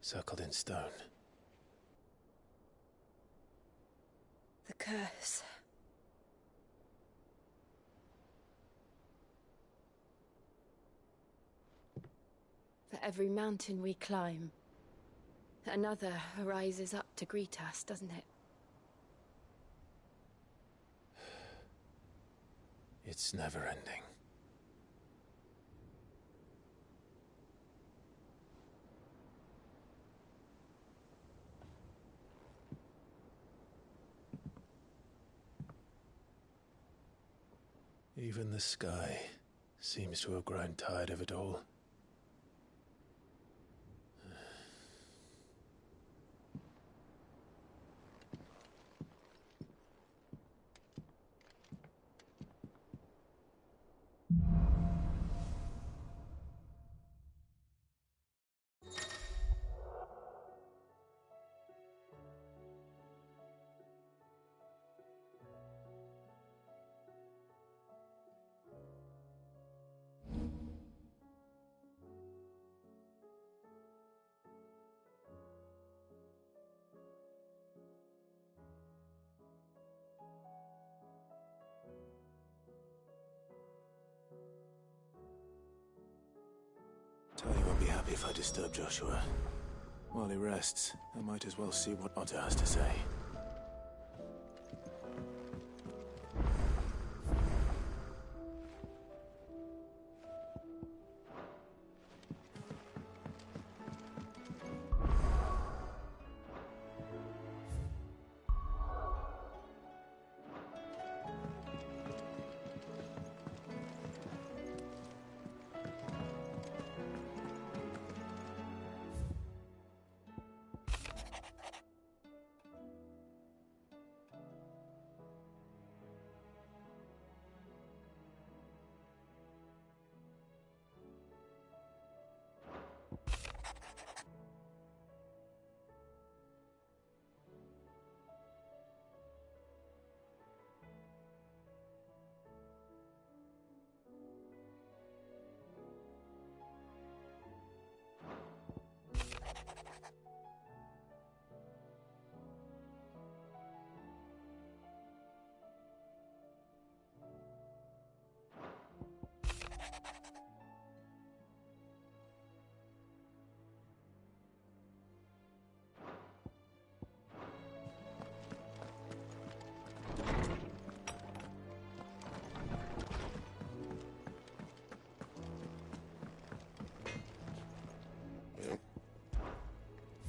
circled in stone. The curse. For every mountain we climb, another rises up to greet us, doesn't it? It's never ending. Even the sky seems to have grown tired of it all. happy if I disturb Joshua. While he rests, I might as well see what Otto has to say.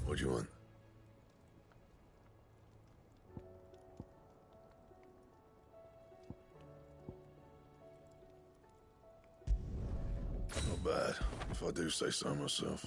What do you want? Not bad, if I do say so myself.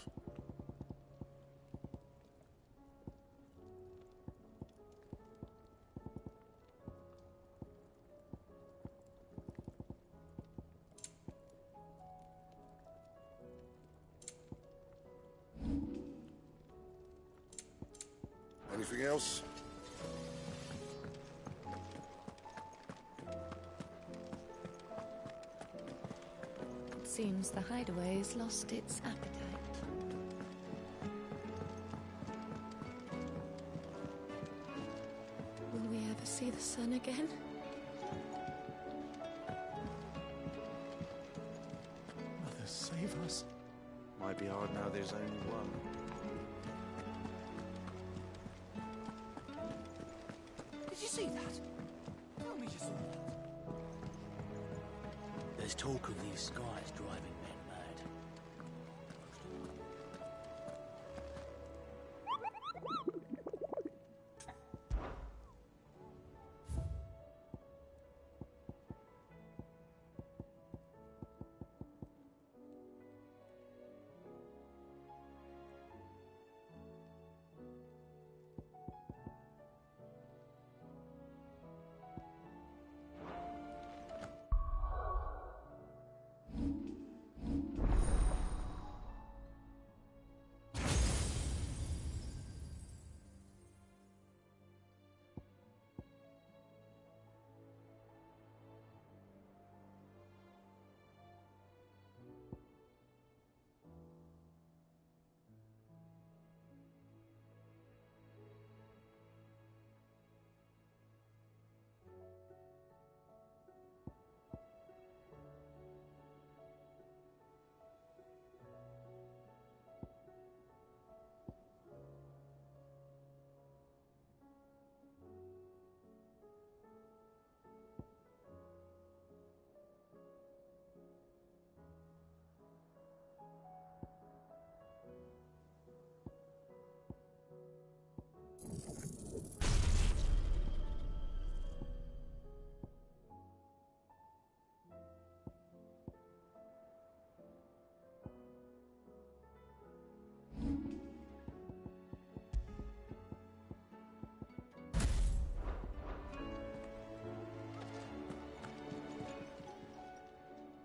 Anything else? It seems the hideaway has lost its appetite. Will we ever see the sun again? Mother, save us. Might be hard now there's only one. Did you see that? Tell me you saw that. There's talk of these skies driving men mad.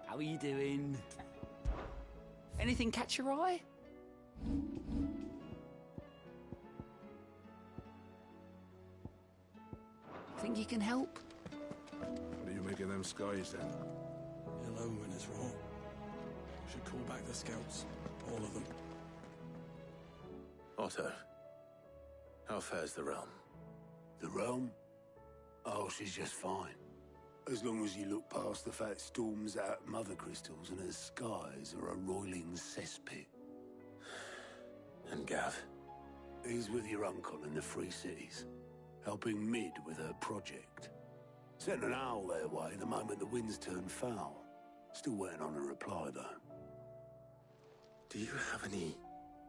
How are you doing? Anything catch your eye? Think you can help? What do you make of them skies, then? Your omen is wrong. We should call back the scouts. All of them. Otto, how fares the realm? The realm? Oh, she's just fine. As long as you look past the fat storms out mother crystals and her skies are a roiling cesspit. And Gav? He's with your uncle in the Free Cities, helping Mid with her project. Sent an owl their way the moment the winds turned foul. Still waiting on a reply, though. Do you have any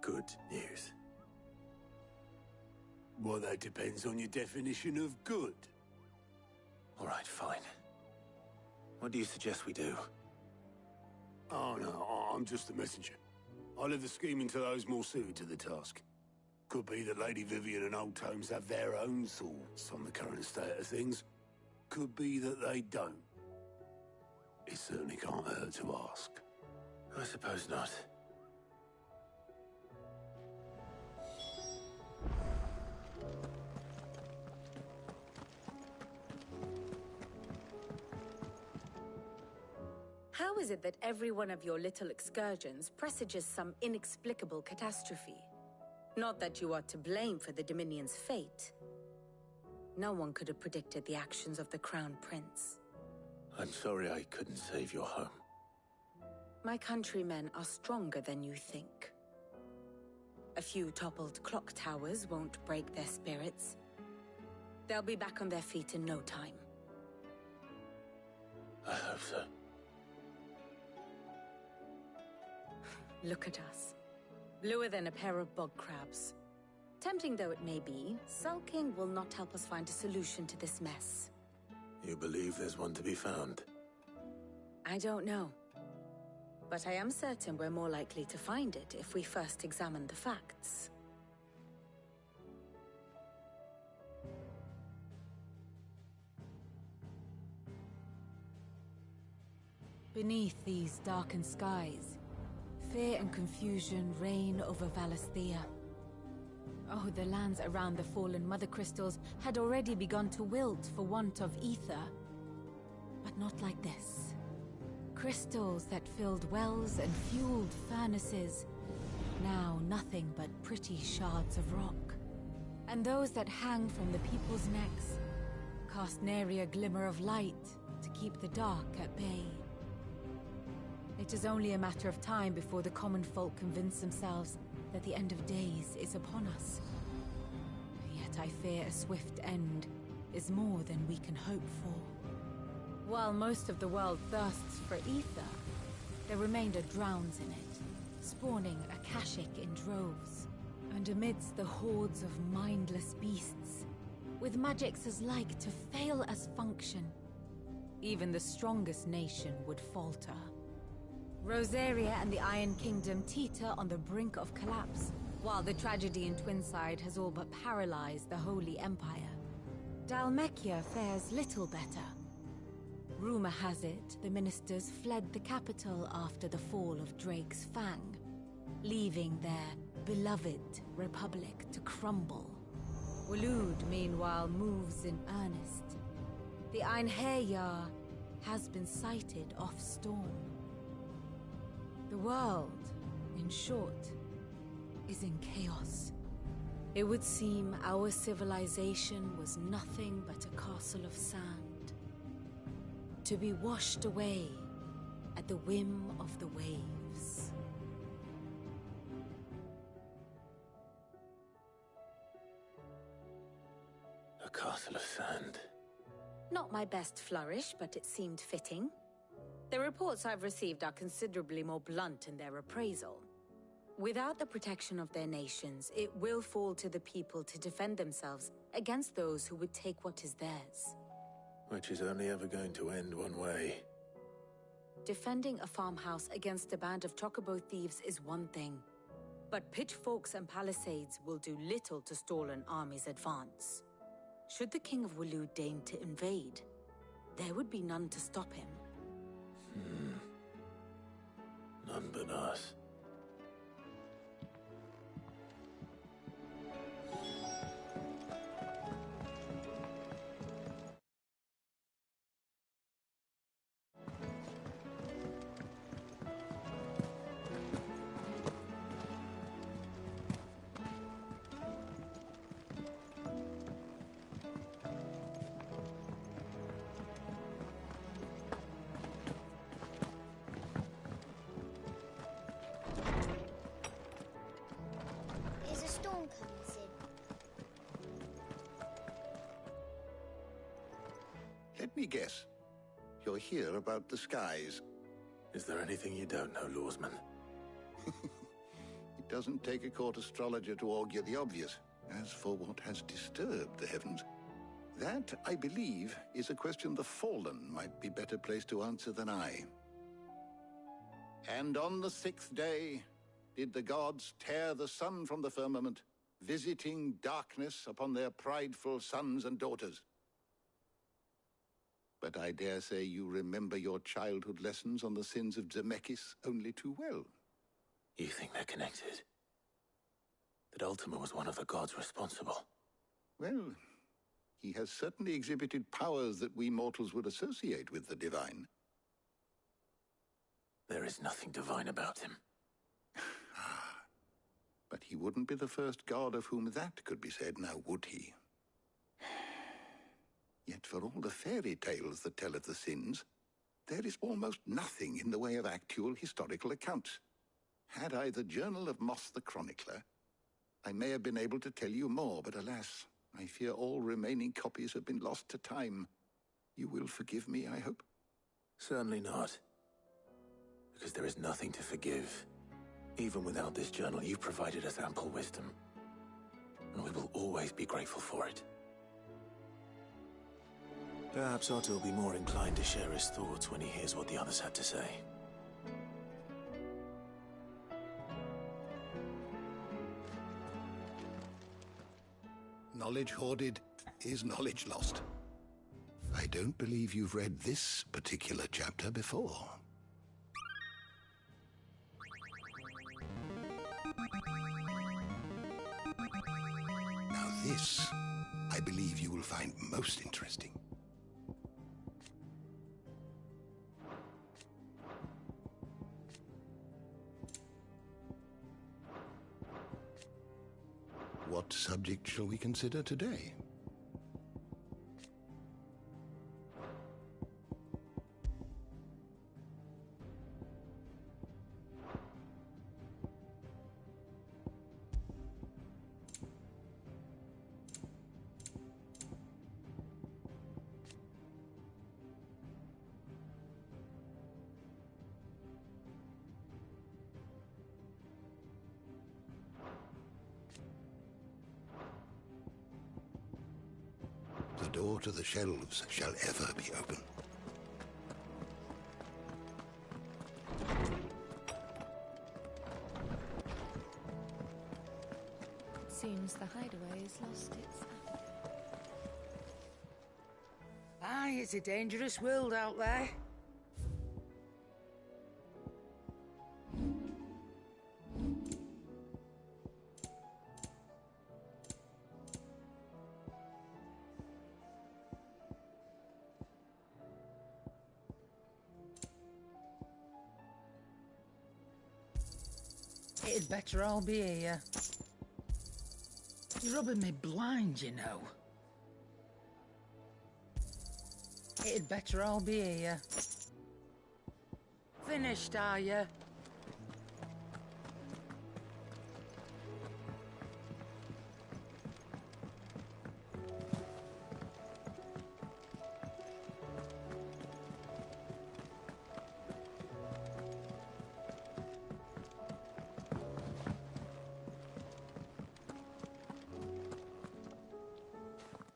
good news? Well, that depends on your definition of good. All right, fine. What do you suggest we do? Oh, no, I'm just a messenger. I leave the scheming to those more suited to the task. Could be that Lady Vivian and Old Tomes have their own thoughts on the current state of things. Could be that they don't. It certainly can't hurt to ask. I suppose not. How is it that every one of your little excursions presages some inexplicable catastrophe? Not that you are to blame for the Dominion's fate. No one could have predicted the actions of the Crown Prince. I'm sorry I couldn't save your home. My countrymen are stronger than you think. A few toppled clock towers won't break their spirits. They'll be back on their feet in no time. I hope so. Look at us. Bluer than a pair of bog crabs. Tempting though it may be, sulking will not help us find a solution to this mess. You believe there's one to be found? I don't know. But I am certain we're more likely to find it if we first examine the facts. Beneath these darkened skies, fear and confusion reign over Valisthea. Oh, the lands around the fallen Mother Crystals had already begun to wilt for want of ether. But not like this. Crystals that filled wells and fueled furnaces, now nothing but pretty shards of rock. And those that hang from the people's necks cast nary a glimmer of light to keep the dark at bay. It is only a matter of time before the common folk convince themselves that the end of days is upon us. Yet I fear a swift end is more than we can hope for. While most of the world thirsts for ether, the remainder drowns in it, spawning Akashic in droves. And amidst the hordes of mindless beasts, with magics as like to fail as function, even the strongest nation would falter. Rosaria and the Iron Kingdom teeter on the brink of collapse, while the tragedy in Twinside has all but paralyzed the Holy Empire. Dalmekia fares little better. Rumor has it the ministers fled the capital after the fall of Drake's Fang, leaving their beloved republic to crumble. Waloed, meanwhile, moves in earnest. The Einherjar has been sighted off Storm. The world, in short, is in chaos. It would seem our civilization was nothing but a castle of sand, to be washed away at the whim of the waves. A castle of sand. Not my best flourish, but it seemed fitting. The reports I've received are considerably more blunt in their appraisal. Without the protection of their nations, it will fall to the people to defend themselves against those who would take what is theirs. Which is only ever going to end one way. Defending a farmhouse against a band of chocobo thieves is one thing, but pitchforks and palisades will do little to stall an army's advance. Should the King of Waloed deign to invade, there would be none to stop him. None but us. me guess. You're here about the skies. Is there anything you don't know, Lawsman? It doesn't take a court astrologer to augur the obvious. As for what has disturbed the heavens, that, I believe, is a question the Fallen might be better placed to answer than I. And on the 6th day did the gods tear the sun from the firmament, visiting darkness upon their prideful sons and daughters. But I dare say you remember your childhood lessons on the sins of Zemeckis only too well. You think they're connected? That Ultima was one of the gods responsible? Well, he has certainly exhibited powers that we mortals would associate with the divine. There is nothing divine about him. But he wouldn't be the first god of whom that could be said, now would he? Yet for all the fairy tales that tell of the sins, there is almost nothing in the way of actual historical accounts. Had I the Journal of Moss the Chronicler, I may have been able to tell you more, but alas, I fear all remaining copies have been lost to time. You will forgive me, I hope? Certainly not. Because there is nothing to forgive. Even without this journal, you provided us ample wisdom. And we will always be grateful for it. Perhaps Otto will be more inclined to share his thoughts when he hears what the others had to say. Knowledge hoarded is knowledge lost. I don't believe you've read this particular chapter before. Now this, I believe you will find most interesting. What subject shall we consider today? The door to the shelves shall ever be open. Seems the hideaway has lost its appetite. Aye, it's a dangerous world out there. It'd better all be here. You're rubbing me blind, you know. It'd better all be here. Finished, are you?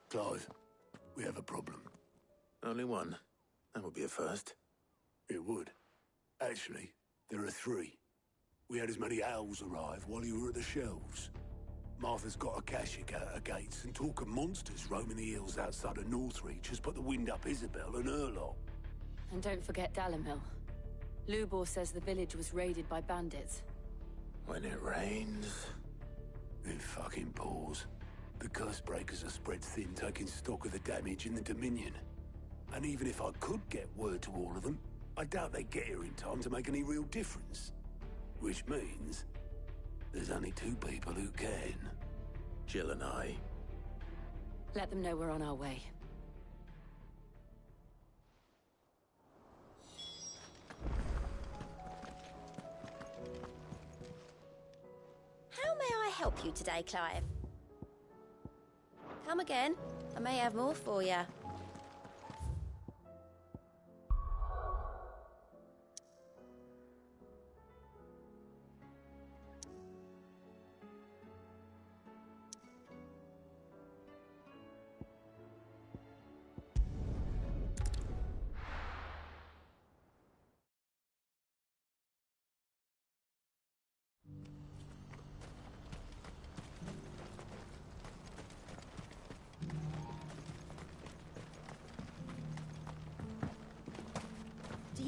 Clive, we have a problem. Only one. That would be a first. It would. Actually, there are 3. We had as many owls arrive while you were at the shelves. Martha's got a Kashik out her gates, and talk of monsters roaming the hills outside of Northreach has put the wind up Isabel and her lot. And don't forget Dalimil. Lubor says the village was raided by bandits. When it rains... It fucking pours. The curse breakers are spread thin, taking stock of the damage in the Dominion. And even if I could get word to all of them, I doubt they'd get here in time to make any real difference. Which means there's only 2 people who can. Jill and I. Let them know we're on our way. How may I help you today, Clive? Come again. I may have more for you.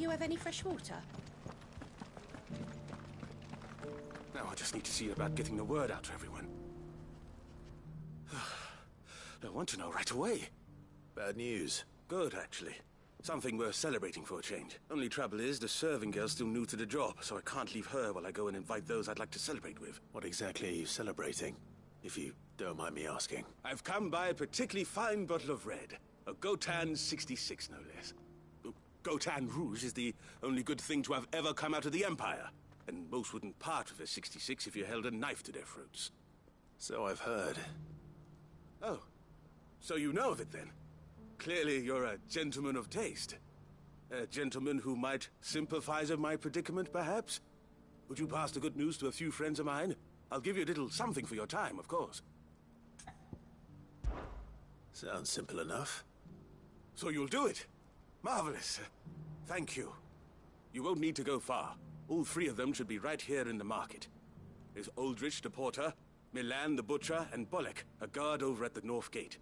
you have any fresh water? Now I just need to see about getting the word out to everyone. I want to know right away. Bad news. Good, actually. Something worth celebrating for a change. Only trouble is, the serving girl's still new to the job, so I can't leave her while I go and invite those I'd like to celebrate with. What exactly are you celebrating, if you don't mind me asking? I've come by a particularly fine bottle of red. A Gotan 66, no less. Gotan Rouge is the only good thing to have ever come out of the Empire. And most wouldn't part with a 66 if you held a knife to their throats. So I've heard. Oh. So you know of it, then? Clearly you're a gentleman of taste. A gentleman who might sympathize with my predicament, perhaps? Would you pass the good news to a few friends of mine? I'll give you a little something for your time, of course. Sounds simple enough. So you'll do it? Marvelous. Thank you. You won't need to go far. All three of them should be right here in the market. There's Aldrich the porter, Milan the butcher, and Bolek, a guard over at the north gate.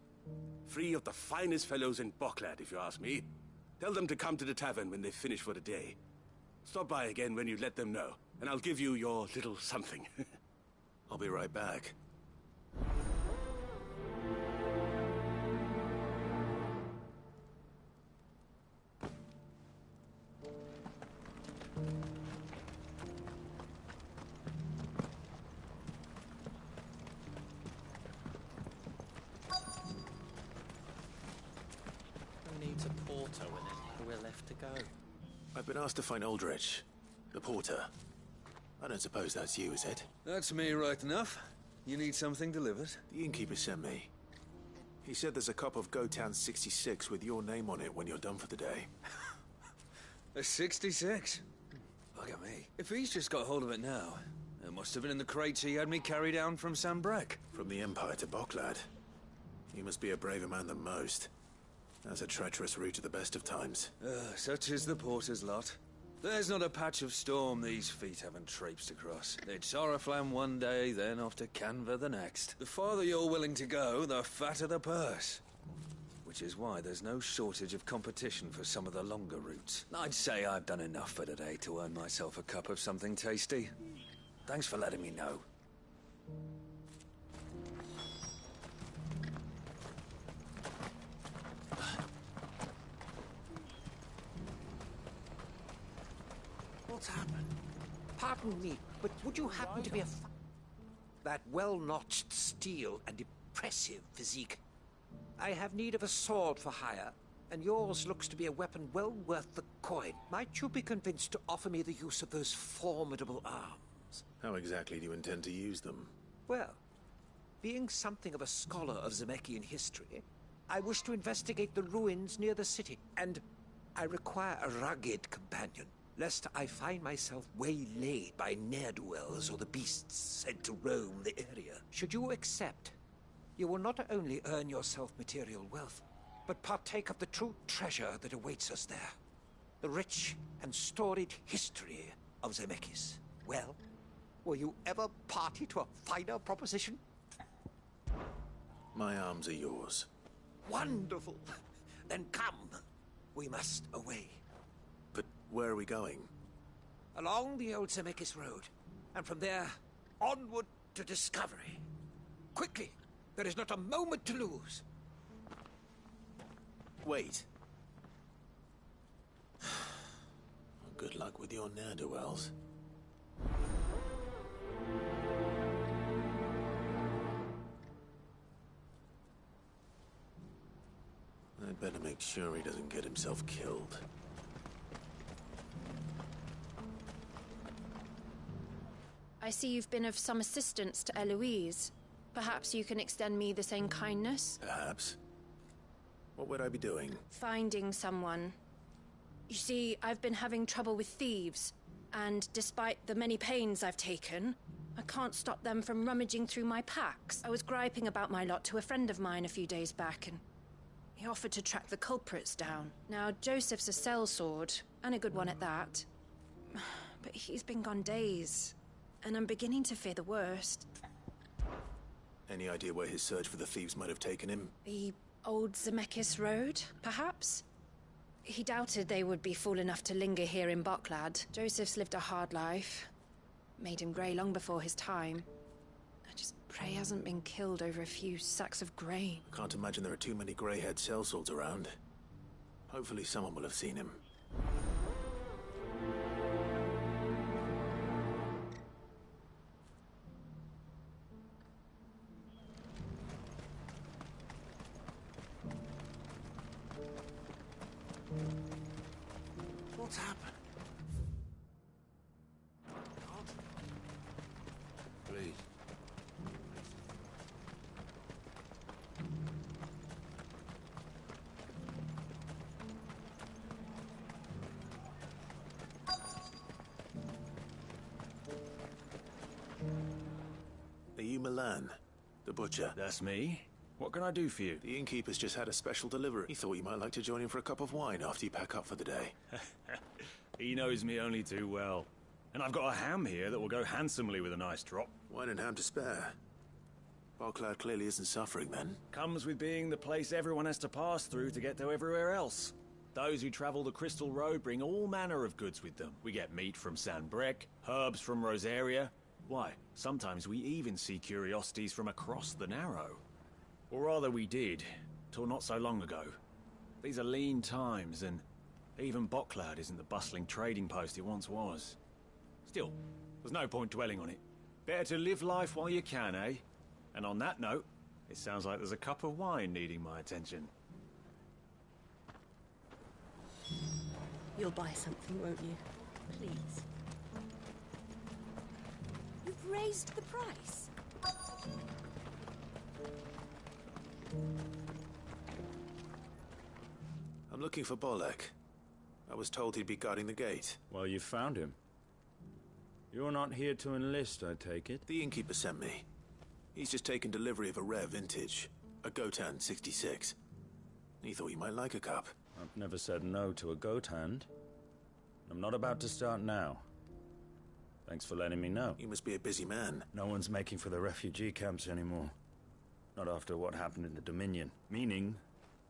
Three of the finest fellows in Boklad, if you ask me. Tell them to come to the tavern when they've finished for the day. Stop by again when you let them know, and I'll give you your little something. I'll be right back. Needs a porter when there's nowhere left to go. I've been asked to find Aldrich, the porter. I don't suppose that's you, is it? That's me, right enough. You need something delivered? The innkeeper sent me. He said there's a cup of Gotan 66 with your name on it when you're done for the day. A 66? Look at me. If he's just got hold of it now, it must have been in the crates he had me carry down from Sambrek. From the Empire to Boklad. You must be a braver man than most. That's a treacherous route at the best of times. Such is the porter's lot. There's not a patch of storm these feet haven't traipsed across. It's Oriflamme one day, then off to Canva the next. The farther you're willing to go, the fatter the purse. Which is why there's no shortage of competition for some of the longer routes. I'd say I've done enough for today to earn myself a cup of something tasty. Thanks for letting me know. What's happened? Pardon me, but would you happen to be that well-notched steel and impressive physique? I have need of a sword for hire, and yours looks to be a weapon well worth the coin. Might you be convinced to offer me the use of those formidable arms? How exactly do you intend to use them? Well, being something of a scholar of Zemeckis history, I wish to investigate the ruins near the city, and I require a rugged companion, lest I find myself waylaid by ne'er-do-wells or the beasts sent to roam the area. Should you accept, you will not only earn yourself material wealth, but partake of the true treasure that awaits us there. The rich and storied history of Zemeckis. Well, were you ever party to a finer proposition? My arms are yours. Wonderful! Then come. We must away. But where are we going? Along the old Zemeckis Road, and from there, onward to discovery. Quickly! There is not a moment to lose. Wait. Good luck with your ne'er-do-wells. I'd better make sure he doesn't get himself killed. I see you've been of some assistance to Eloise. Perhaps you can extend me the same kindness? Perhaps. What would I be doing? Finding someone. You see, I've been having trouble with thieves, and despite the many pains I've taken, I can't stop them from rummaging through my packs. I was griping about my lot to a friend of mine a few days back, and he offered to track the culprits down. Now, Joseph's a sellsword, and a good one at that. But he's been gone days, and I'm beginning to fear the worst. Any idea where his search for the thieves might have taken him? The old Zemeckis Road, perhaps? He doubted they would be fool enough to linger here in Boklad. Joseph's lived a hard life. Made him grey long before his time. I just pray he hasn't been killed over a few sacks of grain. I can't imagine there are too many grey-haired sellswords around. Hopefully someone will have seen him. What's happened? Please. Are you Milan, the butcher? That's me. What can I do for you? The innkeeper's just had a special delivery. He thought you might like to join him for a cup of wine after you pack up for the day. He knows me only too well. And I've got a ham here that will go handsomely with a nice drop. Wine and ham to spare. Boklad clearly isn't suffering then. Comes with being the place everyone has to pass through to get to everywhere else. Those who travel the Crystal Road bring all manner of goods with them. We get meat from San Brec, herbs from Rosaria. Why, sometimes we even see curiosities from across the Narrow. Or rather we did, till not so long ago. These are lean times, and even Boklad isn't the bustling trading post it once was. Still, there's no point dwelling on it. Better to live life while you can, eh? And on that note, it sounds like there's a cup of wine needing my attention. You'll buy something, won't you? Please. You've raised the price. I'm looking for Bolek. I was told he'd be guarding the gate. Well, you found him. You're not here to enlist, I take it? The innkeeper sent me. He's just taken delivery of a rare vintage, a Gotan 66. He thought you might like a cup. I've never said no to a goat hand. I'm not about to start now. Thanks for letting me know. You must be a busy man. No one's making for the refugee camps anymore. Not after what happened in the Dominion. Meaning,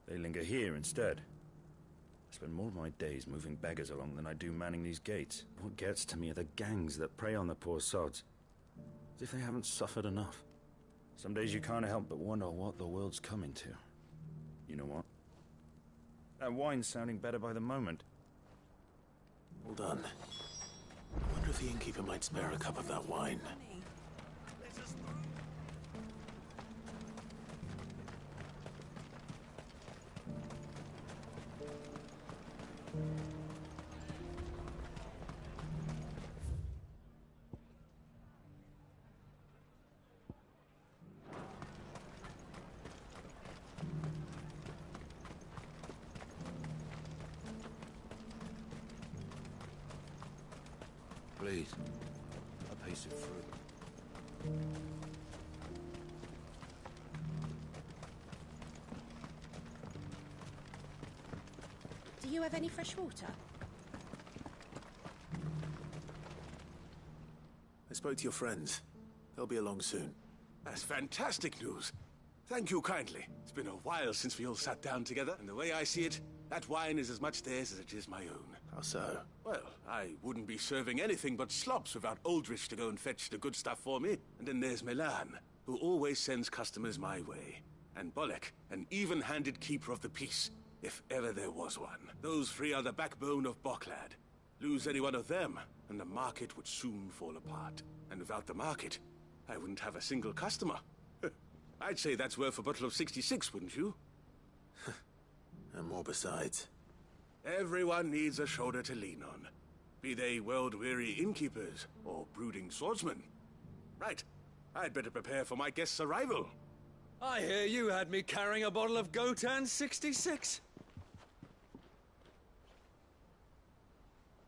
they linger here instead. I spend more of my days moving beggars along than I do manning these gates. What gets to me are the gangs that prey on the poor sods. As if they haven't suffered enough. Some days you can't help but wonder what the world's coming to. You know what? That wine's sounding better by the moment. Hold on. I wonder if the innkeeper might spare a cup of that wine. Please. I pace it through. Do you have any fresh water? I spoke to your friends. They'll be along soon. That's fantastic news. Thank you kindly. It's been a while since we all sat down together, and the way I see it, that wine is as much theirs as it is my own. How so? Well, I wouldn't be serving anything but slops without Aldrich to go and fetch the good stuff for me. And then there's Milan, who always sends customers my way. And Bolek, an even-handed keeper of the peace, if ever there was one. Those three are the backbone of Boklad. Lose any one of them, and the market would soon fall apart. And without the market, I wouldn't have a single customer. I'd say that's worth a bottle of 66, wouldn't you? And more besides. Everyone needs a shoulder to lean on. Be they world-weary innkeepers or brooding swordsmen. Right. I'd better prepare for my guest's arrival. I hear you had me carrying a bottle of Gotan 66.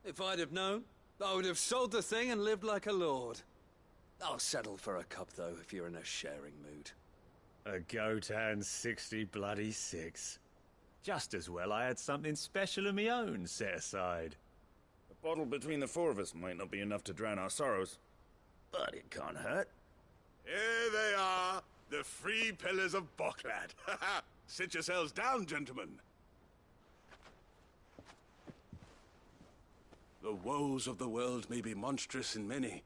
If I'd have known, I would have sold the thing and lived like a lord. I'll settle for a cup, though, if you're in a sharing mood. A Gotan 66. Just as well I had something special of my own set aside. A bottle between the four of us might not be enough to drown our sorrows, but it can't hurt. Here they are, the three pillars of Boklad. Sit yourselves down, gentlemen. The woes of the world may be monstrous in many,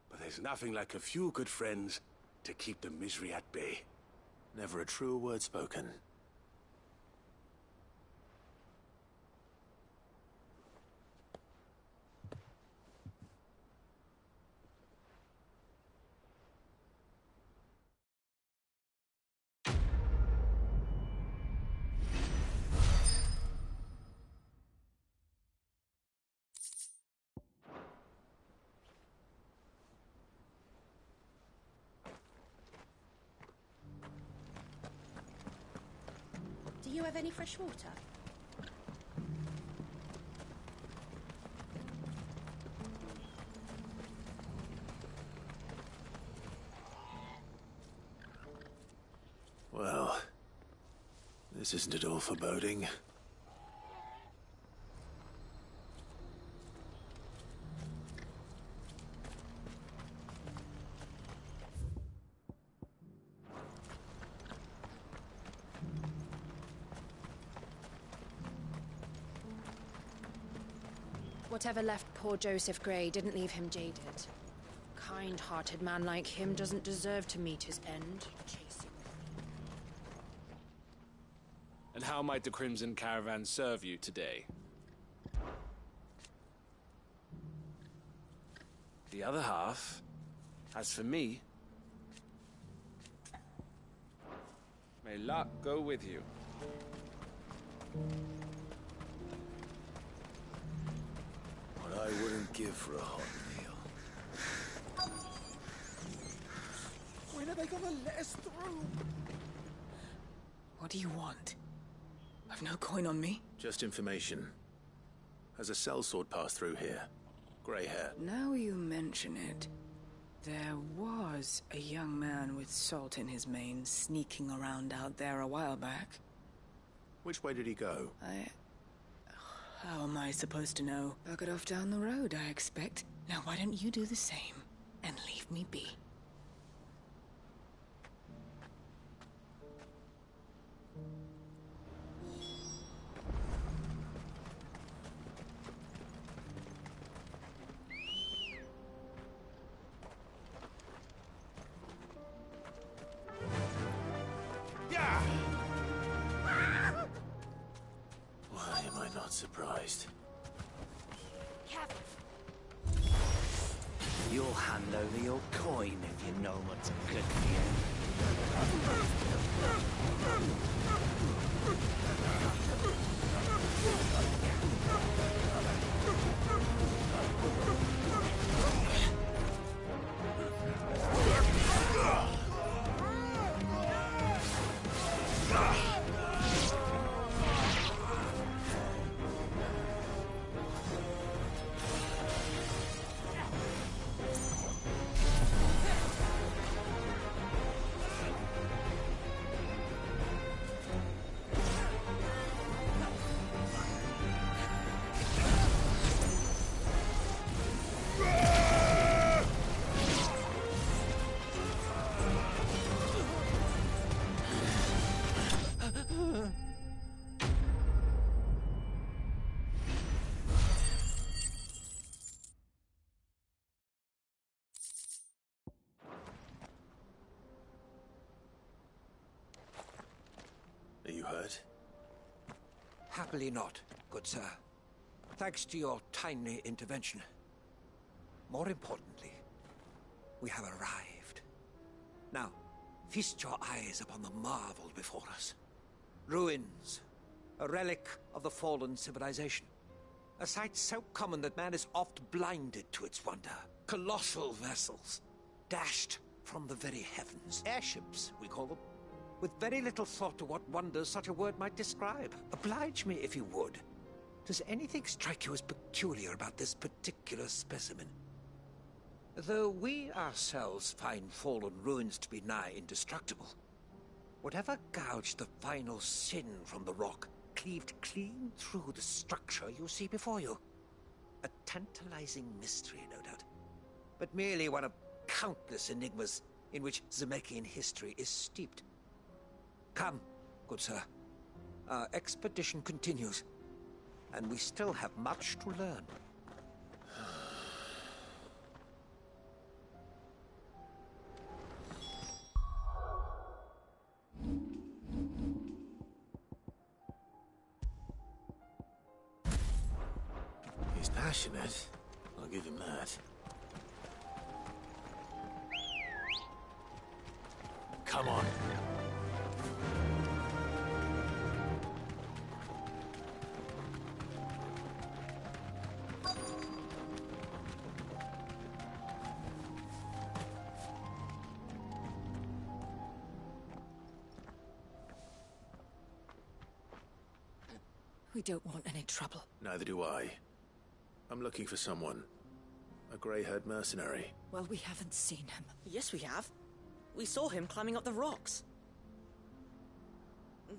but there's nothing like a few good friends to keep the misery at bay. Never a truer word spoken. Do you have any fresh water? Well, this isn't at all foreboding. Whatever left poor Joseph Grey didn't leave him jaded. Kind-hearted man like him doesn't deserve to meet his end. And how might the Crimson Caravan serve you today? The other half, as for me, may luck go with you. What I wouldn't give for a hot meal. When are they gonna let us through? What do you want? I've no coin on me. Just information. Has a sellsword passed through here? Grey hair. Now you mention it, there was a young man with salt in his mane sneaking around out there a while back. Which way did he go? How am I supposed to know? Bucket off down the road, I expect. Now why don't you do the same and leave me be? Why am I not surprised? You'll hand over your coin if you know what's good for you. Are you hurt? Happily not, good sir. Thanks to your timely intervention. More importantly, we have arrived. Now, feast your eyes upon the marvel before us. Ruins, a relic of the fallen civilization. A sight so common that man is oft blinded to its wonder. Colossal vessels, dashed from the very heavens. Airships, we call them. With very little thought to what wonders such a word might describe. Oblige me if you would. Does anything strike you as peculiar about this particular specimen? Though we ourselves find fallen ruins to be nigh indestructible, whatever gouged the final sin from the rock cleaved clean through the structure you see before you. A tantalizing mystery, no doubt, but merely one of countless enigmas in which Zemeckis history is steeped. Come, good sir. Our expedition continues, and we still have much to learn. passionate. I'll give him that. Come on. We don't want any trouble. Neither do I. I'm looking for someone. A grey-haired mercenary. Well, we haven't seen him. Yes, we have. We saw him climbing up the rocks.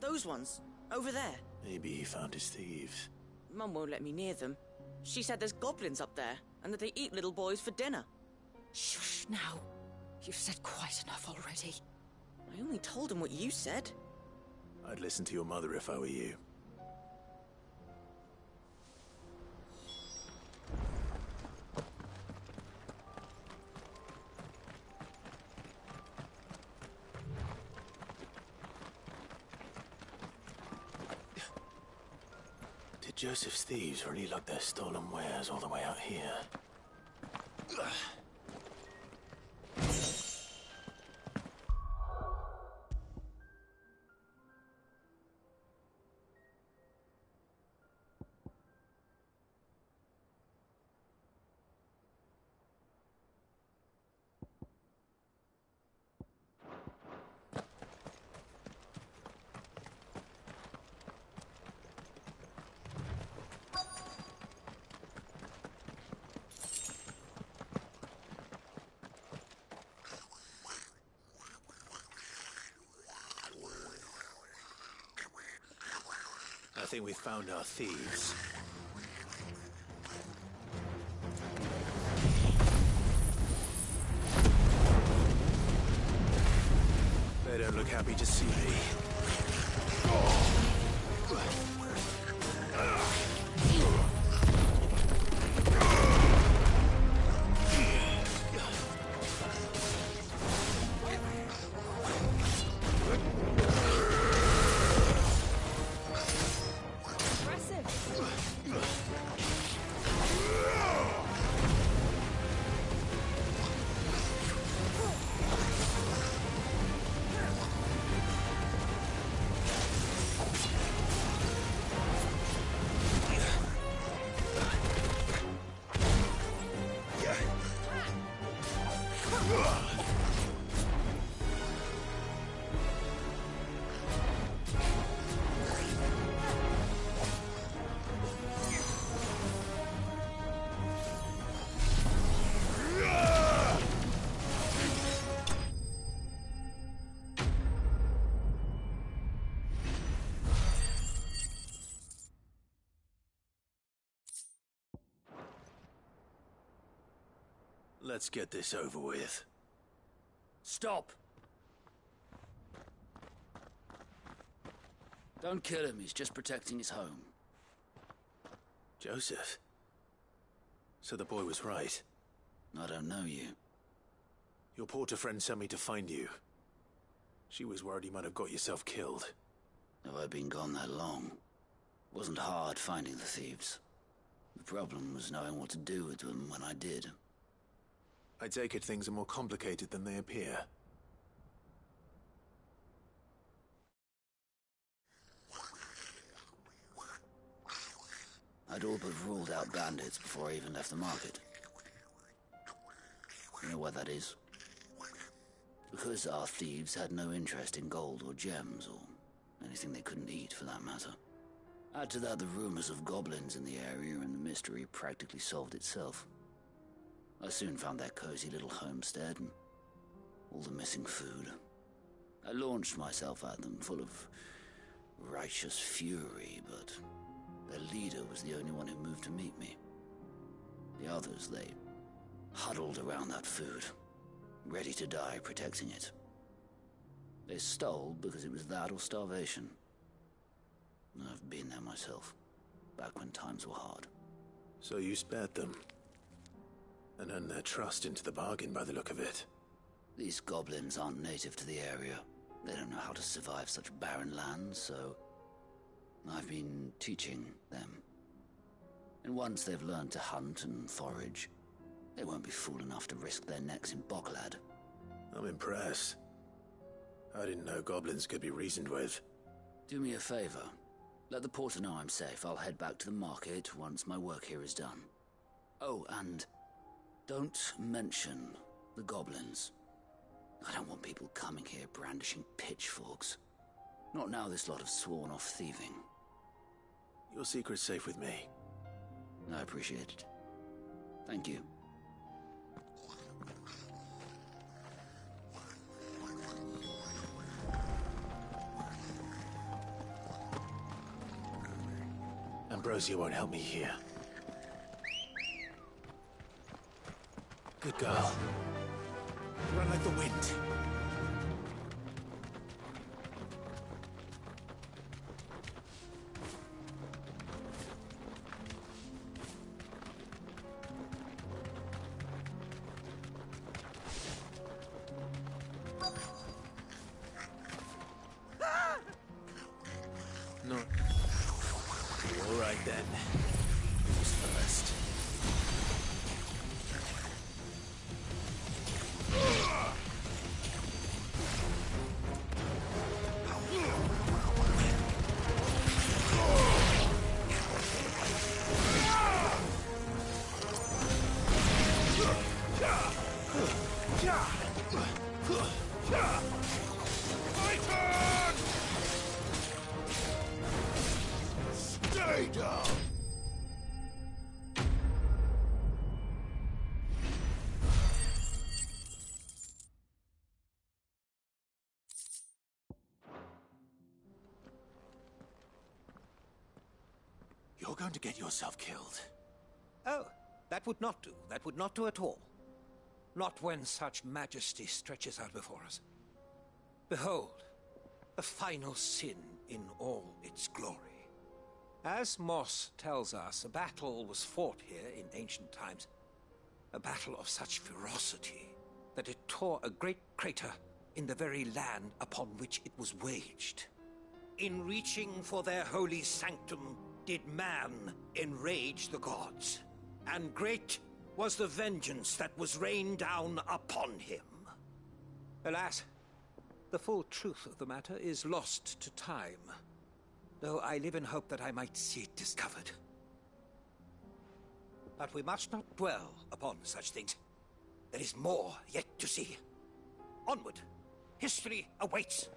Those ones, over there. Maybe he found his thieves. Mum won't let me near them. She said there's goblins up there, and that they eat little boys for dinner. Shush now. You've said quite enough already. I only told him what you said. I'd listen to your mother if I were you. Did Joseph's thieves really lug their stolen wares all the way out here? I think we've found our thieves. They don't look happy to see me. Let's get this over with. Stop! Don't kill him, he's just protecting his home. Joseph? So the boy was right. I don't know you. Your porter friend sent me to find you. She was worried you might have got yourself killed. Have I been gone that long? It wasn't hard finding the thieves. The problem was knowing what to do with them when I did. I take it things are more complicated than they appear. I'd all but ruled out bandits before I even left the market. You know why that is? Because our thieves had no interest in gold or gems, or anything they couldn't eat for that matter. Add to that the rumors of goblins in the area, and the mystery practically solved itself. I soon found that cozy little homestead and all the missing food. I launched myself at them, full of righteous fury, but their leader was the only one who moved to meet me. The others, they huddled around that food, ready to die protecting it. They stole because it was that or starvation. I've been there myself, back when times were hard. So you spared them? And earned their trust into the bargain by the look of it. These goblins aren't native to the area. They don't know how to survive such barren lands, so I've been teaching them. And once they've learned to hunt and forage, they won't be fool enough to risk their necks in Bocklad. I'm impressed. I didn't know goblins could be reasoned with. Do me a favor. Let the porter know I'm safe. I'll head back to the market once my work here is done. Oh, and don't mention the goblins. I don't want people coming here brandishing pitchforks. Not now this lot have sworn off thieving. Your secret's safe with me. I appreciate it. Thank you. Ambrosia won't help me here. Good girl. Run like the wind. No. All right then. Who's first? Stay down! You're going to get yourself killed. Oh, that would not do. That would not do at all. Not when such majesty stretches out before us. Behold, the final sin in all its glory. As Moss tells us, a battle was fought here in ancient times. A battle of such ferocity that it tore a great crater in the very land upon which it was waged. In reaching for their holy sanctum, did man enrage the gods, and great was the vengeance that was rained down upon him. Alas, the full truth of the matter is lost to time, though I live in hope that I might see it discovered. But we must not dwell upon such things. There is more yet to see. Onward! History awaits!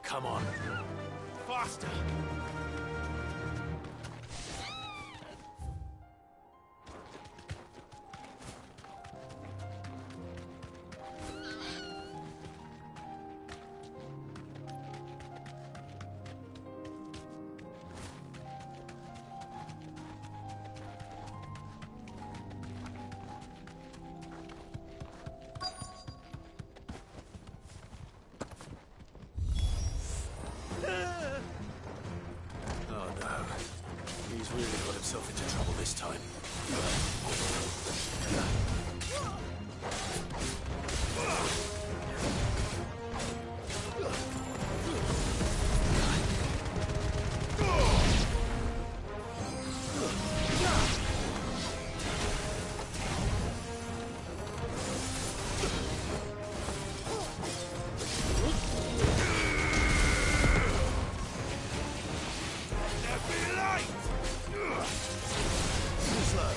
Come on. Faster! He's really got himself into trouble this time. Slow.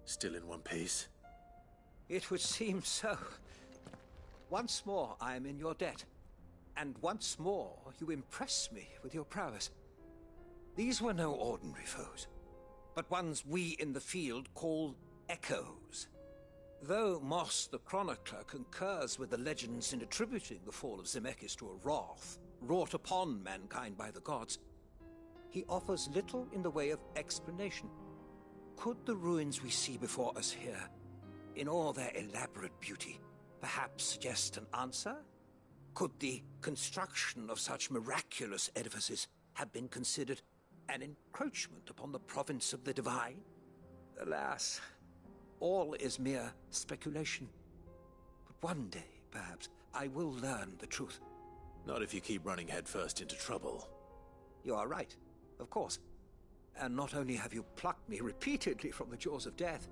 Still in one piece? It would seem so. Once more I am in your debt. And once more you impress me with your prowess. These were no ordinary foes, but ones we in the field call echoes. Though Moss the Chronicler concurs with the legends in attributing the fall of Zemeckis to a wrath wrought upon mankind by the gods, he offers little in the way of explanation. Could the ruins we see before us here, in all their elaborate beauty, perhaps suggest an answer? Could the construction of such miraculous edifices have been considered an encroachment upon the province of the divine? Alas, all is mere speculation. But one day, perhaps, I will learn the truth. Not if you keep running headfirst into trouble. You are right, of course. And not only have you plucked me repeatedly from the jaws of death,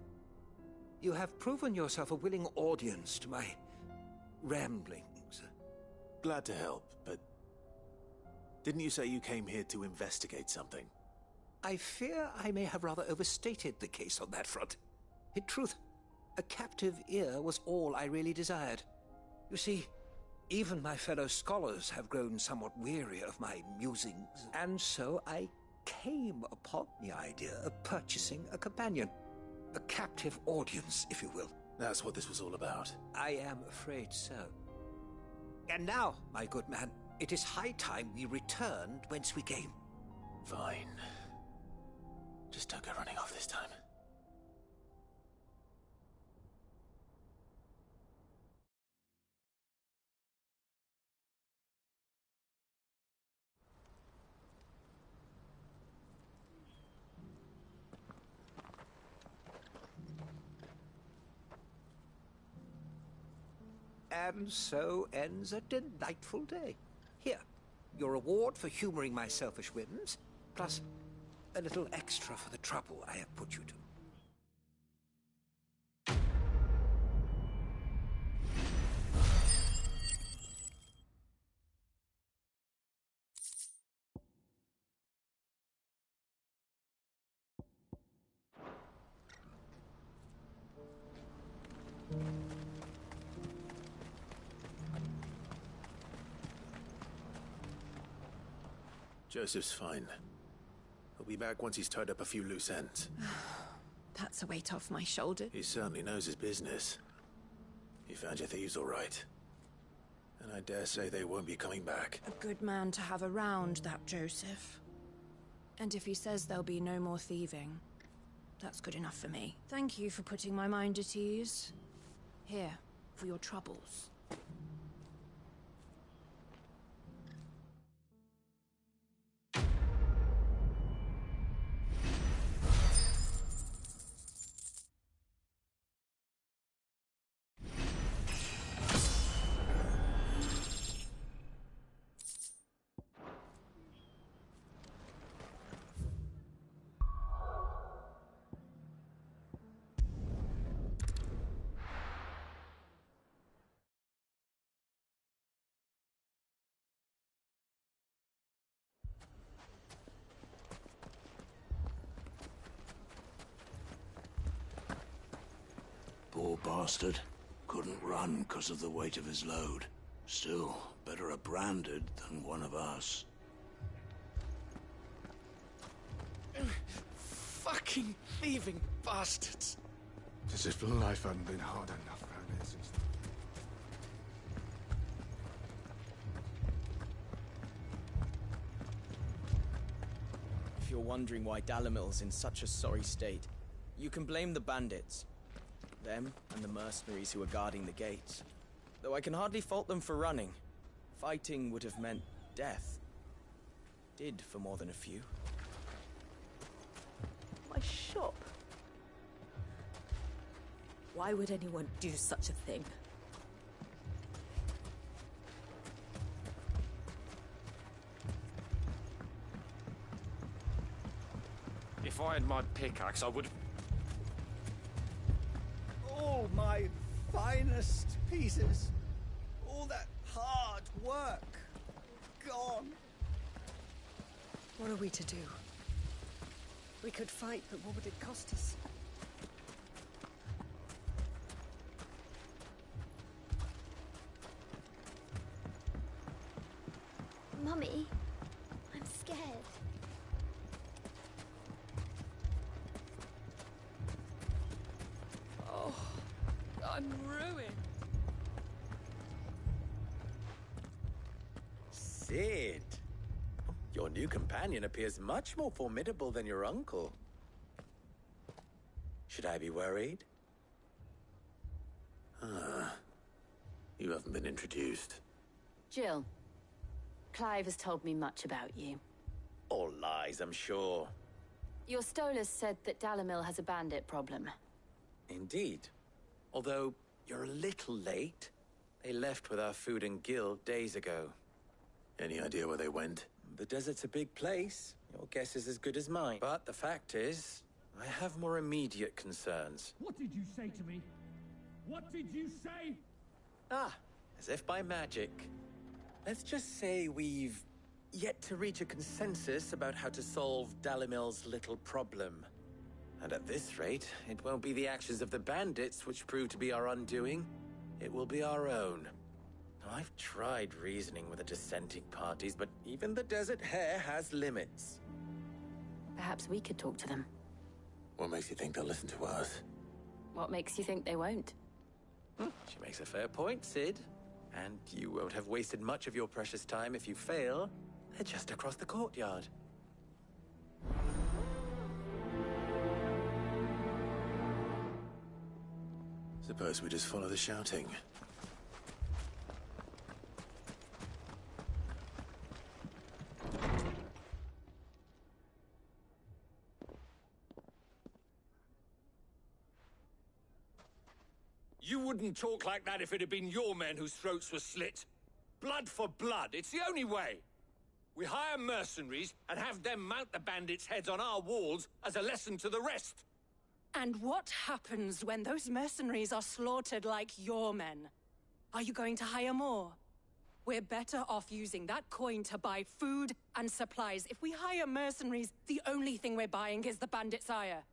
you have proven yourself a willing audience to my ramblings. Glad to help, but didn't you say you came here to investigate something? I fear I may have rather overstated the case on that front. In truth, a captive ear was all I really desired. You see, even my fellow scholars have grown somewhat weary of my musings, and so I came upon the idea of purchasing a companion. A captive audience, if you will. That's what this was all about. I am afraid so. And now, my good man, it is high time we returned whence we came. Fine. Just don't go running off this time. And so ends a delightful day. Here, your reward for humoring my selfish whims, plus a little extra for the trouble I have put you to. Joseph's fine. He'll be back once he's tied up a few loose ends. That's a weight off my shoulder. He certainly knows his business. You found your thieves all right. And I dare say they won't be coming back. A good man to have around, that Joseph. And if he says there'll be no more thieving, that's good enough for me. Thank you for putting my mind at ease. Here, for your troubles. Poor bastard. Couldn't run because of the weight of his load. Still, better a branded than one of us. Fucking thieving bastards! As if life hadn't been hard enough around here since... If you're wondering why Dalimil's in such a sorry state, you can blame the bandits. Them and the mercenaries who are guarding the gates. Though I can hardly fault them for running. Fighting would have meant death. Did for more than a few. My shop? Why would anyone do such a thing? If I had my pickaxe, I would... All my finest pieces. All that hard work. Gone. What are we to do? We could fight, but what would it cost us? Mummy, I'm scared. Oh, I'm ruined. Sid! Your new companion appears much more formidable than your uncle. Should I be worried? You haven't been introduced. Jill, Clive has told me much about you. All lies, I'm sure. Your Stolas said that Dalimil has a bandit problem. Indeed. Although, you're a little late. They left with our food and guild days ago. Any idea where they went? The desert's a big place. Your guess is as good as mine. But the fact is, I have more immediate concerns. What did you say to me? What did you say? As if by magic. Let's just say we've yet to reach a consensus about how to solve Dalimil's little problem. And at this rate, it won't be the actions of the bandits which prove to be our undoing. It will be our own. Now, I've tried reasoning with the dissenting parties, but even the Desert Hare has limits. Perhaps we could talk to them. What makes you think they'll listen to us? What makes you think they won't? She makes a fair point, Sid. And you won't have wasted much of your precious time if you fail. They're just across the courtyard. Suppose we just follow the shouting. You wouldn't talk like that if it had been your men whose throats were slit. Blood for blood, it's the only way. We hire mercenaries and have them mount the bandits' heads on our walls as a lesson to the rest. And what happens when those mercenaries are slaughtered like your men? Are you going to hire more? We're better off using that coin to buy food and supplies. If we hire mercenaries, the only thing we're buying is the bandits' ire.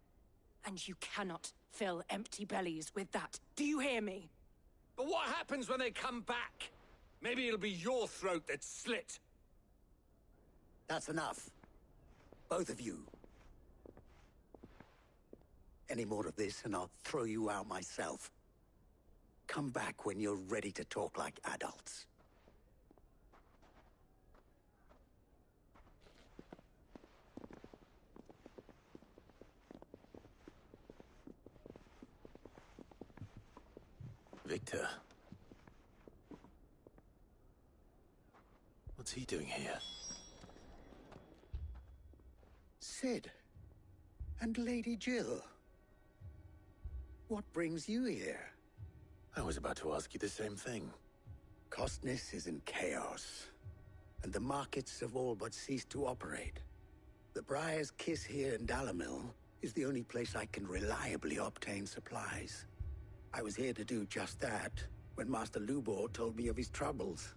And you cannot fill empty bellies with that. Do you hear me? But what happens when they come back? Maybe it'll be your throat that's slit. That's enough. Both of you. Any more of this and I'll throw you out myself. Come back when you're ready to talk like adults. Victor. What's he doing here? Sid. And Lady Jill. What brings you here? I was about to ask you the same thing. Costness is in chaos, and the markets have all but ceased to operate. The Briar's Kiss here in Dalimil is the only place I can reliably obtain supplies. I was here to do just that when Master Lubor told me of his troubles.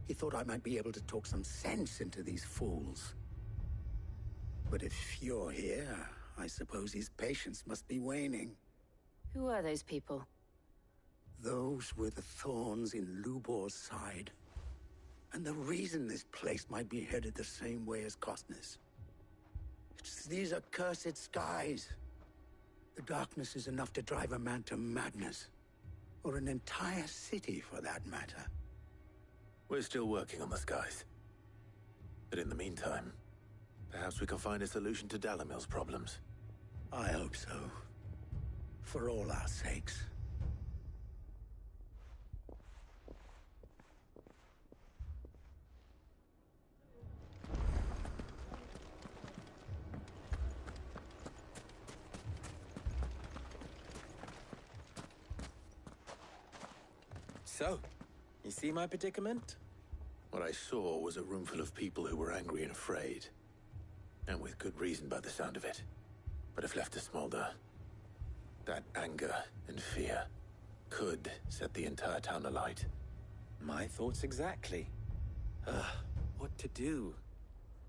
He thought I might be able to talk some sense into these fools. But if you're here, I suppose his patience must be waning. Who are those people? Those were the thorns in Lubor's side. And the reason this place might be headed the same way as Costness. It's these accursed skies. The darkness is enough to drive a man to madness. Or an entire city, for that matter. We're still working on the skies. But in the meantime, perhaps we can find a solution to Dalimil's problems. I hope so. For all our sakes. So, you see my predicament? What I saw was a room full of people who were angry and afraid. And with good reason by the sound of it. But if left to smolder, that anger and fear could set the entire town alight. My thoughts exactly. What to do?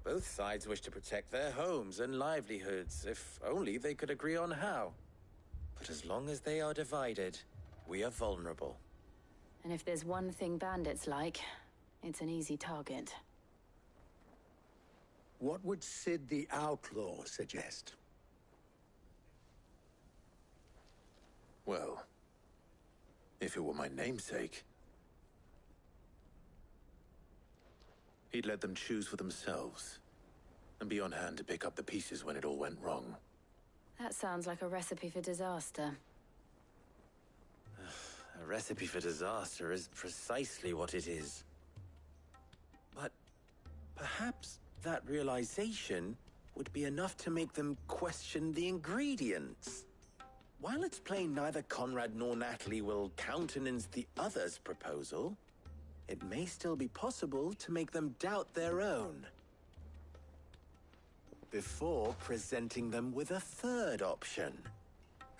Both sides wish to protect their homes and livelihoods, if only they could agree on how. But as long as they are divided, we are vulnerable. And if there's one thing bandits like, it's an easy target. What would Sid the Outlaw suggest? Well, if it were my namesake, he'd let them choose for themselves and be on hand to pick up the pieces when it all went wrong. That sounds like a recipe for disaster. A recipe for disaster is precisely what it is. But perhaps that realization would be enough to make them question the ingredients. While it's plain neither Conrad nor Natalie will countenance the other's proposal, it may still be possible to make them doubt their own before presenting them with a third option.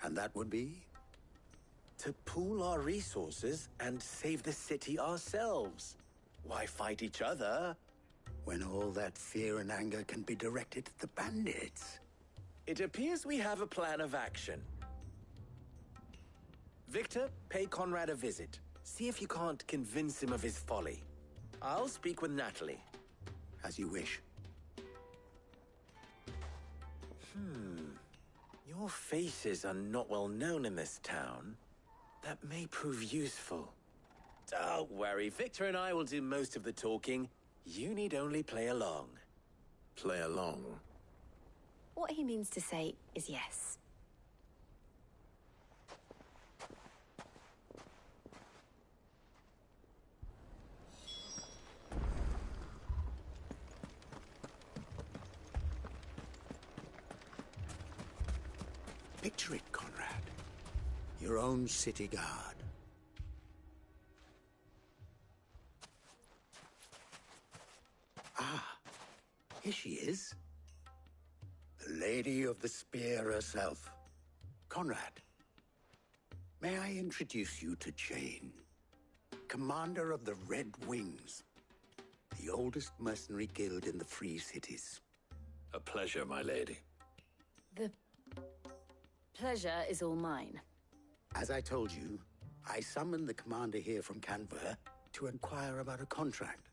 And that would be? To pool our resources and save the city ourselves. Why fight each other when all that fear and anger can be directed at the bandits? It appears we have a plan of action. Victor, pay Conrad a visit. See if you can't convince him of his folly. I'll speak with Natalie. As you wish. Your faces are not well known in this town. That may prove useful. Don't worry, Victor and I will do most of the talking. You need only play along. Play along? What he means to say is yes. Picture it, Conrad. Your own city guard. Ah, here she is. The Lady of the Spear herself. Conrad, may I introduce you to Jane, commander of the Red Wings, the oldest mercenary guild in the Free Cities. A pleasure, my lady. The pleasure is all mine. As I told you, I summoned the commander here from Canver to inquire about a contract.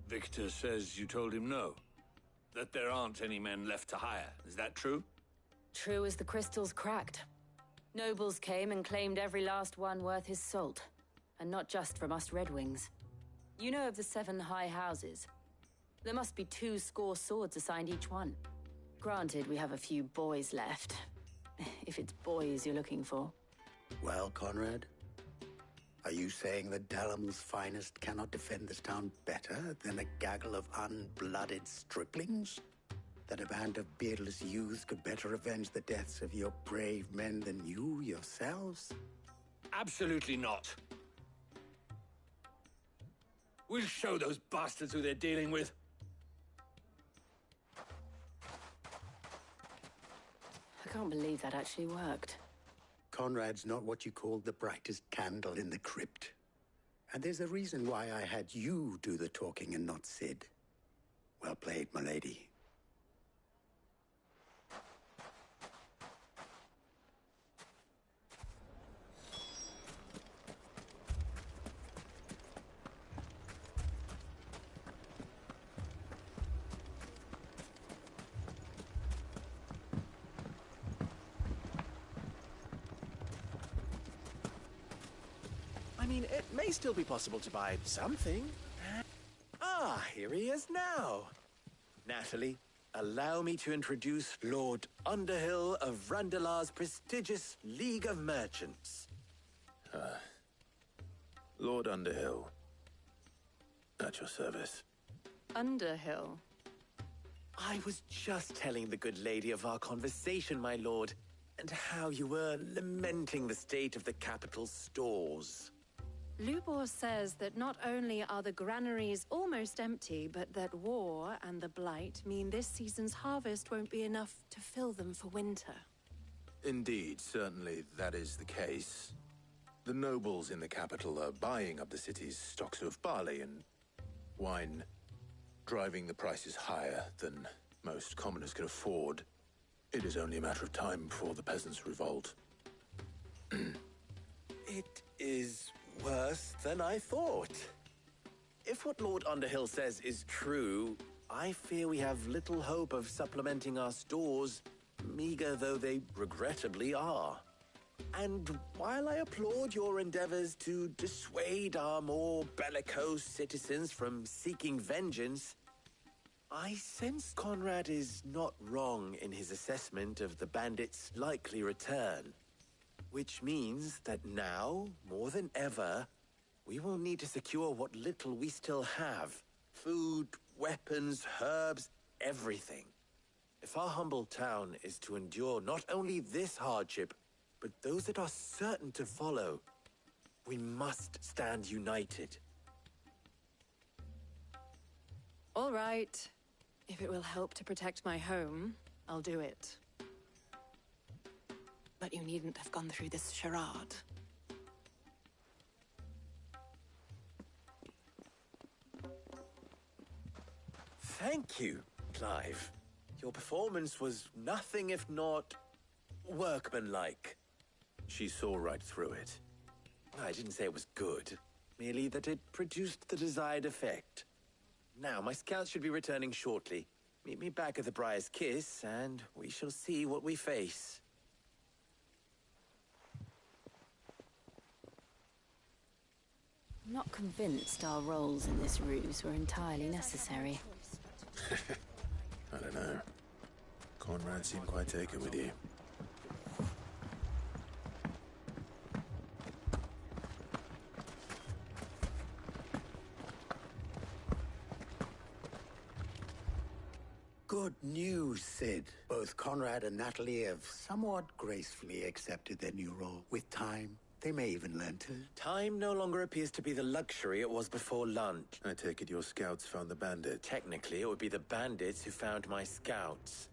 Victor says you told him no. That there aren't any men left to hire. Is that true? True as the crystals cracked. Nobles came and claimed every last one worth his salt. And not just from us Red Wings. You know of the 7 high houses. There must be 2 swords assigned each one. Granted, we have a few boys left. If it's boys you're looking for. Well, Conrad, are you saying that Dalamel's finest cannot defend this town better than a gaggle of unblooded striplings? That a band of beardless youths could better avenge the deaths of your brave men than you yourselves? Absolutely not. We'll show those bastards who they're dealing with. I can't believe that actually worked. Conrad's not what you call the brightest candle in the crypt. And there's a reason why I had you do the talking and not Sid. Well played, my lady. I mean, it may still be possible to buy something. Ah, here he is now. Natalie, allow me to introduce Lord Underhill of Randalar's prestigious League of Merchants. Lord Underhill. At your service. Underhill? I was just telling the good lady of our conversation, my lord, and how you were lamenting the state of the capital's stores. Lubor says that not only are the granaries almost empty, but that war and the Blight mean this season's harvest won't be enough to fill them for winter. Indeed, certainly that is the case. The nobles in the capital are buying up the city's stocks of barley and wine, driving the prices higher than most commoners can afford. It is only a matter of time before the peasants revolt. It is worse than I thought. If what Lord Underhill says is true, I fear we have little hope of supplementing our stores, meager though they regrettably are. And while I applaud your endeavors to dissuade our more bellicose citizens from seeking vengeance, I sense Conrad is not wrong in his assessment of the bandits' likely return. Which means that now, more than ever, we will need to secure what little we still have. Food, weapons, herbs, everything. If our humble town is to endure not only this hardship, but those that are certain to follow, we must stand united. All right. If it will help to protect my home, I'll do it. But you needn't have gone through this charade. Thank you, Clive. Your performance was nothing if not workmanlike. She saw right through it. I didn't say it was good, merely that it produced the desired effect. Now, my scouts should be returning shortly. Meet me back at the Briar's Kiss, and we shall see what we face. I'm not convinced our roles in this ruse were entirely necessary. I don't know. Conrad seemed quite taken with you. Good news, Sid. Both Conrad and Natalie have somewhat gracefully accepted their new role. With time, they may even learn to... Time no longer appears to be the luxury it was before lunch. I take it your scouts found the bandit. Technically, it would be the bandits who found my scouts.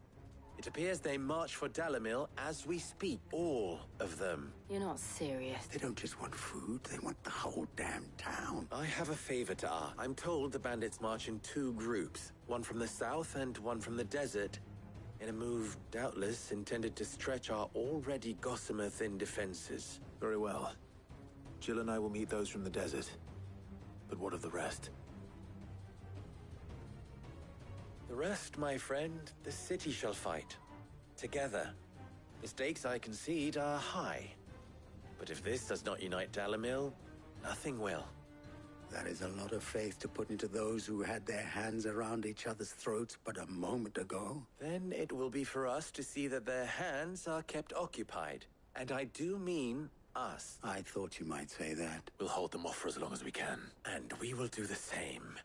It appears they march for Dalimil as we speak. All of them. You're not serious. They don't just want food, they want the whole damn town. I have a favor to ask. I'm told the bandits march in 2 groups. One from the south and one from the desert. In a move, doubtless, intended to stretch our already gossamer-thin defenses. Very well. Jill and I will meet those from the desert. But what of the rest? The rest, my friend, the city shall fight. Together. The stakes, I concede, are high. But if this does not unite Dalimil, nothing will. That is a lot of faith to put into those who had their hands around each other's throats but a moment ago. Then it will be for us to see that their hands are kept occupied. And I do mean us. I thought you might say that. We'll hold them off for as long as we can. And we will do the same.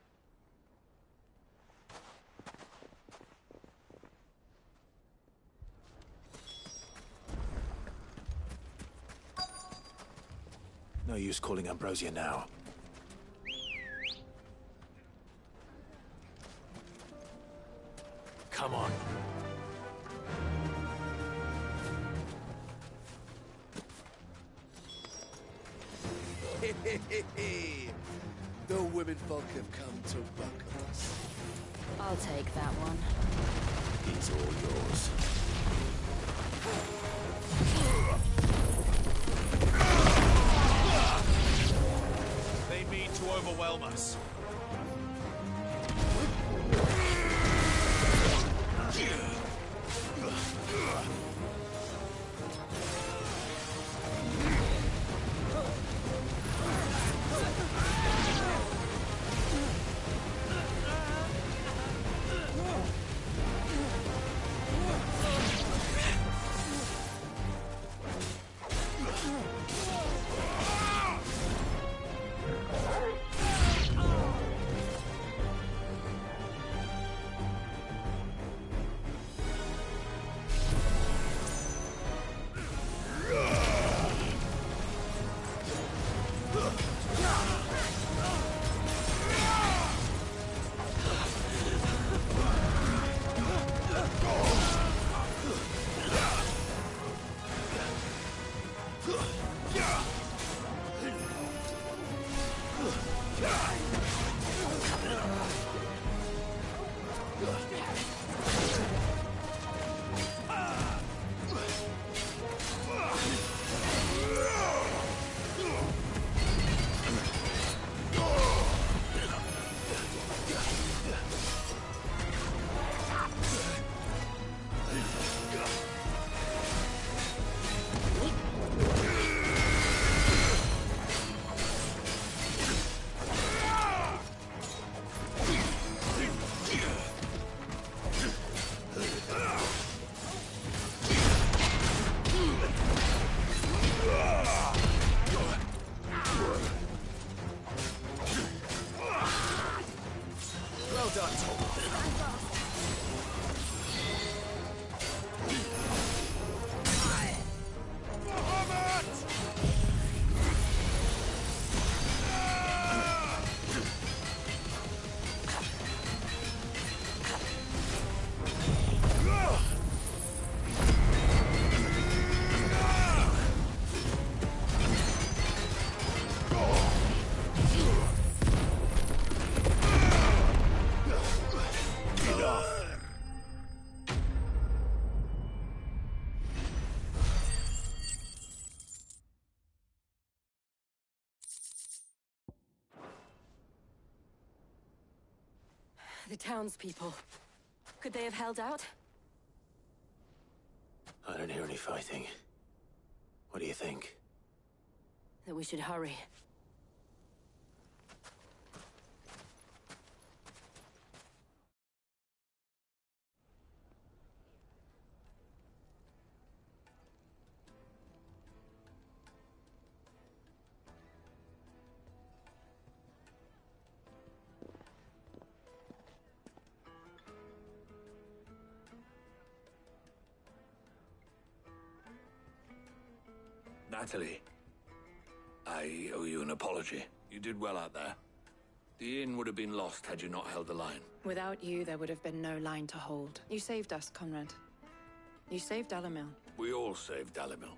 No use calling Ambrosia now. Come on. The womenfolk have come to welcome us. I'll take that one. He's all yours. They mean to overwhelm us. The townspeople. Could they have held out? I don't hear any fighting. What do you think? That we should hurry. Natalie, I owe you an apology. You did well out there. The inn would have been lost had you not held the line. Without you, there would have been no line to hold. You saved us, Conrad. You saved Dalimil. We all saved Dalimil.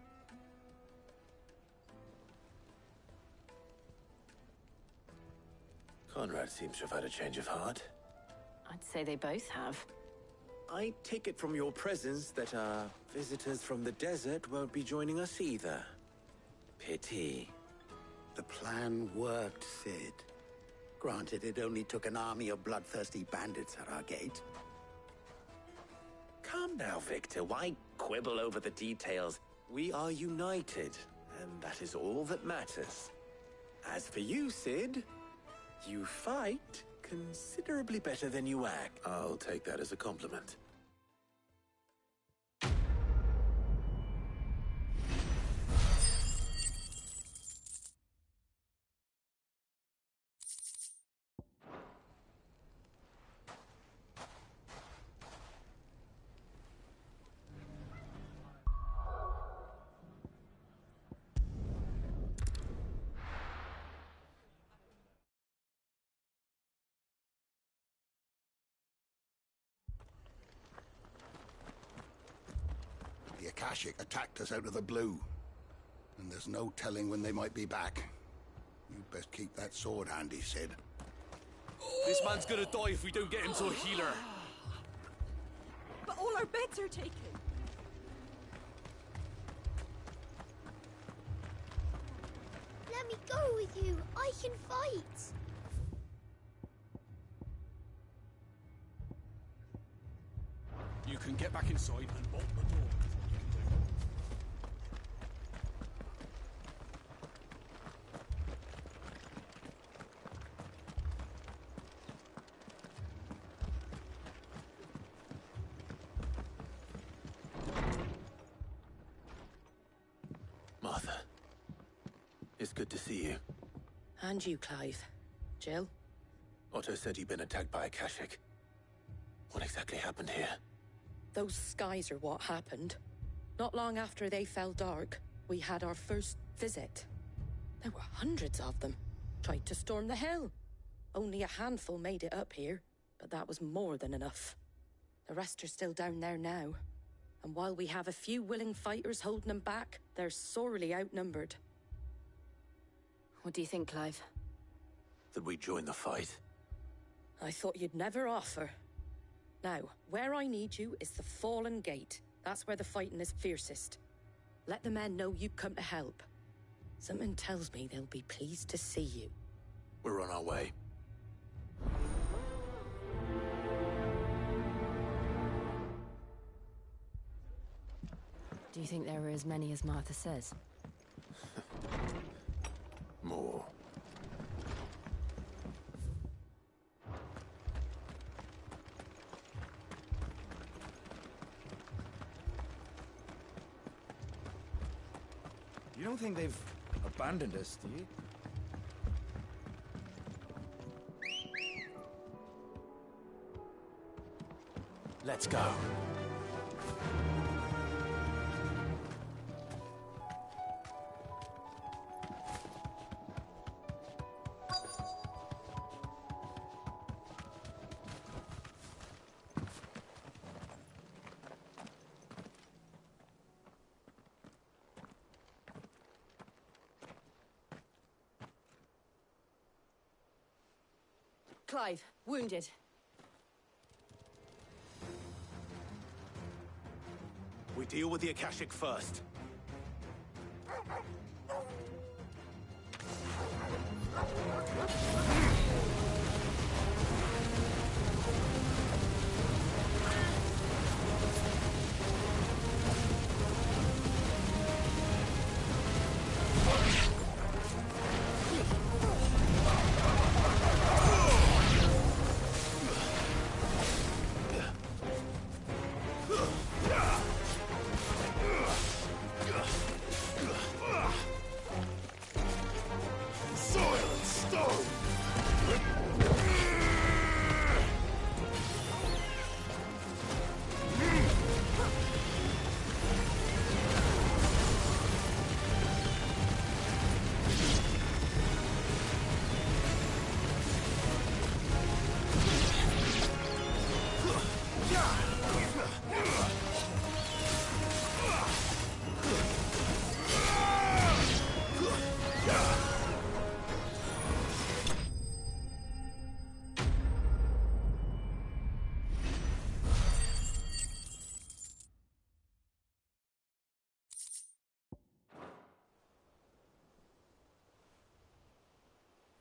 Conrad seems to have had a change of heart. I'd say they both have. I take it from your presence that our visitors from the desert won't be joining us either. Pity. The plan worked, Sid. Granted, it only took an army of bloodthirsty bandits at our gate. Calm now, Victor. Why quibble over the details? We are united, and that is all that matters. As for you, Sid, you fight considerably better than you act. I'll take that as a compliment. The Akashic attacked us out of the blue, and there's no telling when they might be back. You'd best keep that sword handy, Sid. This man's gonna die if we don't get him to a healer. But all our beds are taken. Let me go with you. I can fight. You can get back inside and bolt the door. Martha, it's good to see you. And you, Clive. Jill? Otto said you'd been attacked by Akashic. What exactly happened here? Those skies are what happened. Not long after they fell dark, we had our first visit. There were hundreds of them. Tried to storm the hill. Only a handful made it up here, but that was more than enough. The rest are still down there now. And while we have a few willing fighters holding them back, they're sorely outnumbered. What do you think, Clive? That we join the fight? I thought you'd never offer. Now, where I need you is the Fallen Gate. That's where the fighting is fiercest. Let the men know you come to help. Something tells me they'll be pleased to see you. We're on our way. Do you think there were as many as Martha says? More. You don't think they've abandoned us, do you? Let's go. Clive, wounded. We deal with the Akashic first.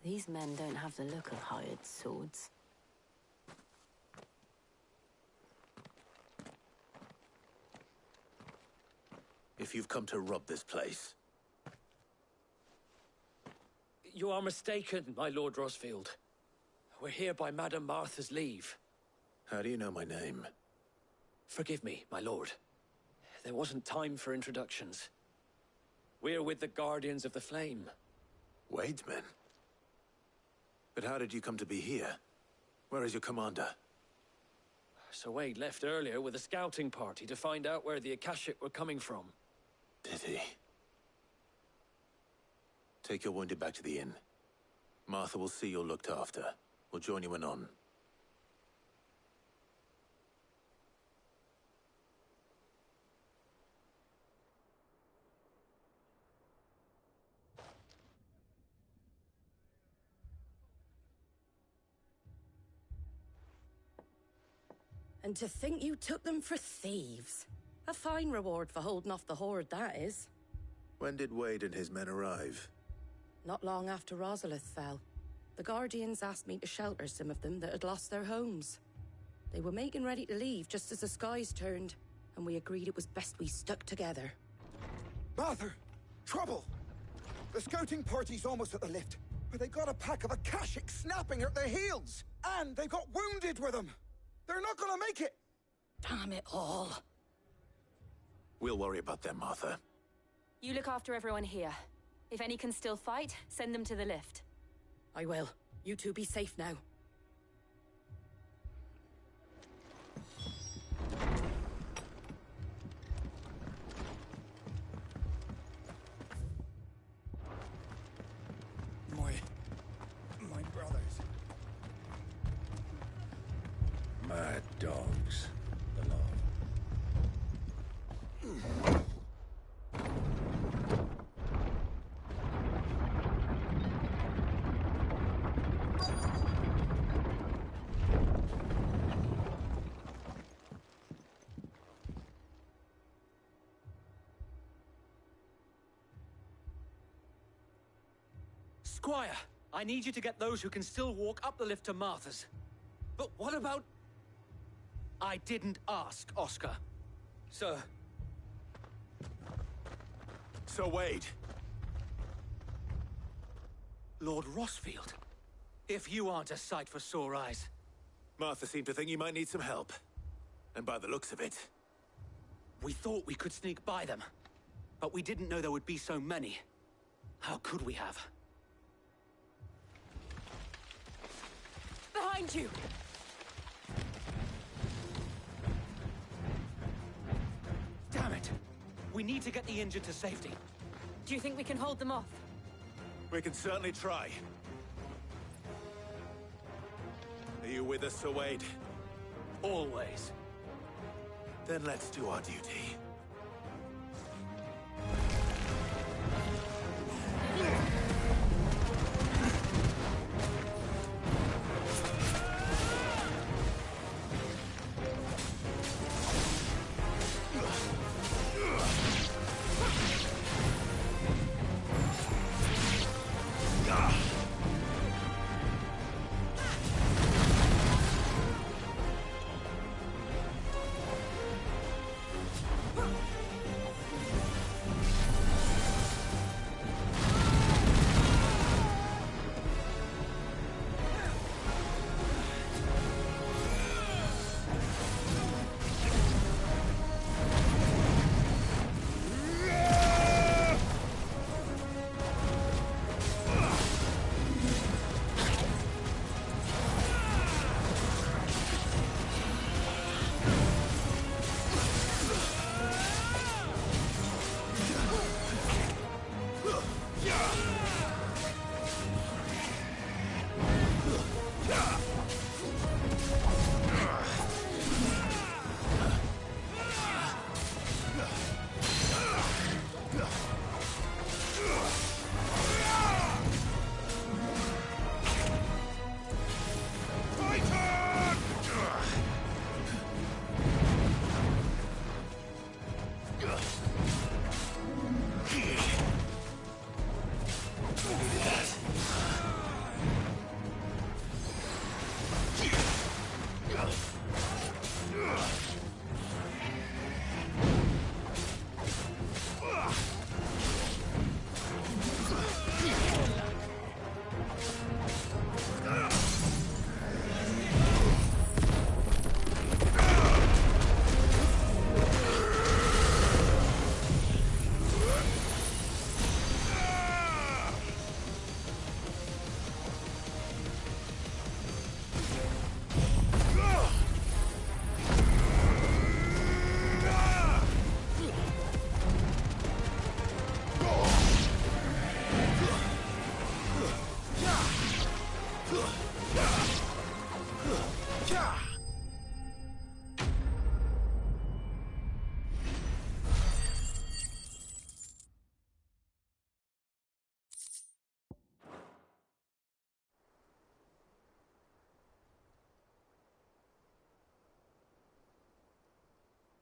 These men don't have the look of hired swords. If you've come to rob this place... You are mistaken, my Lord Rosfield. We're here by Madame Martha's leave. How do you know my name? Forgive me, my lord. There wasn't time for introductions. We're with the Guardians of the Flame. Wade's men? But how did you come to be here? Where is your commander? Sir Wade left earlier with a scouting party to find out where the Akashic were coming from. Did he? Take your wounded back to the inn. Martha will see you're looked after. We'll join you anon. And to think you took them for thieves. A fine reward for holding off the horde, that is. When did Wade and his men arrive? Not long after Rosalith fell. The Guardians asked me to shelter some of them that had lost their homes. They were making ready to leave just as the skies turned, and we agreed it was best we stuck together. Martha! Trouble! The scouting party's almost at the lift, but they got a pack of Akashic snapping at their heels! And they got wounded with them! They're not gonna make it! Damn it all. We'll worry about them, Martha. You look after everyone here. If any can still fight, send them to the lift. I will. You two be safe now. My brothers. Mad dogs. Squire, I need you to get those who can still walk up the lift to Martha's. But what about... I didn't ask, Oscar. Sir. Sir Wade. Lord Rosfield. If you aren't a sight for sore eyes. Martha seemed to think you might need some help. And by the looks of it... We thought we could sneak by them. But we didn't know there would be so many. How could we have? Behind you! Damn it! We need to get the injured to safety. Do you think we can hold them off? We can certainly try. Are you with us, Sir Wade? Always. Then let's do our duty.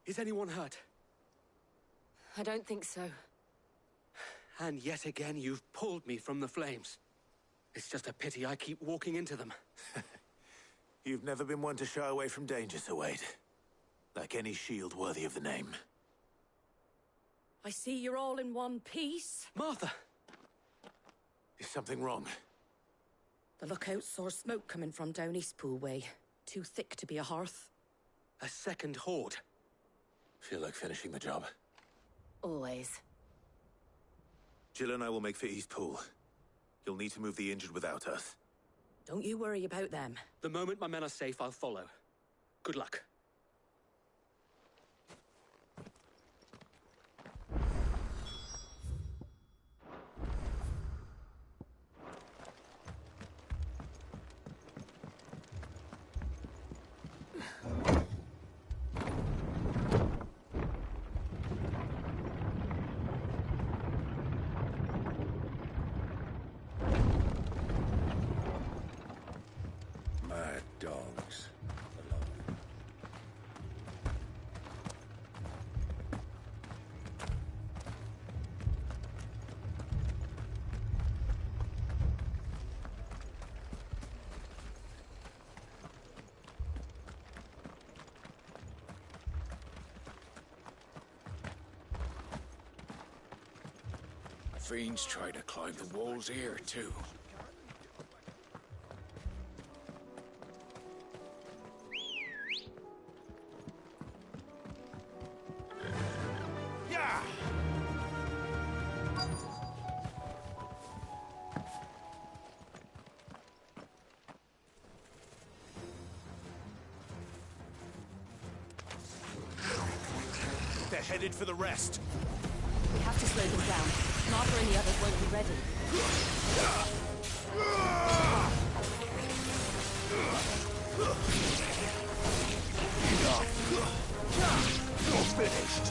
Is anyone hurt? I don't think so. And yet again, you've pulled me from the flames. It's just a pity I keep walking into them. You've never been one to shy away from danger, Sir Wade. Like any shield worthy of the name. I see you're all in one piece. Martha! Is something wrong? The lookout saw smoke coming from down Eastpool way. Too thick to be a hearth. A second horde. Feel like finishing the job? Always. Jill and I will make for Eastpool. You'll need to move the injured without us. Don't you worry about them. The moment my men are safe, I'll follow. Good luck. Mad dogs. Fiends try to climb the walls here, too. Yeah! They're headed for the rest. We have to slow them down. Martha and the others won't be ready. You're finished.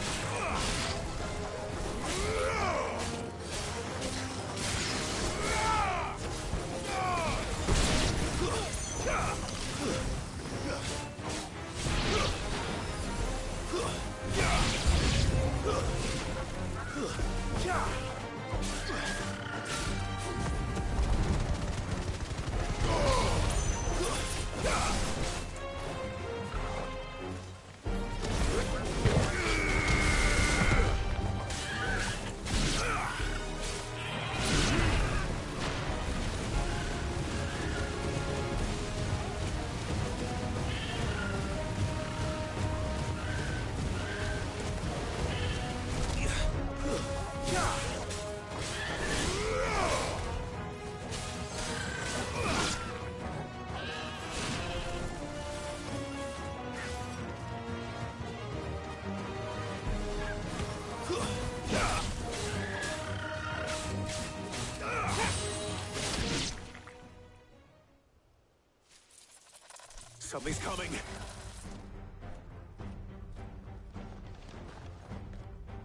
Something's coming.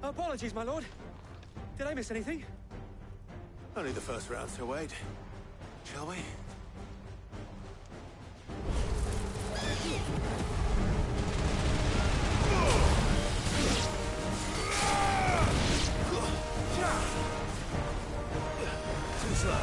Apologies, my lord. Did I miss anything? Only the first round, Sir Wade. Shall we? Too slow.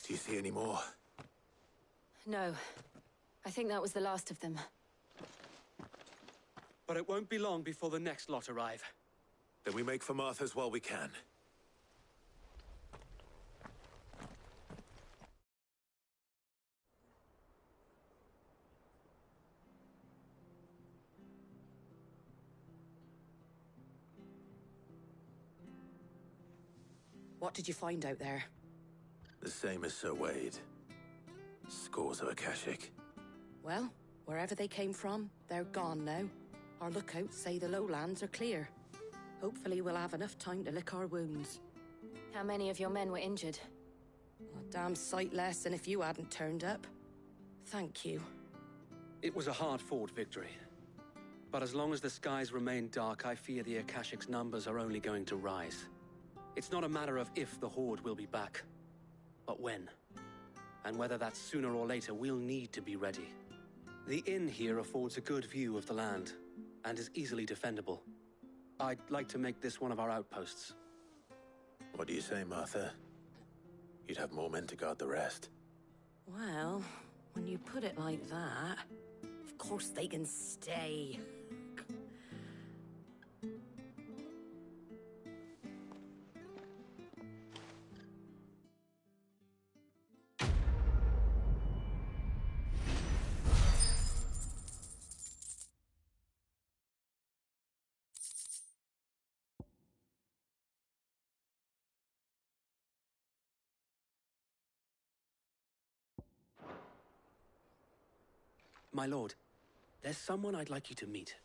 Do you see any more? No. I think that was the last of them. But it won't be long before the next lot arrive. Then we make for Martha's while we can. What did you find out there? The same as Sir Wade. Scores of Akashic. Well, wherever they came from, they're gone now. Our lookouts say the lowlands are clear. Hopefully we'll have enough time to lick our wounds. How many of your men were injured? A damn sight less than if you hadn't turned up. Thank you. It was a hard-fought victory. But as long as the skies remain dark, I fear the Akashic's numbers are only going to rise. It's not a matter of if the Horde will be back, but when. And whether that's sooner or later, we'll need to be ready. The inn here affords a good view of the land, and is easily defendable. I'd like to make this one of our outposts. What do you say, Martha? You'd have more men to guard the rest. Well, when you put it like that, of course they can stay. My lord, there's someone I'd like you to meet.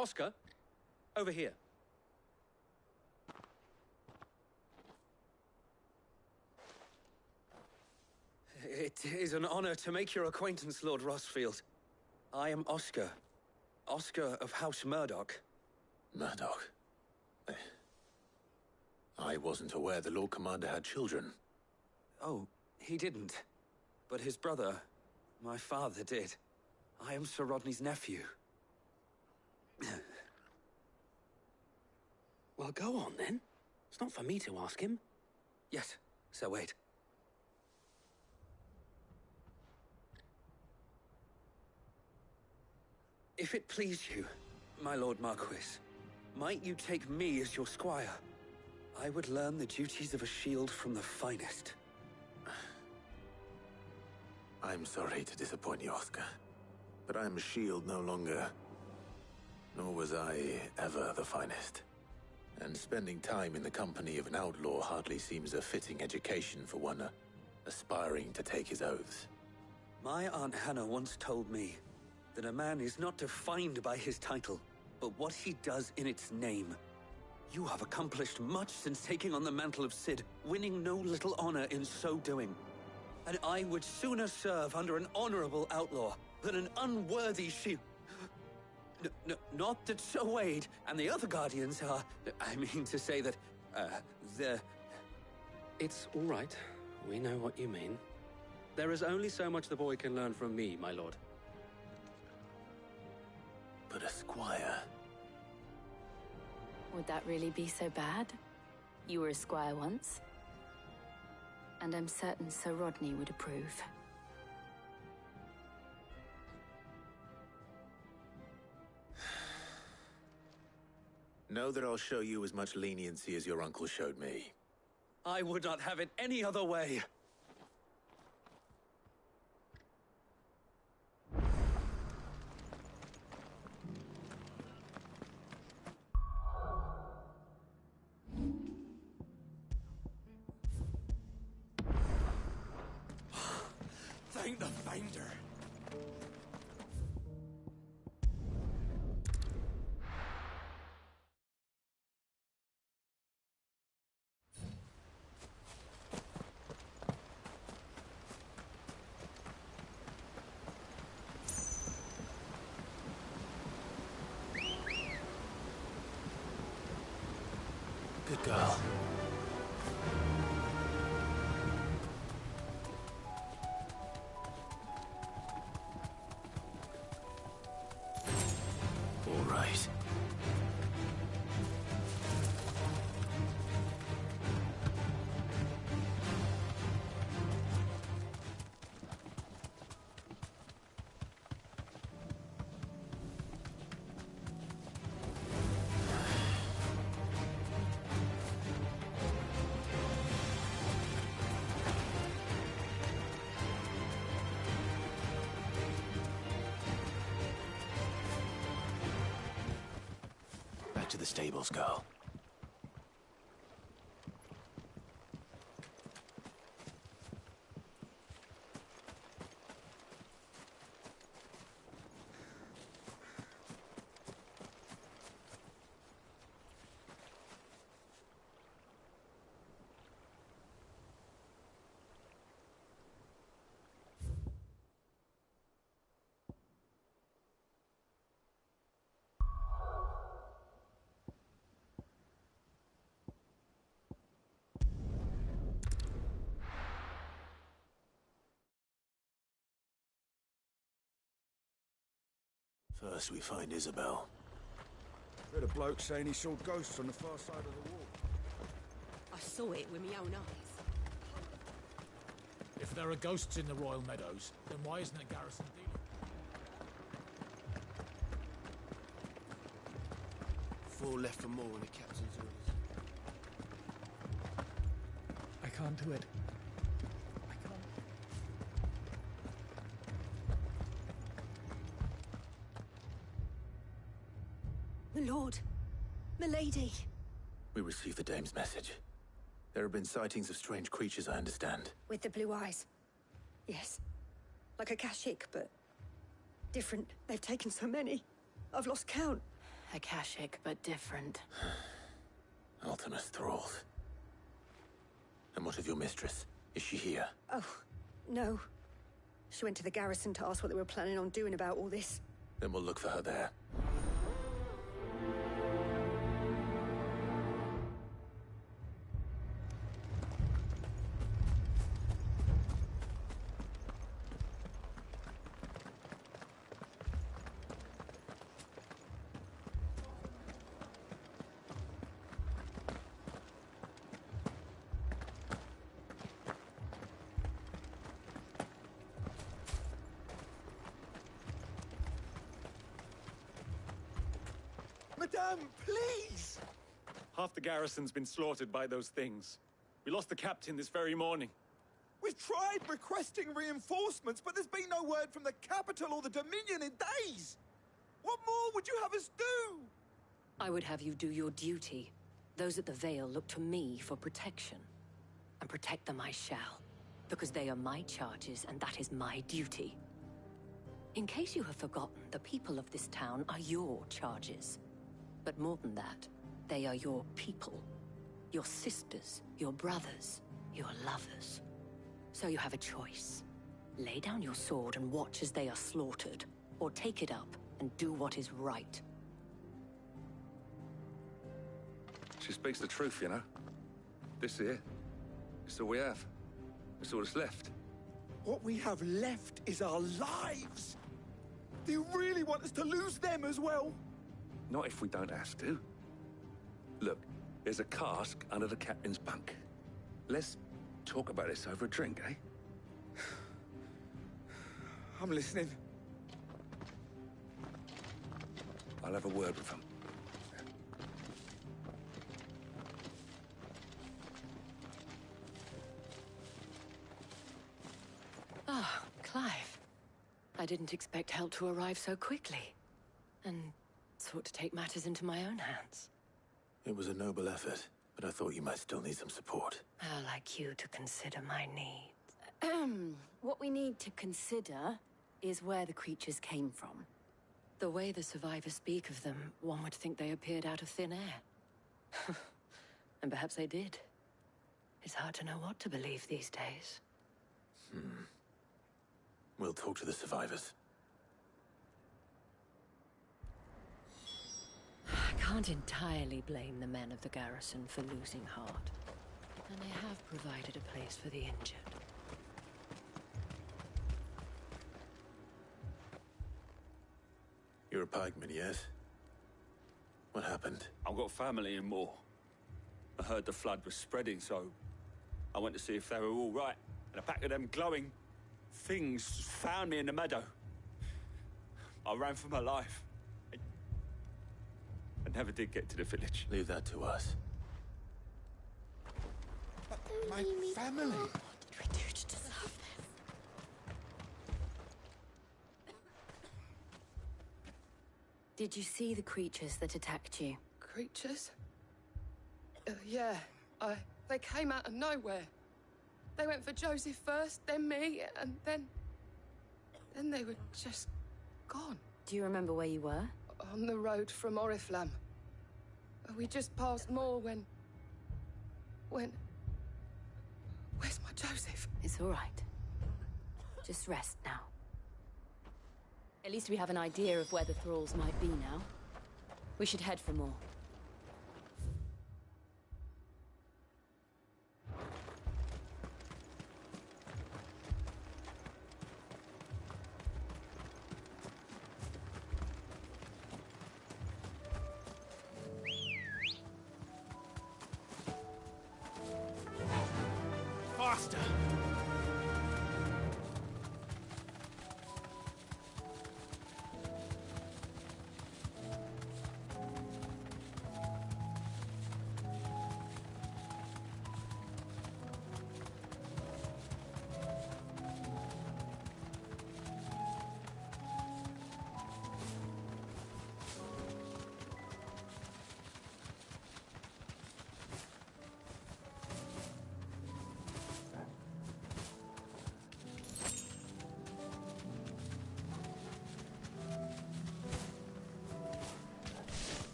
Oscar, over here. It is an honor to make your acquaintance, Lord Rossfield. I am Oscar. Oscar of House Murdoch. Murdoch? I wasn't aware the Lord Commander had children. Oh, he didn't. But his brother, my father, did. I am Sir Rodney's nephew. Well, go on, then. It's not for me to ask him. Yes, Sir Wade. If it please you, my Lord Marquis, might you take me as your squire? I would learn the duties of a shield from the finest. I'm sorry to disappoint you, Oscar, but I'm a shield no longer. Nor was I ever the finest. And spending time in the company of an outlaw hardly seems a fitting education for one aspiring to take his oaths. My Aunt Hannah once told me that a man is not defined by his title, but what he does in its name. You have accomplished much since taking on the mantle of Cid, winning no little honor in so doing. And I would sooner serve under an honorable outlaw than an unworthy shield. Not that Sir Wade and the other Guardians are... I mean to say that, they're... It's all right. We know what you mean. There is only so much the boy can learn from me, my lord. But a squire... Would that really be so bad? You were a squire once. And I'm certain Sir Rodney would approve. Know that I'll show you as much leniency as your uncle showed me. I would not have it any other way. Thank the Finder. Good girl. All right. back to the stables, girl. First, we find Isabel. Heard a bloke saying he saw ghosts on the far side of the wall. I saw it with my own eyes. If there are ghosts in the Royal Meadows, then why isn't the garrison dealing? 4 left for more on the captain's orders. I can't do it. My lord, milady. We received the dame's message. There have been sightings of strange creatures, I understand. With the blue eyes. Yes. Like a Kashik, but different. They've taken so many. I've lost count. Akashic, but different. Ultimus thralls. And what of your mistress? Is she here? Oh, no. She went to the garrison to ask what they were planning on doing about all this. Then we'll look for her there. Madame, please! Half the garrison's been slaughtered by those things. We lost the captain this very morning. We've tried requesting reinforcements, but there's been no word from the capital or the Dominion in days! What more would you have us do? I would have you do your duty. Those at the Vale look to me for protection. And protect them I shall. Because they are my charges, and that is my duty. In case you have forgotten, the people of this town are your charges. But more than that, they are your people. Your sisters, your brothers, your lovers. So you have a choice. Lay down your sword and watch as they are slaughtered, or take it up and do what is right. She speaks the truth, you know. This here, it's all we have. It's all that's left. What we have left is our lives! Do you really want us to lose them as well? Not if we don't have to. Look, there's a cask under the captain's bunk. Let's talk about this over a drink, eh? I'm listening. I'll have a word with him. Ah, Clive. I didn't expect help to arrive so quickly. And sought to take matters into my own hands. It was a noble effort, but I thought you might still need some support. I'd like you to consider my needs. What we need to consider is where the creatures came from. The way the survivors speak of them, one would think they appeared out of thin air. And perhaps they did. It's hard to know what to believe these days. We'll talk to the survivors. I can't entirely blame the men of the garrison for losing heart. And they have provided a place for the injured. You're a pikeman, yes? What happened? I've got family in Moor. I heard the flood was spreading, so I went to see if they were all right. And a pack of them glowing things found me in the meadow. I ran for my life. I never did get to the village. Leave that to us. My family! What did we do to deserve this? Did you see the creatures that attacked you? creatures? Yeah, they came out of nowhere. They went for Joseph first, then me, and then they were just gone. Do you remember where you were? On the road from Oriflamme. We just passed Moor when... Where's my Joseph? It's all right. Just rest now. At least we have an idea of where the thralls might be now. We should head for more. Faster!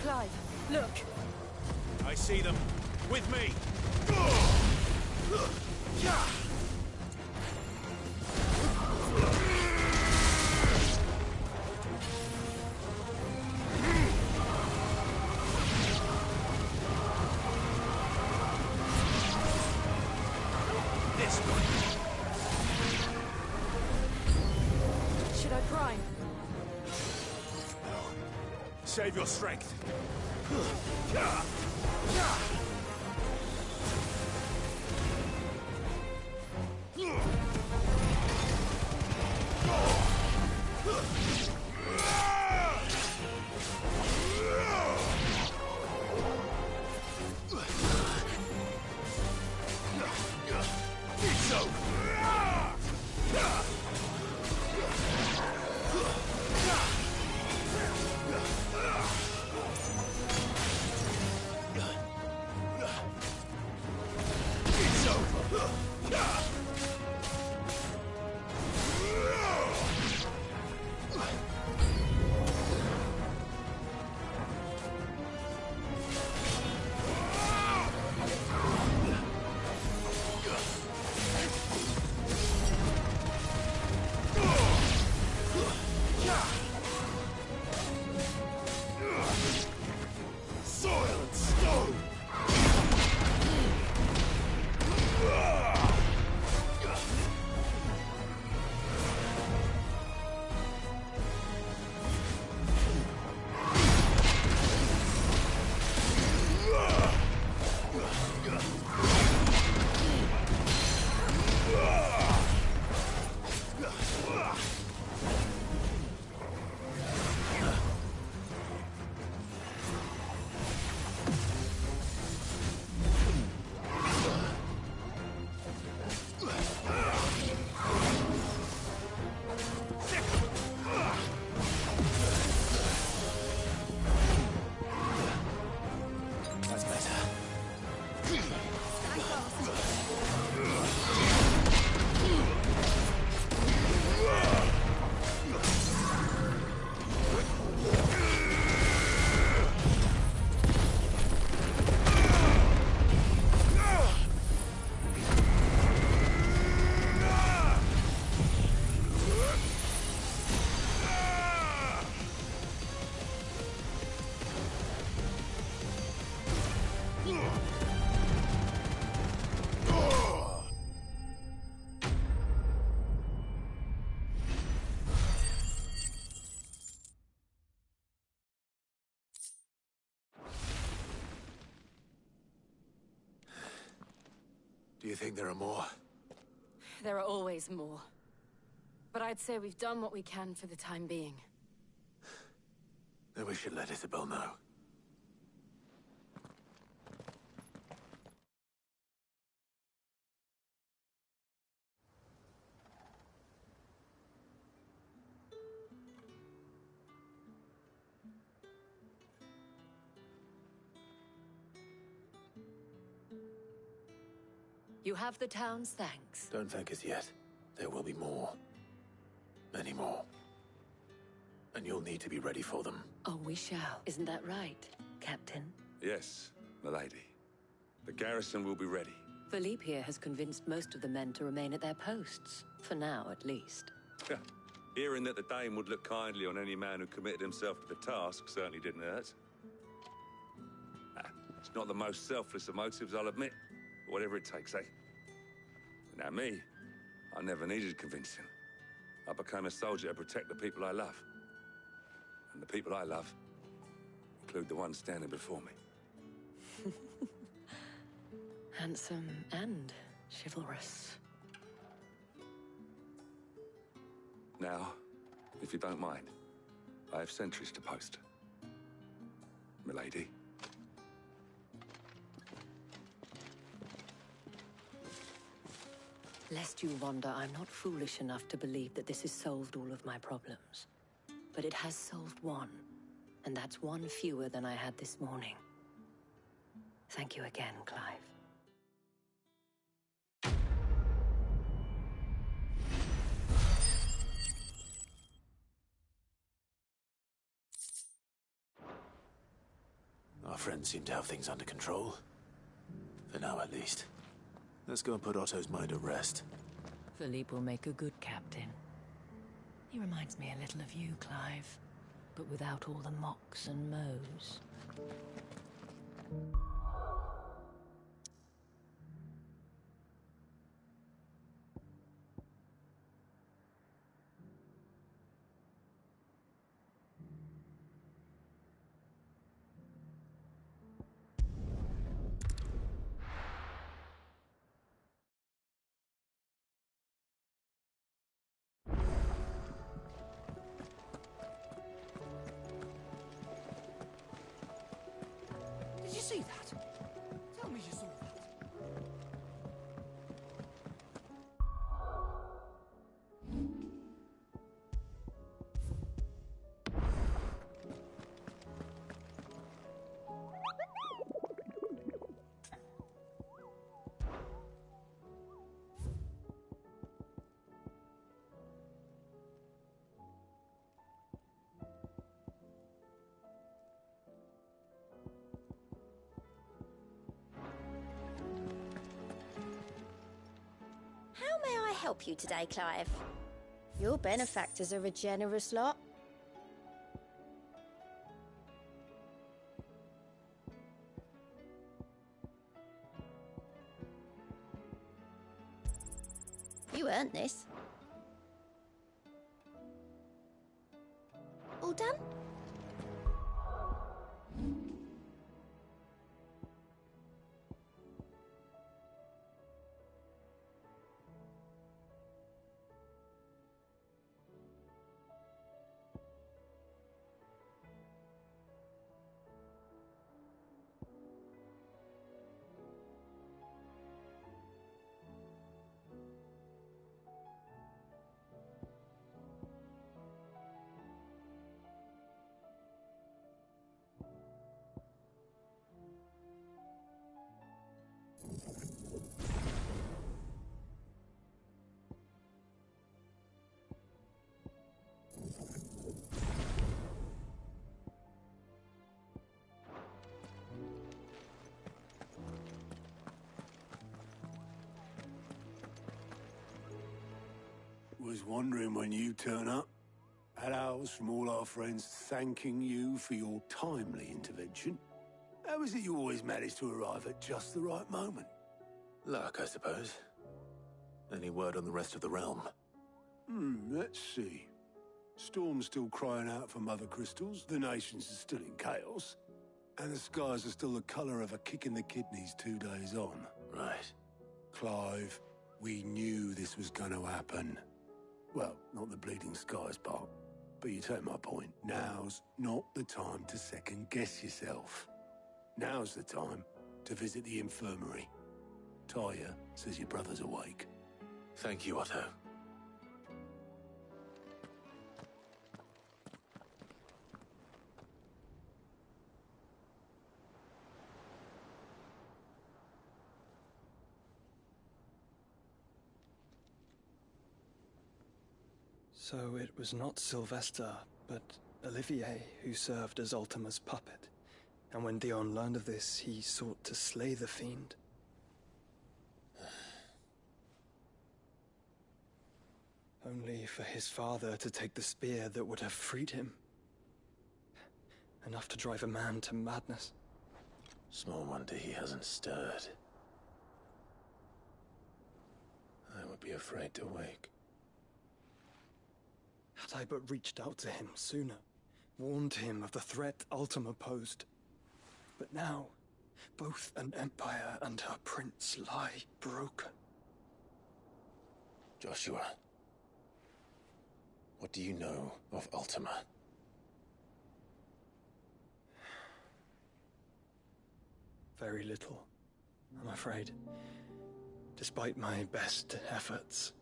Clive, look! I see them. With me! This way! Should I prime? Save your strength. Do you think there are more? There are always more. But I'd say we've done what we can for the time being. Then we should let Isabel know. You have the town's thanks. Don't thank us yet. There will be more. Many more. And you'll need to be ready for them. Oh, we shall. Isn't that right, Captain? Yes, milady. The garrison will be ready. Philippe here has convinced most of the men to remain at their posts. For now, at least. Hearing that the Dane would look kindly on any man who committed himself to the task certainly didn't hurt. It's not the most selfless of motives, I'll admit. But whatever it takes, eh? Now me, I never needed convincing. I became a soldier to protect the people I love. And the people I love include the ones standing before me. Handsome and chivalrous. Now, if you don't mind, I have sentries to post. Milady. Lest you wonder, I'm not foolish enough to believe that this has solved all of my problems. But it has solved one, and that's one fewer than I had this morning. Thank you again, Clive. Our friends seem to have things under control. For now, at least. Let's go and put Otto's mind at rest. Philippe will make a good captain. He reminds me a little of you, Clive, but without all the mocks and mows. Did you see that? Tell me you saw that. How may I help you today, Clive? Your benefactors are a generous lot. You earned this. All done? Was wondering when you turn up. Had ours from all our friends thanking you for your timely intervention. How is it you always manage to arrive at just the right moment? Luck, I suppose. Any word on the rest of the realm? Let's see. Storm's still crying out for Mother Crystals, the nations are still in chaos, and the skies are still the colour of a kick in the kidneys 2 days on. Right. Clive, we knew this was going to happen. Well, not the bleeding skies part, but you take my point. Now's not the time to second-guess yourself. Now's the time to visit the infirmary. Talia says your brother's awake. Thank you, Otto. So it was not Sylvester, but Olivier who served as Ultima's puppet. And when Dion learned of this, he sought to slay the fiend. Only for his father to take the spear that would have freed him. Enough to drive a man to madness. Small wonder he hasn't stirred. I would be afraid to wake. Had I but reached out to him sooner, warned him of the threat Ultima posed. But now, both an empire and her prince lie broken. Joshua, what do you know of Ultima? Very little, I'm afraid. Despite my best efforts.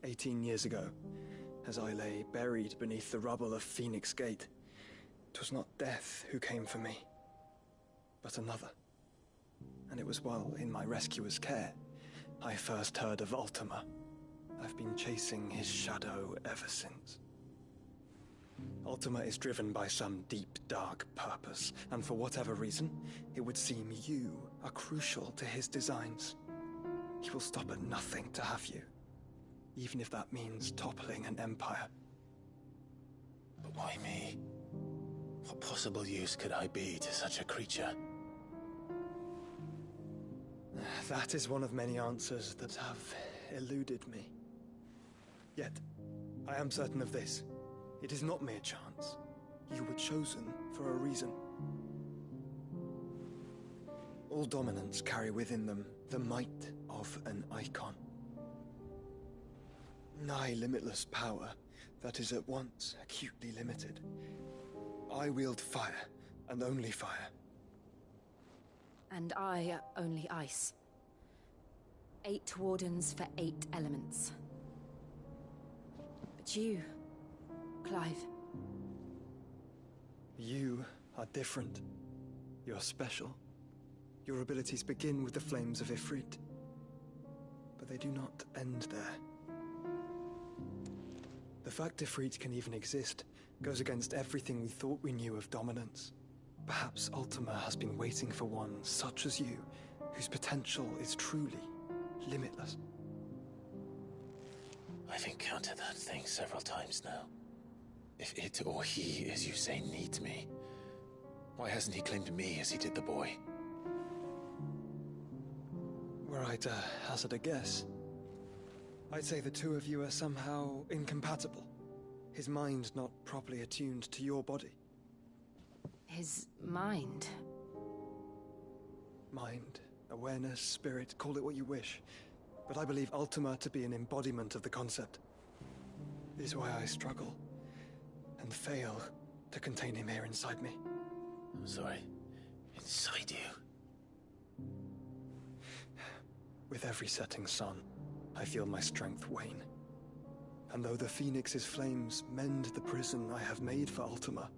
18 years ago, as I lay buried beneath the rubble of Phoenix Gate, 'twas not death who came for me, but another. And it was while in my rescuer's care, I first heard of Ultima. I've been chasing his shadow ever since. Ultima is driven by some deep, dark purpose, and for whatever reason, it would seem you are crucial to his designs. He will stop at nothing to have you, even if that means toppling an empire. But why me? What possible use could I be to such a creature? That is one of many answers that have eluded me. Yet, I am certain of this. It is not mere chance. You were chosen for a reason. All dominants carry within them the might of an icon. Nigh limitless power that is at once acutely limited. I wield fire, and only fire. And I only ice. 8 wardens for 8 elements. But you, Clive. You are different. You're special. Your abilities begin with the flames of Ifrit. But they do not end there. The fact Ifrit can even exist goes against everything we thought we knew of dominance. Perhaps Ultima has been waiting for one such as you, whose potential is truly limitless. I've encountered that thing several times now. If it or he, as you say, needs me, why hasn't he claimed me as he did the boy? Were I to hazard a guess, I'd say the two of you are somehow incompatible. His mind not properly attuned to your body. His mind? Mind, awareness, spirit, call it what you wish. But I believe Ultima to be an embodiment of the concept. It is why I struggle and fail to contain him here inside me. I'm sorry. Inside you? With every setting sun, I feel my strength wane. And though the Phoenix's flames mend the prison I have made for Ultima,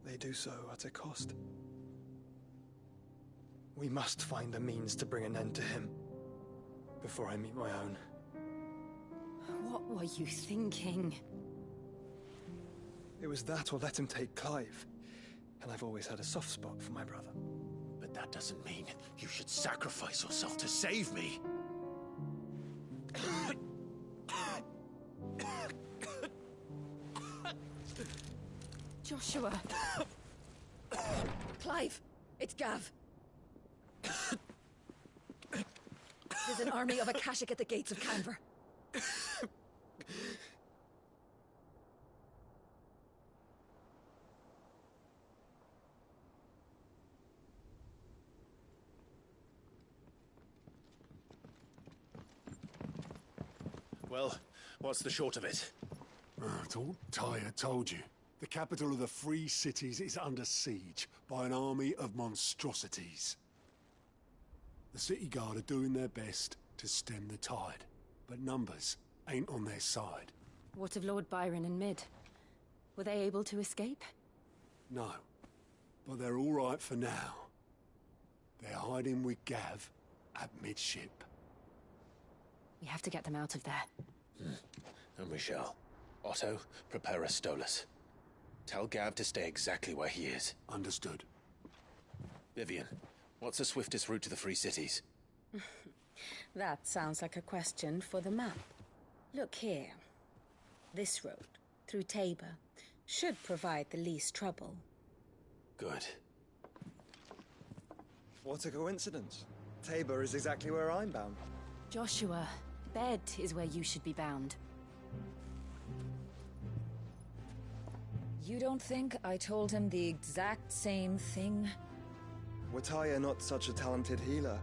they do so at a cost. We must find a means to bring an end to him before I meet my own. What were you thinking? It was that or let him take Clive. And I've always had a soft spot for my brother. But that doesn't mean you should sacrifice yourself to save me. Joshua. Clive, it's Gav. There's an army of Akashic at the gates of Canver. Well, what's the short of it? It's all Tyre told you. The capital of the Free Cities is under siege by an army of monstrosities. The city guard are doing their best to stem the tide, but numbers ain't on their side. What of Lord Byron and Mid? Were they able to escape? No, but they're all right for now. They're hiding with Gav at midship. We have to get them out of there. And we shall. Otto, prepare a Stolas. Tell Gav to stay exactly where he is. Understood. Vivian, what's the swiftest route to the Free Cities? That sounds like a question for the map. Look here. This road, through Tabor, should provide the least trouble. Good. What a coincidence. Tabor is exactly where I'm bound. Joshua, bed is where you should be bound. You don't think I told him the exact same thing? Were Tyre not such a talented healer,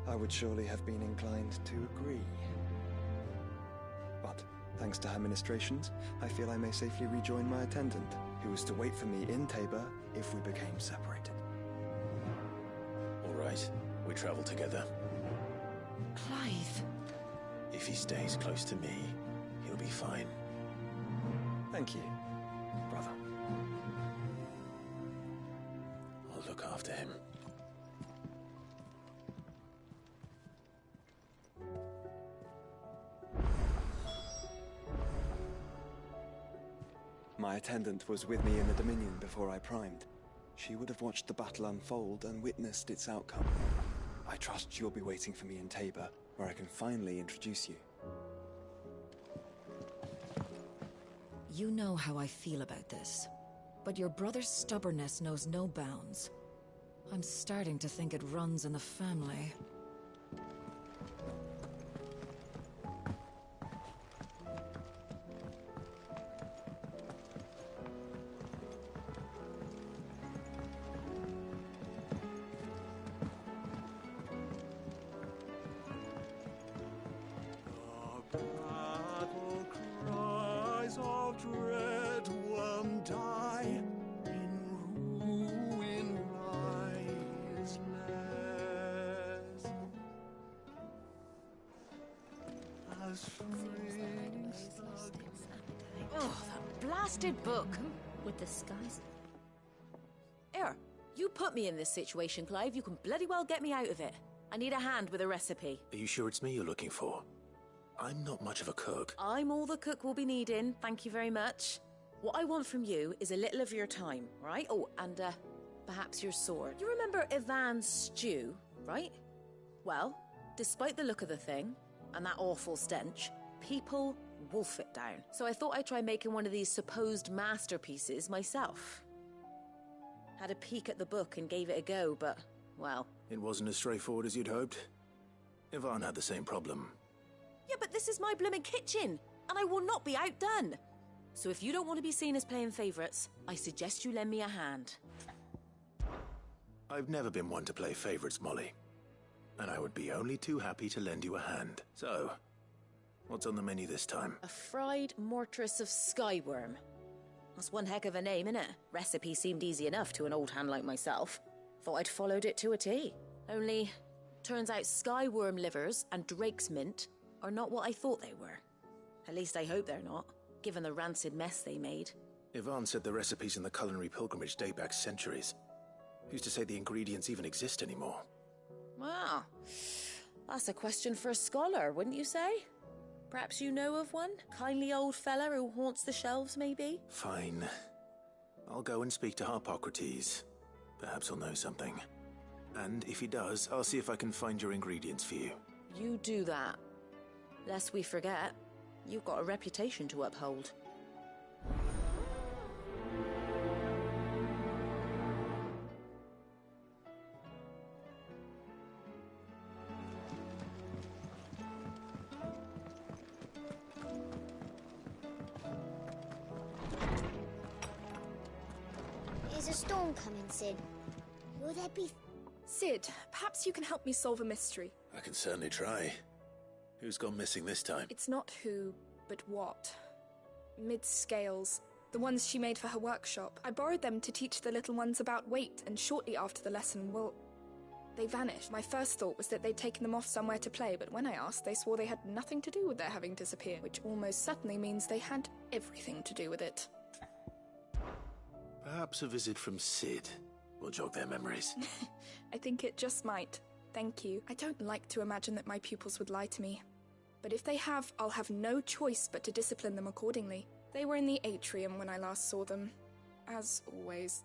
I would surely have been inclined to agree. But, thanks to her ministrations, I feel I may safely rejoin my attendant, who was to wait for me in Tabor if we became separated. All right, we travel together. Clive. If he stays close to me, he'll be fine. Thank you, brother. I'll look after him. My attendant was with me in the Dominion before I primed. She would have watched the battle unfold and witnessed its outcome. I trust you'll be waiting for me in Tabor, where I can finally introduce you. You know how I feel about this, but your brother's stubbornness knows no bounds. I'm starting to think it runs in the family. Oh, that blasted book! With the skies. Here, you put me in this situation, Clive. You can bloody well get me out of it. I need a hand with a recipe. Are you sure it's me you're looking for? I'm not much of a cook. I'm all the cook will be needing, thank you very much. What I want from you is a little of your time, right? Oh, and perhaps your sword. You remember Ivan's stew, right? Well, despite the look of the thing, and that awful stench, people wolf it down. So I thought I'd try making one of these supposed masterpieces myself. Had a peek at the book and gave it a go, but, well... It wasn't as straightforward as you'd hoped. Ivan had the same problem. Yeah, but this is my blimmin' kitchen, and I will not be outdone. So if you don't want to be seen as playing favourites, I suggest you lend me a hand. I've never been one to play favourites, Molly. And I would be only too happy to lend you a hand. So, what's on the menu this time? A fried mortress of skyworm. That's one heck of a name, innit? Recipe seemed easy enough to an old hand like myself. Thought I'd followed it to a T. Only, turns out skyworm livers and drake's mint are not what I thought they were. At least I hope they're not, given the rancid mess they made. Ivan said the recipes in the culinary pilgrimage date back centuries. Who's to say the ingredients even exist anymore? Well, that's a question for a scholar, wouldn't you say? Perhaps you know of one? Kindly old fella who haunts the shelves, maybe? Fine. I'll go and speak to Harpocrates. Perhaps he'll know something. And if he does, I'll see if I can find your ingredients for you. You do that. Lest we forget, you've got a reputation to uphold. Is a storm coming, Sid? Will there be... Sid, perhaps you can help me solve a mystery. I can certainly try. Who's gone missing this time? It's not who, but what. Mid-scales. The ones she made for her workshop. I borrowed them to teach the little ones about weight, and shortly after the lesson, well... they vanished. My first thought was that they'd taken them off somewhere to play, but when I asked, they swore they had nothing to do with their having disappeared, which almost certainly means they had everything to do with it. Perhaps a visit from Sid will jog their memories. I think it just might. Thank you. I don't like to imagine that my pupils would lie to me. But if they have, I'll have no choice but to discipline them accordingly. They were in the atrium when I last saw them. As always.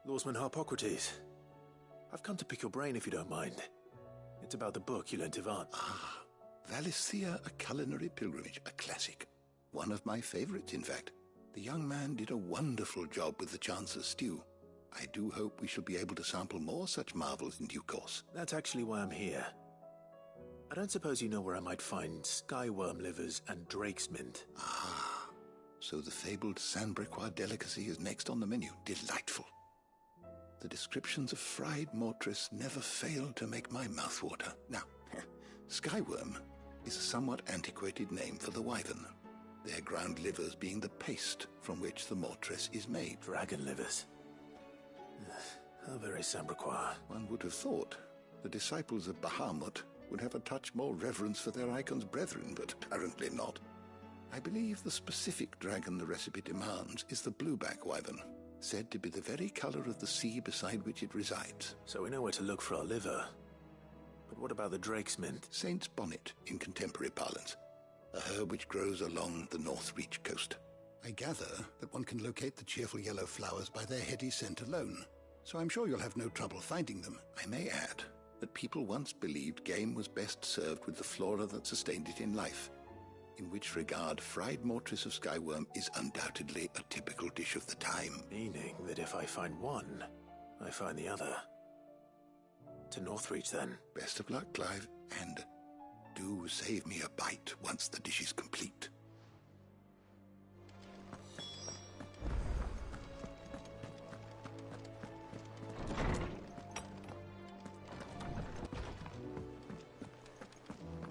Lawsman Harpocrates. I've come to pick your brain if you don't mind. It's about the book you lent Ivan. Ah, Valisthea, A Culinary Pilgrimage, a classic. One of my favorites, in fact. The young man did a wonderful job with the Chance's stew. I do hope we shall be able to sample more such marvels in due course. That's actually why I'm here. I don't suppose you know where I might find skyworm livers and drake's mint. Ah, so the fabled Sandbrequois delicacy is next on the menu. Delightful. The descriptions of fried mortress never failed to make my mouth water. Now, skyworm is a somewhat antiquated name for the wyvern, their ground livers being the paste from which the mortress is made. Dragon livers. How very Sandbrequois. One would have thought the disciples of Bahamut would have a touch more reverence for their icon's brethren, but apparently not. I believe the specific dragon the recipe demands is the blueback wyvern, said to be the very color of the sea beside which it resides. So we know where to look for our liver. But what about the drake's mint? Saint's bonnet, in contemporary parlance. A herb which grows along the North Reach coast. I gather that one can locate the cheerful yellow flowers by their heady scent alone, so I'm sure you'll have no trouble finding them. I may add that people once believed game was best served with the flora that sustained it in life, in which regard fried mortress of skyworm is undoubtedly a typical dish of the time. Meaning that if I find one, I find the other. To Northreach, then. Best of luck, Clive, and do save me a bite once the dish is complete.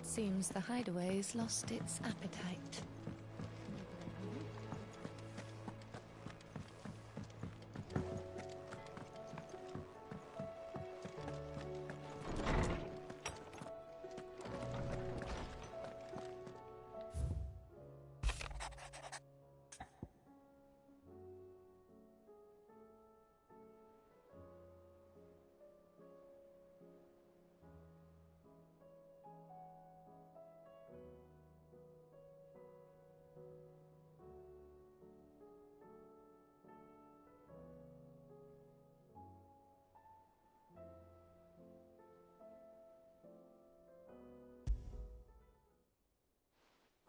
Seems the hideaway's lost its appetite.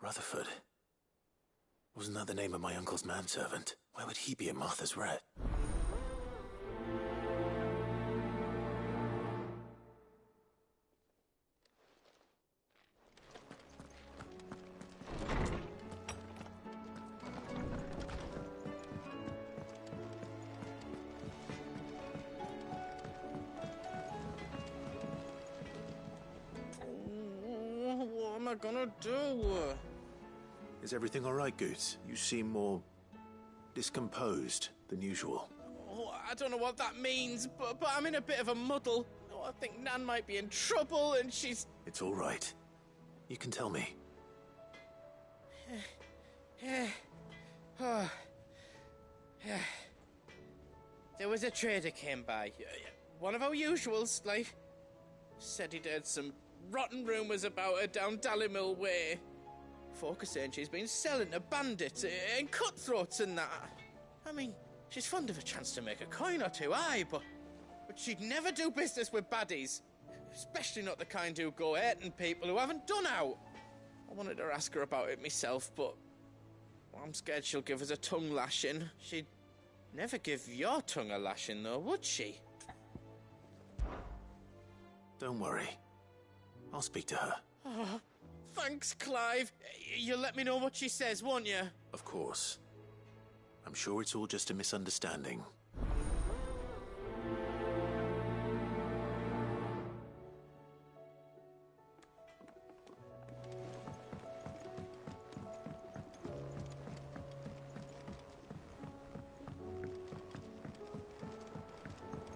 Rutherford. Wasn't that the name of my uncle's manservant? Why would he be in Martha's Ret? What am I gonna do? Is everything all right, Goots? You seem more discomposed than usual. Oh, I don't know what that means, but I'm in a bit of a muddle. Oh, I think Nan might be in trouble, and she's... It's all right. You can tell me. There was a trader came by. One of our usuals, like. Said he'd heard some rotten rumours about her down Dalimil Way. Folk are saying she's been selling to bandits and cutthroats and that. I mean, she's fond of a chance to make a coin or two, aye, but she'd never do business with baddies. Especially not the kind who go hurting people who haven't done out. I wanted to ask her about it myself, but I'm scared she'll give us a tongue lashing. She'd never give your tongue a lashing, though, would she? Don't worry. I'll speak to her. Oh, thanks, Clive. You'll let me know what she says, won't you? Of course. I'm sure it's all just a misunderstanding.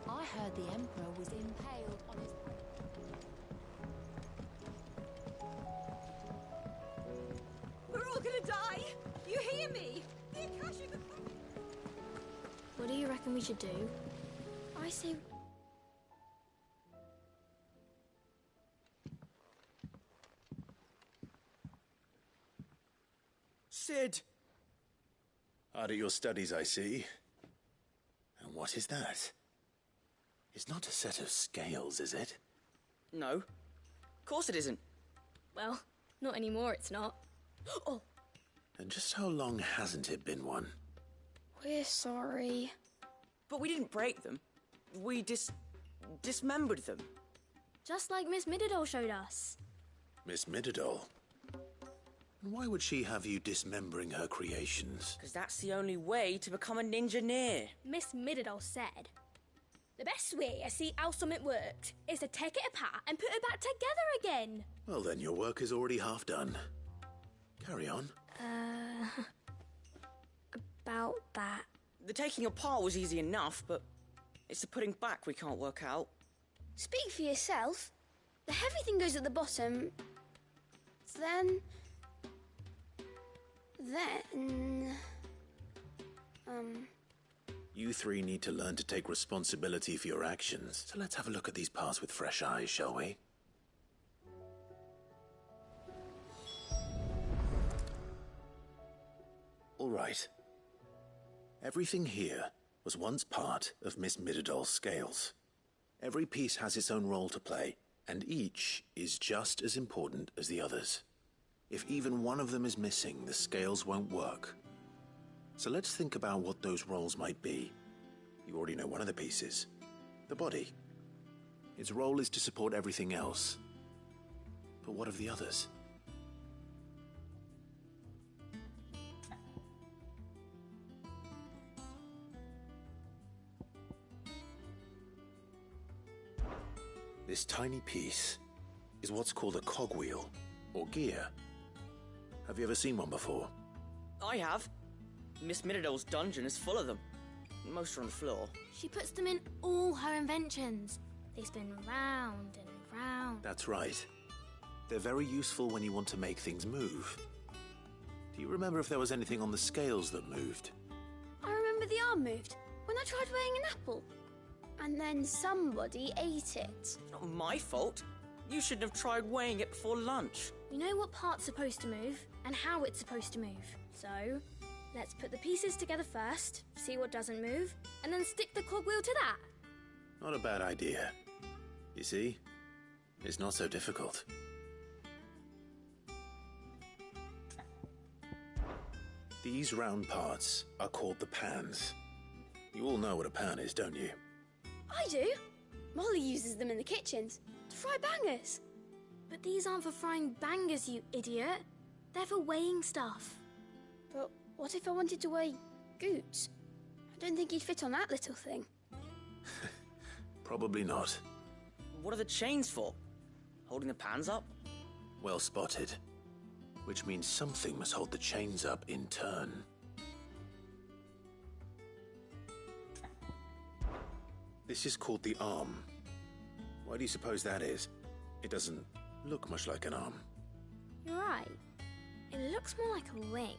I heard the Emperor was impaled on his... We're all gonna die! You reckon we should do? I say... Sid! Hard at your studies, I see. And what is that? It's not a set of scales, is it? No. Of course it isn't. Well, not anymore, it's not. Oh! And just how long hasn't it been one? We're sorry. But we didn't break them. We dismembered them. Just like Miss Mididol showed us. Miss Mididol? Why would she have you dismembering her creations? Because that's the only way to become a ninja-neer. Miss Mididol said, the best way to see how something worked is to take it apart and put it back together again. Well then, your work is already half done. Carry on. About that. The taking apart was easy enough, but it's the putting back we can't work out. Speak for yourself. The heavy thing goes at the bottom. Then... You three need to learn to take responsibility for your actions. So let's have a look at these parts with fresh eyes, shall we? All right. Everything here was once part of Miss Mididol's scales. Every piece has its own role to play, and each is just as important as the others. If even one of them is missing, the scales won't work. So let's think about what those roles might be. You already know one of the pieces. The body. Its role is to support everything else. But what of the others? This tiny piece is what's called a cogwheel, or gear. Have you ever seen one before? I have. Miss Mididol's dungeon is full of them. Most are on the floor. She puts them in all her inventions. They spin round and round. That's right. They're very useful when you want to make things move. Do you remember if there was anything on the scales that moved? I remember the arm moved when I tried weighing an apple. And then somebody ate it. It's not my fault. You shouldn't have tried weighing it before lunch. We know what part's supposed to move and how it's supposed to move. So, let's put the pieces together first, see what doesn't move, and then stick the cogwheel to that. Not a bad idea. You see? It's not so difficult. These round parts are called the pans. You all know what a pan is, don't you? I do. Molly uses them in the kitchens to fry bangers. But these aren't for frying bangers, you idiot. They're for weighing stuff. But what if I wanted to weigh Goots? I don't think he'd fit on that little thing. Probably not. What are the chains for? Holding the pans up? Well spotted. Which means something must hold the chains up in turn. This is called the arm. Why do you suppose that is? It doesn't look much like an arm. You're right. It looks more like a wing.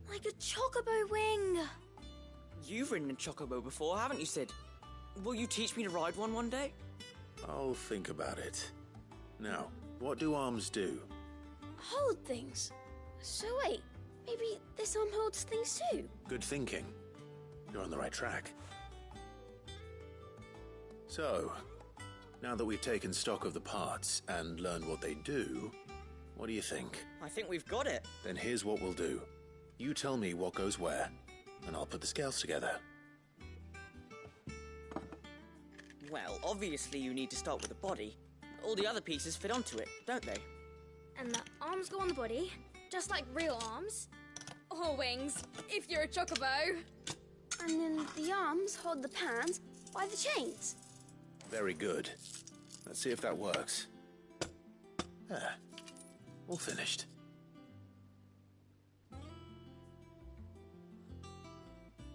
Like a chocobo wing! You've ridden a chocobo before, haven't you, Sid? Will you teach me to ride one day? I'll think about it. Now, what do arms do? Hold things. So wait, maybe this arm holds things too? Good thinking. You're on the right track. So, now that we've taken stock of the parts and learned what they do, what do you think? I think we've got it. Then here's what we'll do. You tell me what goes where, and I'll put the scales together. Well, obviously you need to start with the body. All the other pieces fit onto it, don't they? And the arms go on the body, just like real arms. Or wings, if you're a chocobo. And then the arms hold the pans by the chains. Very good. Let's see if that works. There. All finished.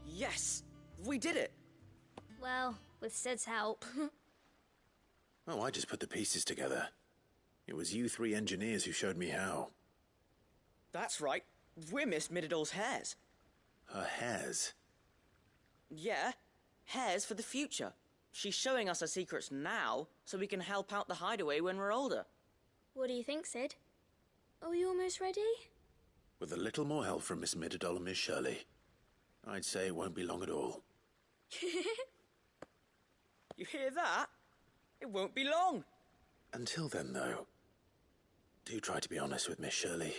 Yes! We did it! Well, with Sid's help. Oh, I just put the pieces together. It was you three engineers who showed me how. That's right. We're Miss Mididol's hairs. Her hairs? Yeah, Hare's for the future. She's showing us her secrets now, so we can help out the hideaway when we're older. What do you think, Sid? Are we almost ready? With a little more help from Miss Middledol and Miss Shirley, I'd say it won't be long at all. You hear that? It won't be long. Until then, though, do try to be honest with Miss Shirley.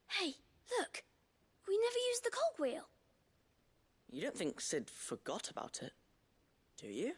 Hey, look. We never used the cogwheel. You don't think Sid forgot about it, do you?